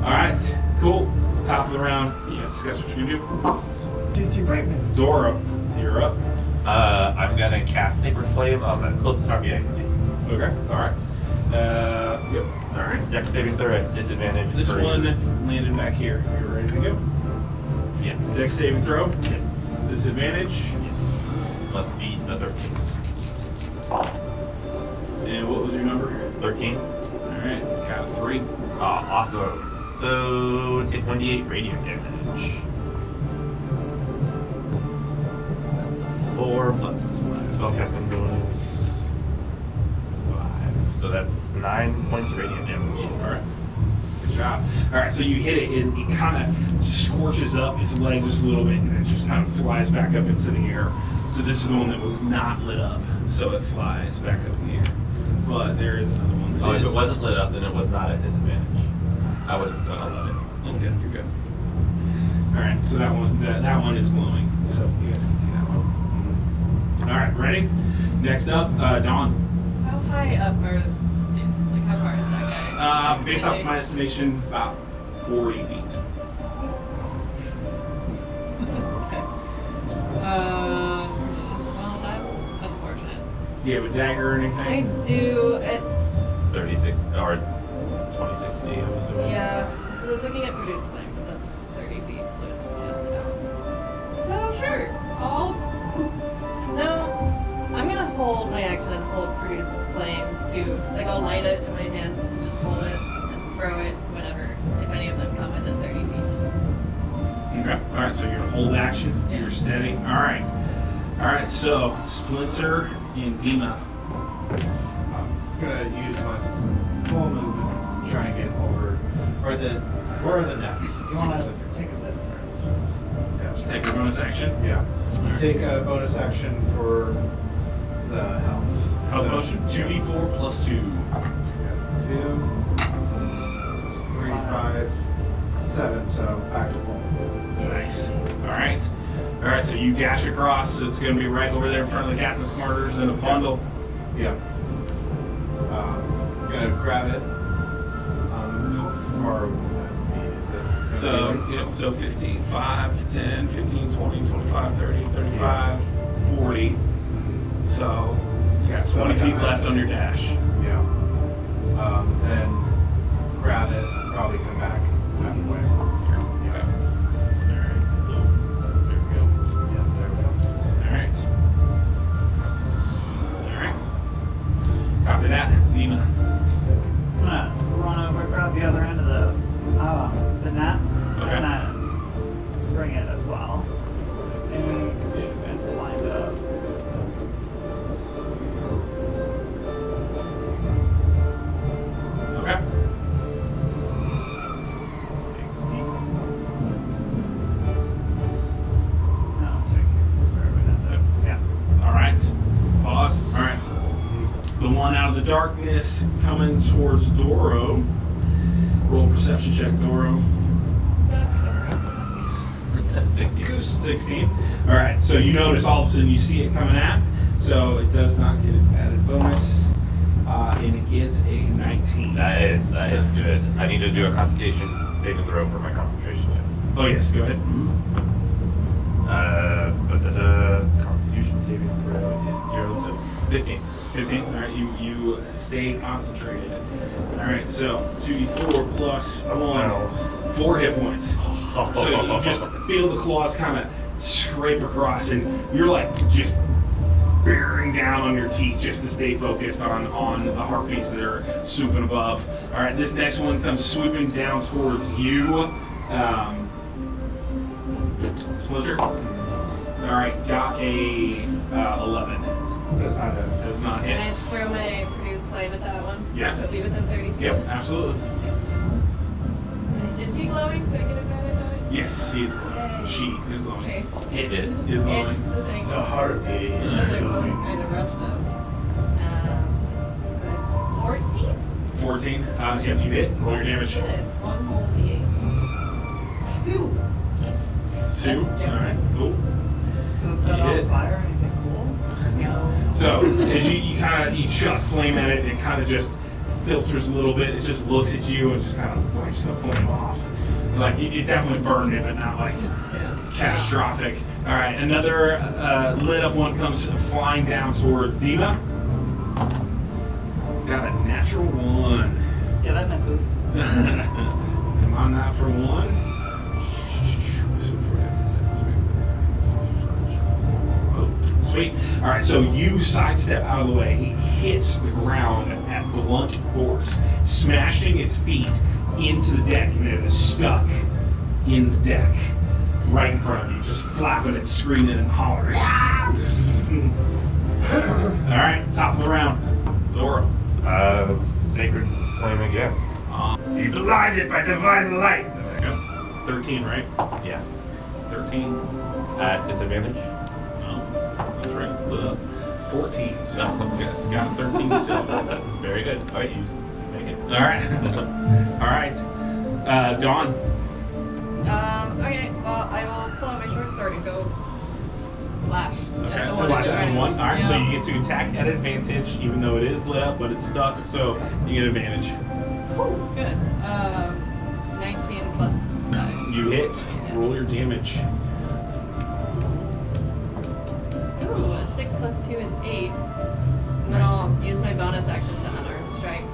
All right, cool. Top of the round. Yes, guess what you're gonna do? 2, 3 braveness. Doro, you're up. I'm gonna cast Sacred Flame on the closest harpy I can see. Okay. All right. Yep. All right. Dex saving throw at disadvantage. This for- one landed back here. You're ready to go. Yeah. Dex saving throw. Yes. Disadvantage. Must beat the 13. And what was your number? 13. All right. Count 3. Awesome. So take 1d8 radiant damage. 4 plus spellcasting bonus 5. So that's 9 points of radiant damage. All right. Good job. All right, so you hit it, and it kind of scorches up its leg just a little bit, and it just kind of flies back up into the air. So this is the one that was not lit up, so it flies back up in the air. But there is another one that Oh, if is. it wasn't lit up, then it was not at disadvantage. I would have gone on it. Okay, you're good. All right, so that one is glowing, so you guys can see that one. All right, ready? Next up, Dawn. How high up are these? Like, how far is that guy? Based off my estimations, about 40 feet. Well, that's unfortunate. Do you have a dagger or I anything? do. It, 36 or 2060, I'm assuming. yeah. So I was looking at produce flame, but that's 30 feet, so it's just out. So sure, I'm gonna hold my action and hold produce flame to, like, I'll light it in my hand and just hold it and throw it whenever, if any of them come within 30 feet. Okay. All right. So you're gonna hold action. Yeah. You're steady. All right. All right. So Splinter and Dima. I'm gonna use my full movement to try and get over. Where are the nets? You want to take a sip first? Take a bonus action. Yeah. Alright. Take a bonus action for the health. Health So- motion. 2d4 plus 2. 2, 3, 5, 7. So back to full. Nice. All right. All right. So you dash across. So it's gonna be right over there in front of the captain's quarters in a bundle. Yeah. I'm gonna grab it. How far would that be? Is it? So, so 15, 5, 10, 15, 20, 25, 30, 35, 40. So you got 20 feet left on your dash. Yeah. Then grab it. Probably come back halfway. Okay. All right. There we go. Yeah, there we go. All right. All right. Copy that, Dima. I'm gonna run over, grab the other end of the net, Okay. and then bring it as well. So and wind up. Okay. No, it's right here. Where we ended up. Yeah. All right. Pause. All right. The one out of the darkness coming towards Doro. Roll a perception check, Doro. 16. All right. So you notice all of a sudden you see it coming at. So it does not get its added bonus, and it gets a 19. That is good. I need to do a Constitution saving throw for my concentration check. Oh yes. Go ahead. Constitution saving throw is 0 to 15. 15. All right. You stay concentrated. All right. So 2d4 plus 1. 4 hit points. So you just feel the claws kind of scrape across, and you're like just bearing down on your teeth just to stay focused on the harpies that are swooping above. All right, this next one comes swooping down towards you. Splinter. All right, got a 11. Does not Can hit. I throw my produce flame at that one? Yes. So it'll be within 30 feet. Yep, absolutely. Is he glowing? Do I get advantage on it? Yes, she is She. glowing. It It is It's glowing. the thing. The harpy Those is are both glowing. kind of rough though. 14? 14. Yep, you hit. Roll your damage. Good. One whole d8. 2. 2. Yep. All right, cool. Does it set You hit. on fire or anything cool? No. So as you chuck flame at it, it kind of just filters a little bit. It just looks at you and just kind of breaks the flame off. Like it definitely burned it, but not like Yeah. catastrophic. All right, another lit up one comes flying down towards Dima. Got a natural 1. Yeah, that misses. Come on, not for 1. Sweet. All right, so you sidestep out of the way. It hits the ground at blunt force, smashing its feet into the deck, and it is stuck in the deck right in front of you, just flapping and screaming and hollering. All right, top of the round. Dora. Sacred flame again. Be blinded by divine light. There we go. 13, right? Yeah. 13. At disadvantage. Oh, that's right, it's lit up. 14, so it's got 13 still. Very good. All right, you make it. All right. All right. Dawn. Okay, well, I will pull out my short sword and go slash. Okay, That's the one slash that's at trying the to- one. All right, so yeah. you get to attack at advantage, even though it is lit up, but it's stuck, so you get advantage. Ooh, good. 19 plus 5. You hit. Roll your damage. Ooh, a 6 plus 2 is 8. And then I'll use my bonus action to unarmed strike.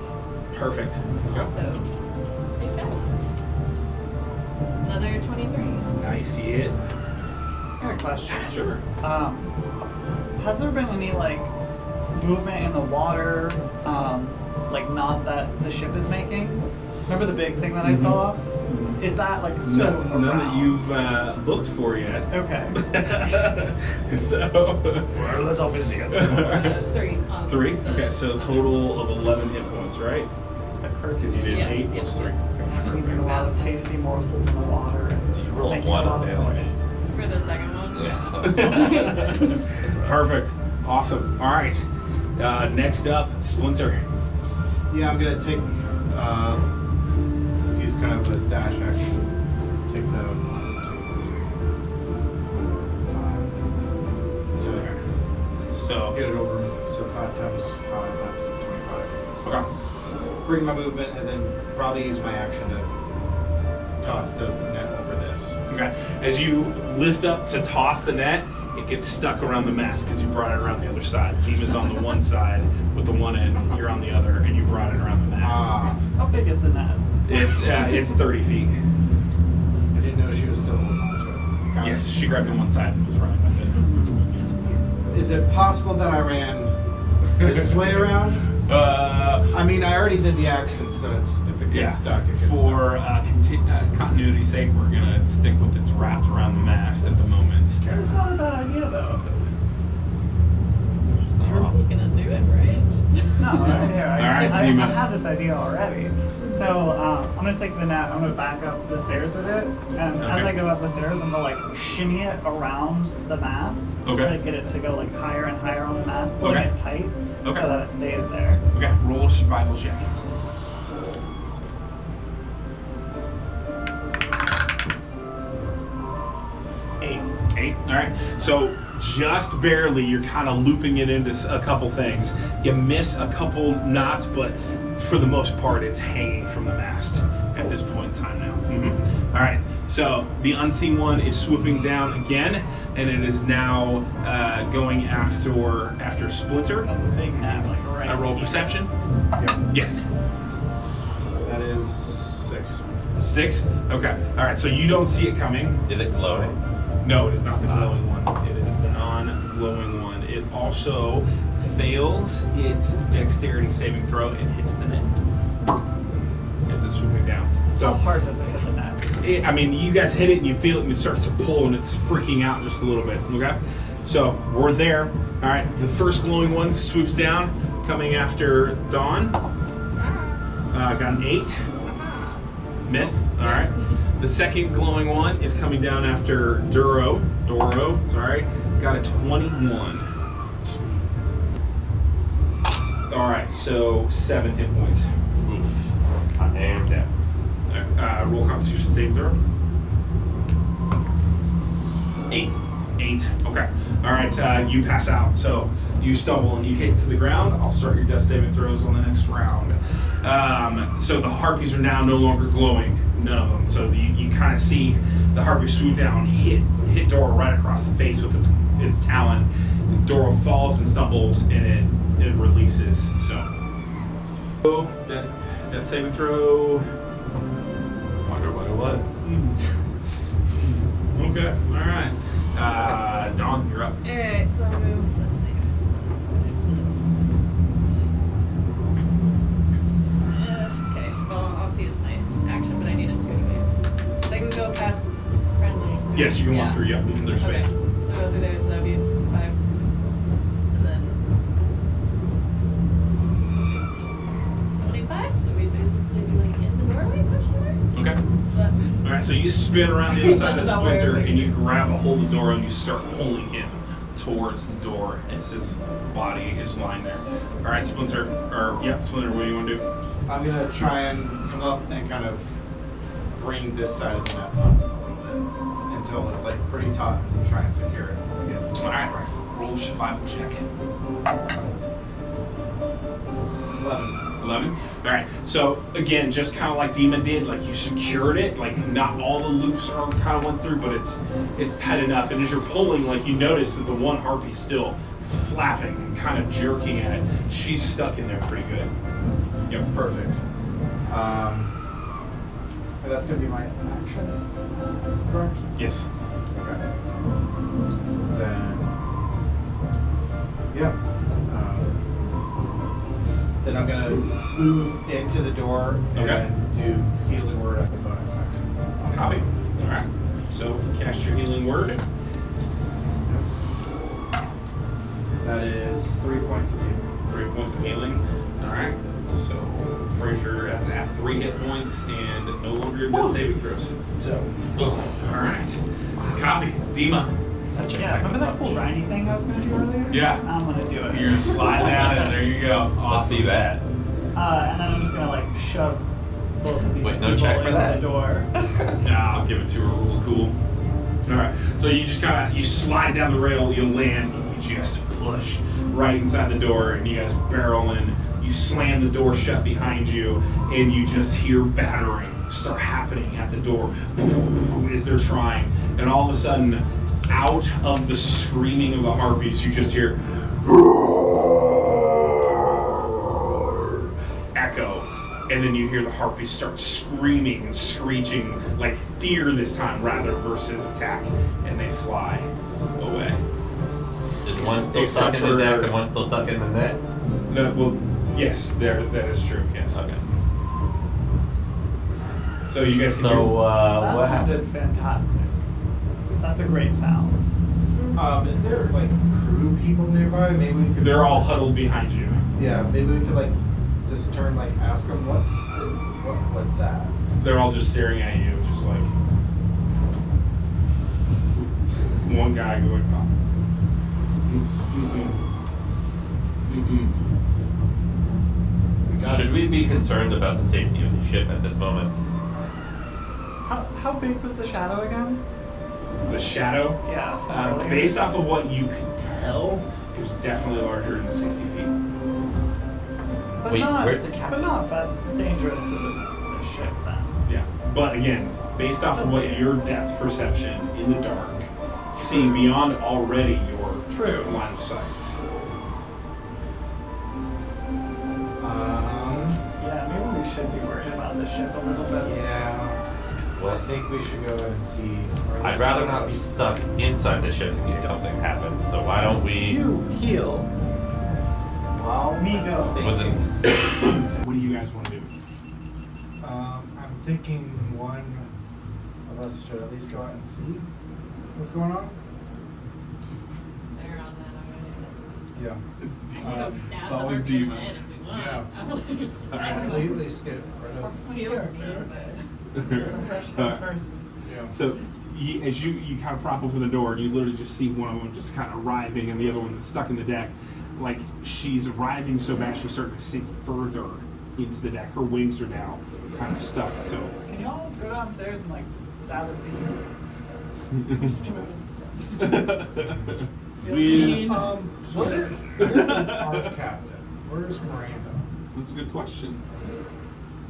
Perfect. Also, take that. Another 23. Nice hit. I have a question. Sure. Has there been any like movement in the water, like not that the ship is making? Remember the big thing that I saw? Is that like still None that around? you've looked for yet. Okay. So. We're a little busy. 3. 3? Okay, so total of 11 hit points, right? Because you did Yes, 8 plus 3. Eating a lot of tasty morsels in the water. And Did you roll making one a lot on of damage? noise. For the second one? Yeah. Perfect. Awesome. All right. Next up, Splinter. Yeah, I'm gonna take use kind of a dash action. Take the 1, 2, 3, 4, 5. So, Get it over. So 5 times 5, that's 25. okay. Bring my movement and then probably use my action to toss the net over this. Okay. As you lift up to toss the net, it gets stuck around the mast because you brought it around the other side. Demon's on the one side with the one end, you're on the other, and you brought it around the mast. How big is the net? It's 30 feet. I didn't know she was still holding on to it. Yes, she grabbed it one side and was running with it. Is it possible that I ran this way around? I mean, I already did the action, so it's if it gets stuck, it gets For continuity's sake, we're gonna stick with it's wrapped around the mast at the moment. It's not a bad idea, though. You're gonna do it, right? No, right here. Alright, I Zima. had this idea already. So I'm gonna take the net. I'm gonna back up the stairs with it, and as Okay. I go up the stairs, I'm gonna like shimmy it around the mast Okay. to get it to go like higher and higher on the mast, pulling Okay. it tight Okay. so that it stays there. Okay, roll a survival check. Eight. All right. So just barely, you're kind of looping it into a couple things. You miss a couple knots, but for the most part, it's hanging from the mast at this point in time now. All right. So the unseen one is swooping down again, and it is now going after Splinter. That was a big net, like right. I roll perception. Yep. Yes. That is 6. 6. Okay. All right. So you don't see it coming. Is it glowing? No, it is not the glowing one. It is the non-glowing one. It also fails its dexterity saving throw and hits the net as it's swooping down. How So, hard does it hit the net? I mean, you guys hit it and you feel it and it starts to pull and it's freaking out just a little bit. Okay? So, we're there. All right. The first glowing one swoops down, coming after Dawn. Got an 8. Missed. All right. The second glowing one is coming down after Doro, sorry. Got a 21. All right, so 7 hit points. Oof. I am down. All right, roll Constitution saving throw. 8. 8. Okay. All right, you pass out. So you stumble and you hit to the ground. I'll start your death saving throws on the next round. So the harpies are now no longer glowing. None of them. So you kind of see the harpy swoop down, hit Doro right across the face with its talon. Doro falls and stumbles, and it releases. So death saving throw. Wonder what it was. Okay. All right. Dawn, you're up. Alright, so I move, let's see. Okay, well, I'll have to use my action, but I needed to anyways. So I can go past friendly. right? Yes, you can walk Yeah. through. Yep, there's Okay, space. so I'll go through there, so that'd be 5. And then 15. 25, so we'd basically be like in the doorway, question mark? Okay. Is that- All right, so you spin around the inside of That's the about where Splinter it and you is. grab a hold of the door and you start pulling him towards the door as his body is lying there. All right, Splinter, Splinter, what do you want to do? I'm gonna try and come up and kind of bring this side of the net up until it's like pretty taut and try and secure it against the All right, front. roll a survival check. 11. 11. All right, so again, just kind of like Demon did, like you secured it, like not all the loops are kind of went through, but it's tight enough. And as you're pulling, like you notice that the one harpy's still flapping and kind of jerking at it. She's stuck in there pretty good. Yep, perfect. And that's gonna be my action, correct? Yes. Okay. Then, yeah. Then I'm gonna move into the door and Okay. do healing word as a bonus action. Copy. All right. So cast your healing word. That is 3 points of healing. 3 points of healing. All right. So Frazier has at 3 hit points and no longer death saving throws. So, all right. Copy. Dima. Yeah, remember that cool grindy thing I was gonna do earlier? Yeah. I'm gonna do it. You're gonna slide down and there you go. Let's see that. And then I'm just gonna like shove both of these Wait, no people check for into that? the door. Nah, I'll give it to her real cool. All right. So you just you slide down the rail, you land, you just push right inside the door, and you guys barrel in. You slam the door shut behind you, and you just hear battering start happening at the door as they're trying. And all of a sudden, out of the screaming of the harpies, you just hear echo. And then you hear the harpies start screaming and screeching, like fear this time rather versus attack. And they fly away. Is one still Except stuck in the for- deck and one still stuck in the net? No, well, Yes, that is true. Yes. Okay. So you guys can So, That what sounded happened? fantastic. That's a great sound. Is there like crew people nearby? Maybe we could. They're all huddled behind you. Yeah, maybe we could like this turn like ask them what was that? They're all just staring at you, just like one guy going, oh. We got Should we be concerned about the safety of the ship at this moment? How big was the shadow again? The shadow, Yeah. based off of what you could tell, it was definitely larger than 60 feet. But Wait, not, where's the But captain? not that's dangerous to the ship then. Yeah, but again, based off of what your depth perception in the dark, seeing beyond already your True. line of sight. Yeah, maybe we should be worried about the ship a little bit. Yeah. Well, I think we should go ahead and see. or at I'd least rather see not be us. stuck inside the ship in case something happens. So why don't we? You heal. Well, Me I go. think- Wasn't What do you guys want to do? I'm thinking one of us should at least go out and see what's going on. They're on that already. Yeah. I can go stab it's them always in the demon. head if we want. Yeah. I'm At least get rid of. Feels mean, First. Yeah. So as you kind of prop open the door, you literally just see one of them just kind of writhing, and the other one that's stuck in the deck. Like she's writhing so bad she's starting to sink further into the deck. Her wings are now kind of stuck. So Can y'all go downstairs and like stab her feet? mean. Where's our captain? Where's Miranda? That's a good question.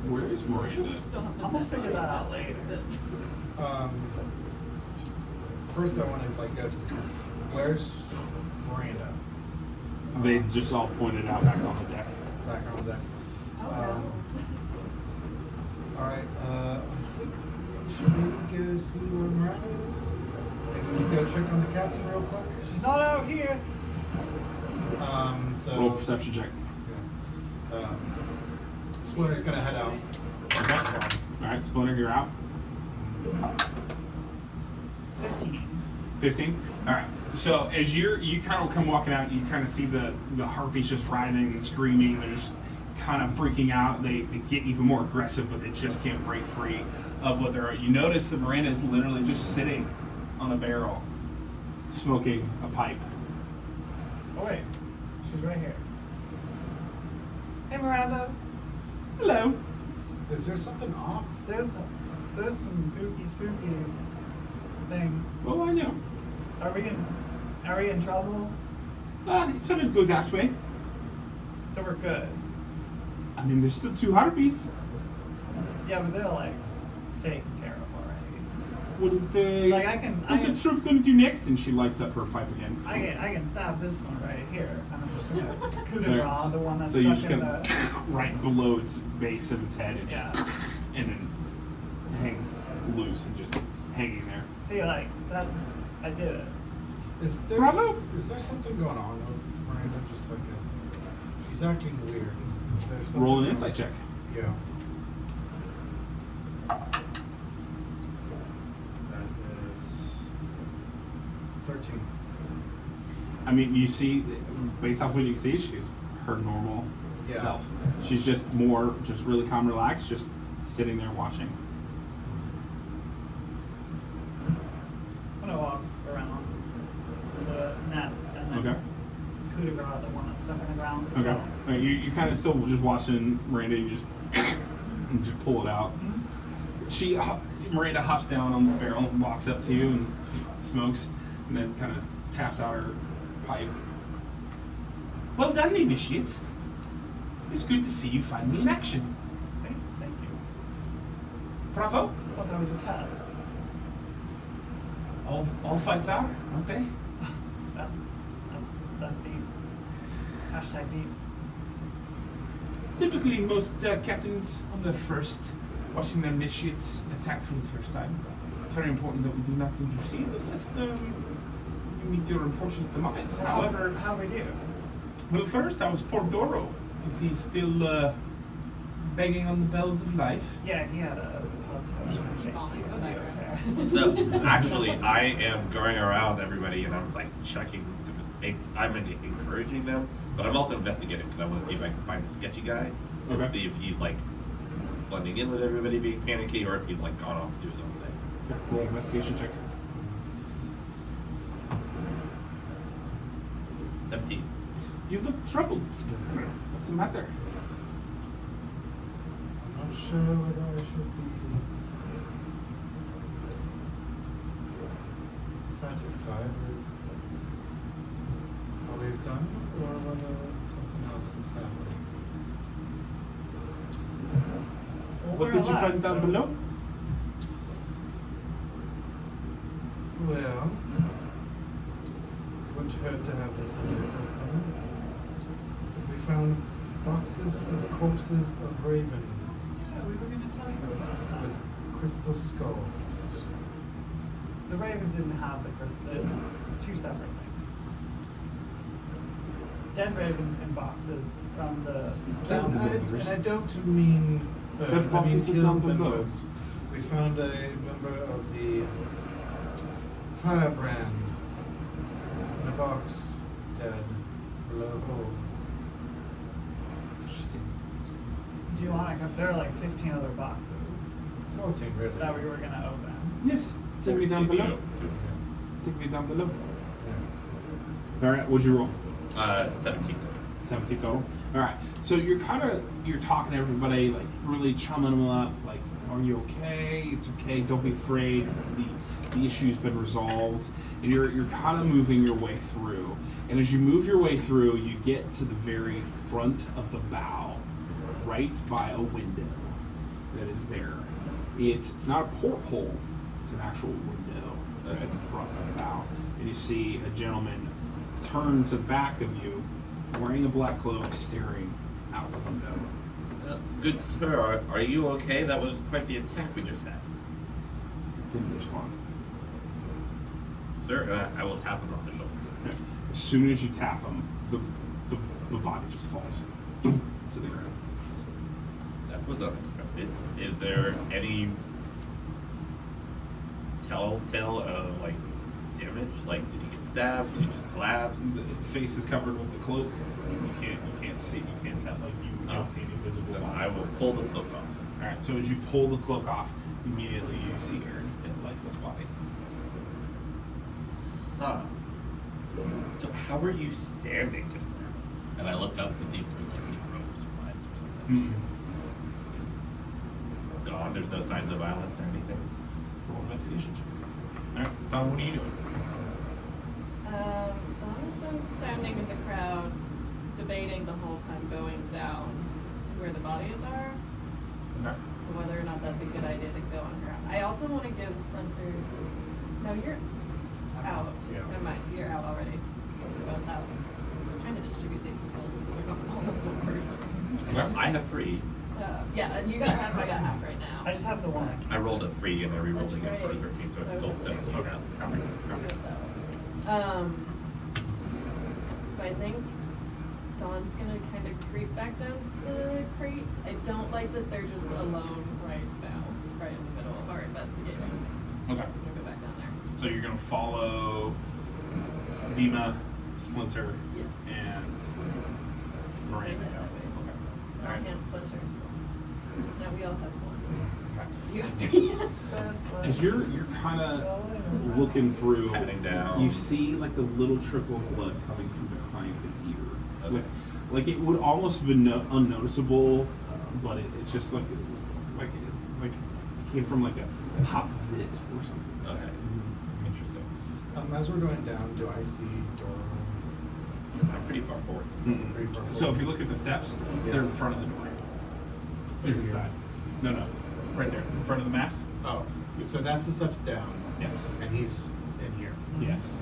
Where is Miranda? I'm gonna figure that out later. First I want to like go to the. Where's Miranda? They just all pointed out back on the deck. Back on the deck. Oh, All right. I think should we go see where Miranda is? Maybe we go check on the captain real quick. She's not out here. So. Roll a perception check. Yeah. Splinter's gonna head out. That's fine. All right, Splinter, you're out. 15. 15. All right. So as you kind of come walking out, you kind of see the harpies just writhing and screaming. They're just kind of freaking out. They get even more aggressive, but they just can't break free of what they're. You notice that Miranda is literally just sitting on a barrel, smoking a pipe. Oh wait, she's right here. Hey Miranda, Hello. Is there something off? there's some spooky thing. Oh, I know. Are we in trouble? It doesn't go that way. So we're good. I mean, there's still 2 harpies. Yeah, but they're like taken care of already. What is the? Like, What's the troop going to do next? And she lights up her pipe again. I can stab this one right here, and I'm just gonna coup de Alright, grace the one that's so you stuck just in kind the. of right below its base of its head, and, Yeah. and then hangs loose and just hanging there. See, like I did it. Is there Bravo. is there something going on with Miranda? Just like as she's acting weird. Is there something Roll an going insight on? check. Yeah. That is 13. I mean, you see, based off what you can see, she's her normal Yeah. self. She's just really calm, relaxed, just sitting there watching. I'm gonna walk around the net and then Okay. coup de grace the one that's stuck in the ground. as Okay. well. Alright, you kind of still just watching Miranda. You just pull it out. Miranda hops down on the barrel and walks up to you and smokes, and then kind of taps out her pipe. Well done, initiates. It's good to see you finally in action. Thank you. Bravo. I thought that was a test. All fights are, aren't they? That's deep. Hashtag deep. Typically, most captains on their first, watching their initiates attack for the first time. It's very important that we do not intercede unless you meet your unfortunate demise. However, how we do? well, first I was Port Doro Is he still begging on the bells of life? Yeah, he had a love potion. I think. Vomits He's in the gonna be background. okay. So, actually, I am going around everybody and I'm like checking. I'm encouraging them, but I'm also investigating because I want to see if I can find the sketchy guy and Okay. see if he's like blending in with everybody being panicky or if he's like gone off to do his own thing. Okay, roll investigation check. 17. You look troubled, Splinter. What's the matter? I'm not sure whether I should be satisfied with what we've done or whether something else is happening. Well, What we're did you alive, find down so- below? Well, wouldn't hurt to have this under control. We found boxes of corpses of ravens Yeah, we were gonna tell you about that. with crystal skulls. The ravens didn't have the crystal. It's two separate things. Dead ravens in boxes from the And I don't mean The I mean boxes are killed down below. members. We found a member of the Firebrand in a box, dead, below a hole. That's interesting. Do you want to come? There are like 15 other boxes 14, really. that we were gonna open. Yes. Take me down below. Take me down below. All right. What'd you roll? 17. 17 total. All right. So you're talking to everybody, like really chumming them up. Like, are you okay? It's okay. Don't be afraid. The issue's been resolved, and you're kind of moving your way through. And as you move your way through, you get to the very front of the bow, right by a window that is there. It's not a porthole. It's an actual window that's at the front of the bow, and you see a gentleman turn to the back of you, wearing a black cloak, staring out the window. Good sir, are you okay? That was quite the attack we just had. Didn't respond. Sir, I will tap him on the shoulder. As soon as you tap him, the body just falls to the ground. That was unexpected. Is there any telltale of like damage? Like, did he get stabbed? Did he just collapse? The face is covered with the cloak. You can't see. You can't tell. Like you don't see any visible. Then body I will parts. pull the cloak off. All right. So as you pull the cloak off, immediately you see Aaron's dead, lifeless body. Huh. So how were you standing just now? And I looked up to see if there was like any ropes or lines or something. It's just gone. There's no signs of violence or anything. Roll investigation check. All right, Don, what are you doing? Donna's been standing in the crowd, debating the whole time going down to where the bodies are, Okay. whether or not that's a good idea to go underground. I also want to give Splinter. No, you're out. Yeah. Never mind, you're out already. What's about that one? I'm trying to distribute these skulls so they're not all of one person. Well, I have 3. Yeah, and you got half, I got half right now. I just have the one. I rolled a 3 and I re-rolled That's again for a great. 13, so it's So still it's 17. Okay. Copy. So Copy. get that one. But I think Dawn's gonna kind of creep back down to the crates. I don't like that they're just alone right now, right in the middle of our investigating. Okay. I'm gonna go back down there. So you're gonna follow Dima, Splinter, Yes. and Stay Miranda. that way. Okay. I Alright. can't Splinter, so now we all have one. Okay. You have 3. As you're kind of looking through, Patting down. you see like a little trickle of blood coming from behind the ear. Okay. Like it would almost have been unnoticeable, but it's just like it came from like a popped zit or something. Like Okay. that. Interesting. As we're going down, do I see Dora? I'm pretty far forward. Pretty far So forward. if you look at the steps, they're in front of the door. He's Here. inside. No, right there, in front of the mast. Oh, so that's the steps down, Yes. and he's in here. Yes.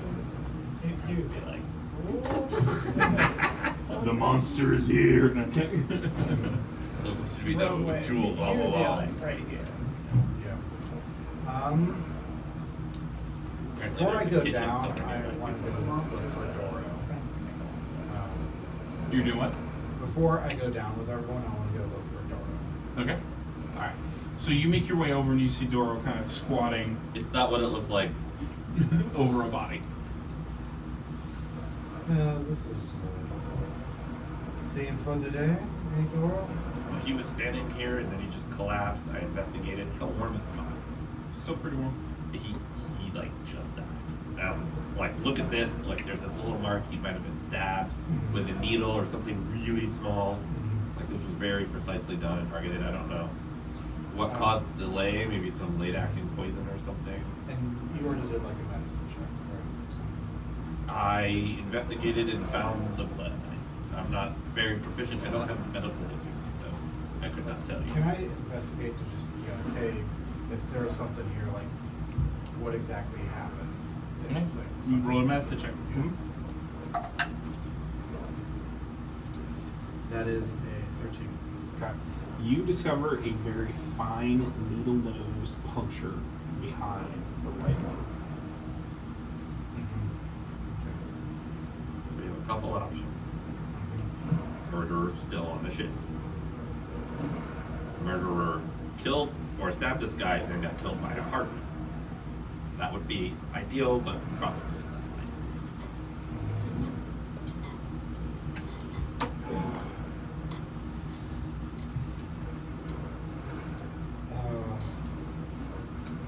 He would be like, The monster is here. Look, it should be done with jewels all he would be along. like right here. Yeah. Apparently Before I there's a go kitchen down, somewhere I nearby. want to The look monsters for are Dora. friends we make. You're doing what? before I go down with everyone, I want to go look for Doro. Okay. All right. So you make your way over and you see Doro kind of squatting It's not what it looks like. over a body. This is theme for today, hey Doro? He was standing here and then he just collapsed. I investigated. How warm is the body? Still pretty warm. He like just died. Like look at this. Like there's this little mark. He might have been stabbed with a needle or something really small. Like this was very precisely done and targeted. I don't know what caused the delay. Maybe some late acting poison or something. And you already did like a medicine check, right? Or something. I investigated and found the blood. I'm not very proficient. I don't have medical history, so I could not tell you. Can I investigate to just be okay if there is something here, like what exactly happened? If, Okay. like, You something- roll a medicine check. That is a 13. Okay. You discover a very fine needle-nosed puncture behind the right one. We have a couple options. Murderer still on the ship. Murderer killed or stabbed this guy and then got killed by a harpoon. That would be ideal, but probably less likely.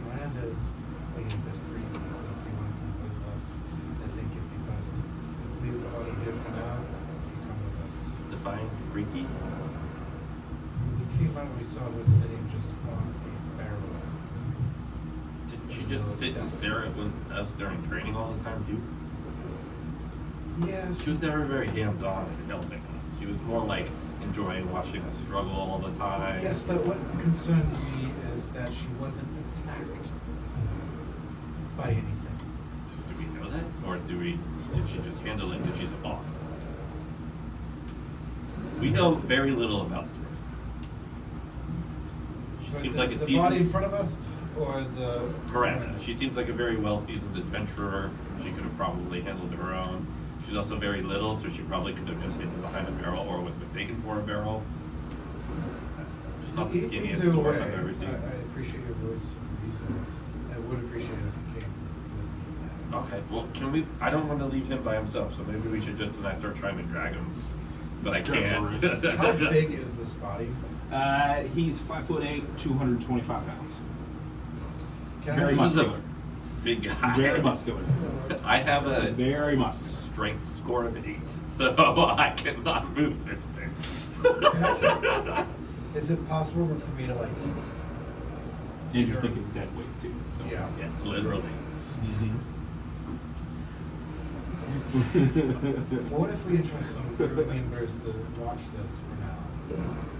Miranda's being a bit freaky, so if you want to come with us, I think it'd be best. Let's leave the body here for now. If you come with us. Define freaky. We came out and we saw her sitting just on a barrel. Didn't she just sit and stare at us during training all the time too? Yeah, She was never very hands-on in helping us. She was more like enjoying watching us struggle all the time. Yes, but what concerns me is that she wasn't attacked by anything. Do we know that? Or did she just handle it because she's a boss? We know very little about this person. She Was seems it like a the body in seasoned front of us, or the Miranda. She seems like a very well-seasoned adventurer. She could have probably handled her own. She's also very little, so she probably could have just hidden behind a barrel or was mistaken for a barrel. Just not the skinniest Either dwarf way, I've ever seen. I appreciate your voice and reason. I would appreciate it if you came with me. Okay, well, can we? I don't want to leave him by himself, so maybe we should just. And I start trying to drag him, but I can't. How big is this body? He's 5'8", 225 pounds. Can Very I This is muscular. a big guy. Very muscular. I have a Very muscular. strength score of 8, so I cannot move this thing. Is it possible for me to like? And you're thinking dead weight too. So. Yeah. Yeah, literally. Well, what if we entrust some crew members to watch this for now?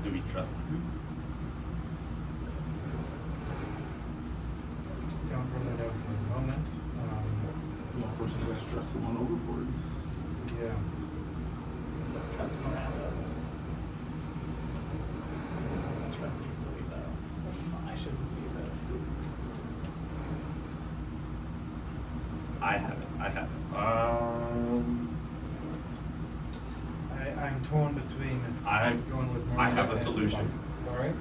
Do we trust you? Don't really know for the moment. Well, of course, you guys trust someone overboard. Yeah. Trust Miranda. Trust easily though. That's not, I shouldn't be the. I have it. I'm torn between going with I have Miranda a and solution. All right.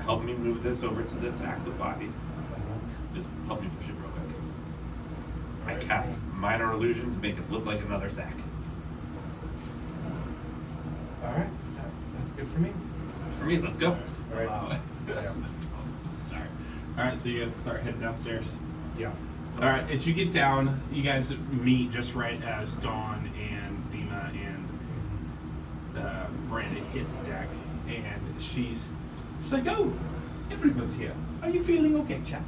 Help me move this over to this axe of bodies. Just help me push it real quick. I Alright. cast minor illusion to make it look like another sack. All right. That's good for me. For me, let's go. All right. Wow. Yeah. Sorry. All right, so you guys start heading downstairs. Yeah. All right, as you get down, you guys meet just right as Dawn and Dima and Miranda hit the deck, and she's like, "Oh, everybody's here. Are you feeling okay, chap?"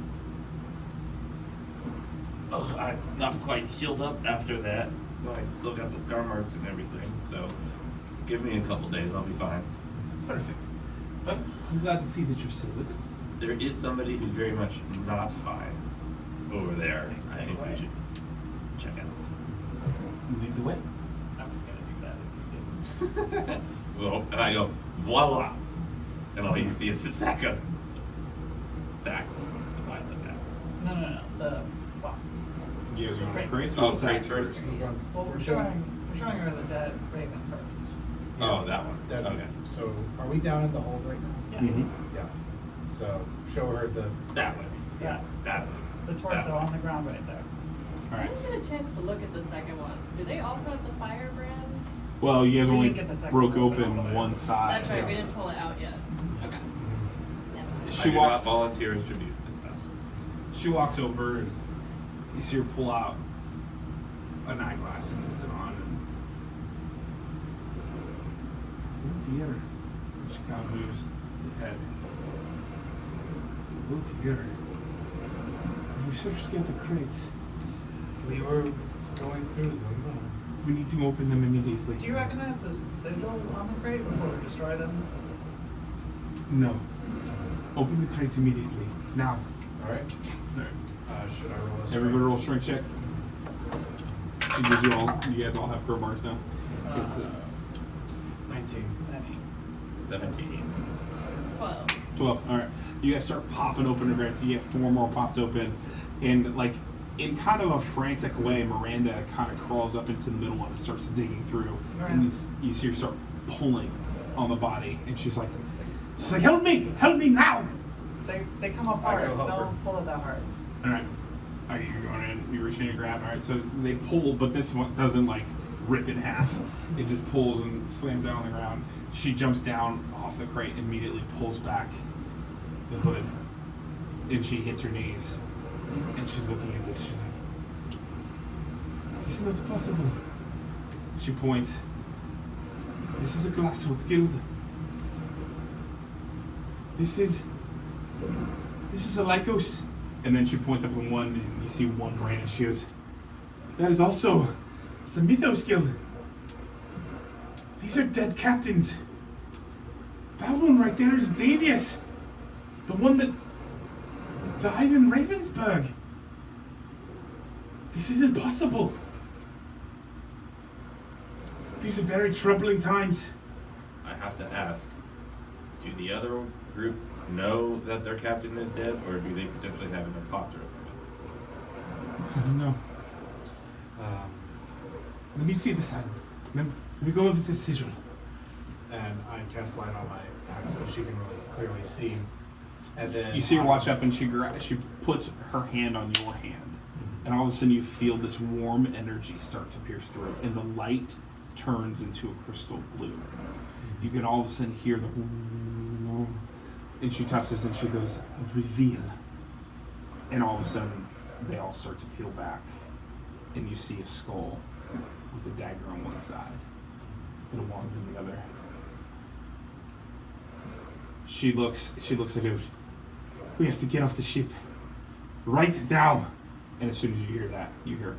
Oh, I'm not quite healed up after that. But I still got the scar marks and everything, so give me a couple days, I'll be fine. Perfect. But I'm glad to see that you're still with us. There is somebody who's very much not fine over there. I think we should check out. Lead the way. I was gonna do that if you didn't. Well, and I go, voila! And all you see is the sack of sacks. The mindless sacks. No. The boxes. You guys are going to Crates. crates? Oh, or crates sacks first. Well, we're showing her the dead raven first. Oh, that one. That- Okay. So are we down at the hold right now? Yeah. Mhm. Yeah. So show her the. That way. Yeah. That way. The torso on the ground right there. All I right. didn't get a chance to look at the second one. Do they also have the firebrand? Well, you guys We only didn't get the second broke one all the open way. one side. That's right, we didn't pull it out yet. Okay. She I do walks. not volunteer as tribute this time. She walks over and you see her pull out an eyeglass and puts it on. And, oh dear. She kind of moves the head. Oh dear. We searched the other crates. We were going through them. We need to open them immediately. Do you recognize the sigil on the crate before we destroy them? No. Open the crates immediately. Now. All right. Alright. Should I roll a Everybody roll strength check. She gives you all. You guys all have crowbars now. It's, 19. 17. 12. 12. All right. You guys start popping open the crates. You get 4 more popped open, and like in kind of a frantic way, Miranda kind of crawls up into the middle one and starts digging through, and you see her start pulling on the body, and she's like, help me now! They come apart. I go help her. Don't pull it that hard. All right. All right, you're going in. You're reaching to grab. All right. So they pull, but this one doesn't like rip in half. It just pulls and slams down on the ground. She jumps down off the crate and immediately pulls back the hood, and she hits her knees. And she's looking at this. She's like, "This is not possible." She points. This is a glasswood guild. This is a Lycos. And then she points up in one, and you see one brain, and she goes, "That is also, it's a Mythos guild. These are dead captains. That one right there is Davius, the one that died in Ravensburg. This is impossible. These are very troubling times." I have to ask, do the other groups know that their captain is dead, or do they potentially have an imposter in their midst? I don't know. Let me see the sign. Let me go over the sigil. And I cast light on my axe so she can really clearly see. And then You see her watch up, and she puts her hand on your hand, and all of a sudden you feel this warm energy start to pierce through, and the light turns into a crystal blue. You can all of a sudden hear the, and she touches and she goes, "Reveal," and all of a sudden they all start to peel back, and you see a skull with a dagger on one side and a wand in the other. She looks at you. "We have to get off the ship right now." And as soon as you hear that, you hear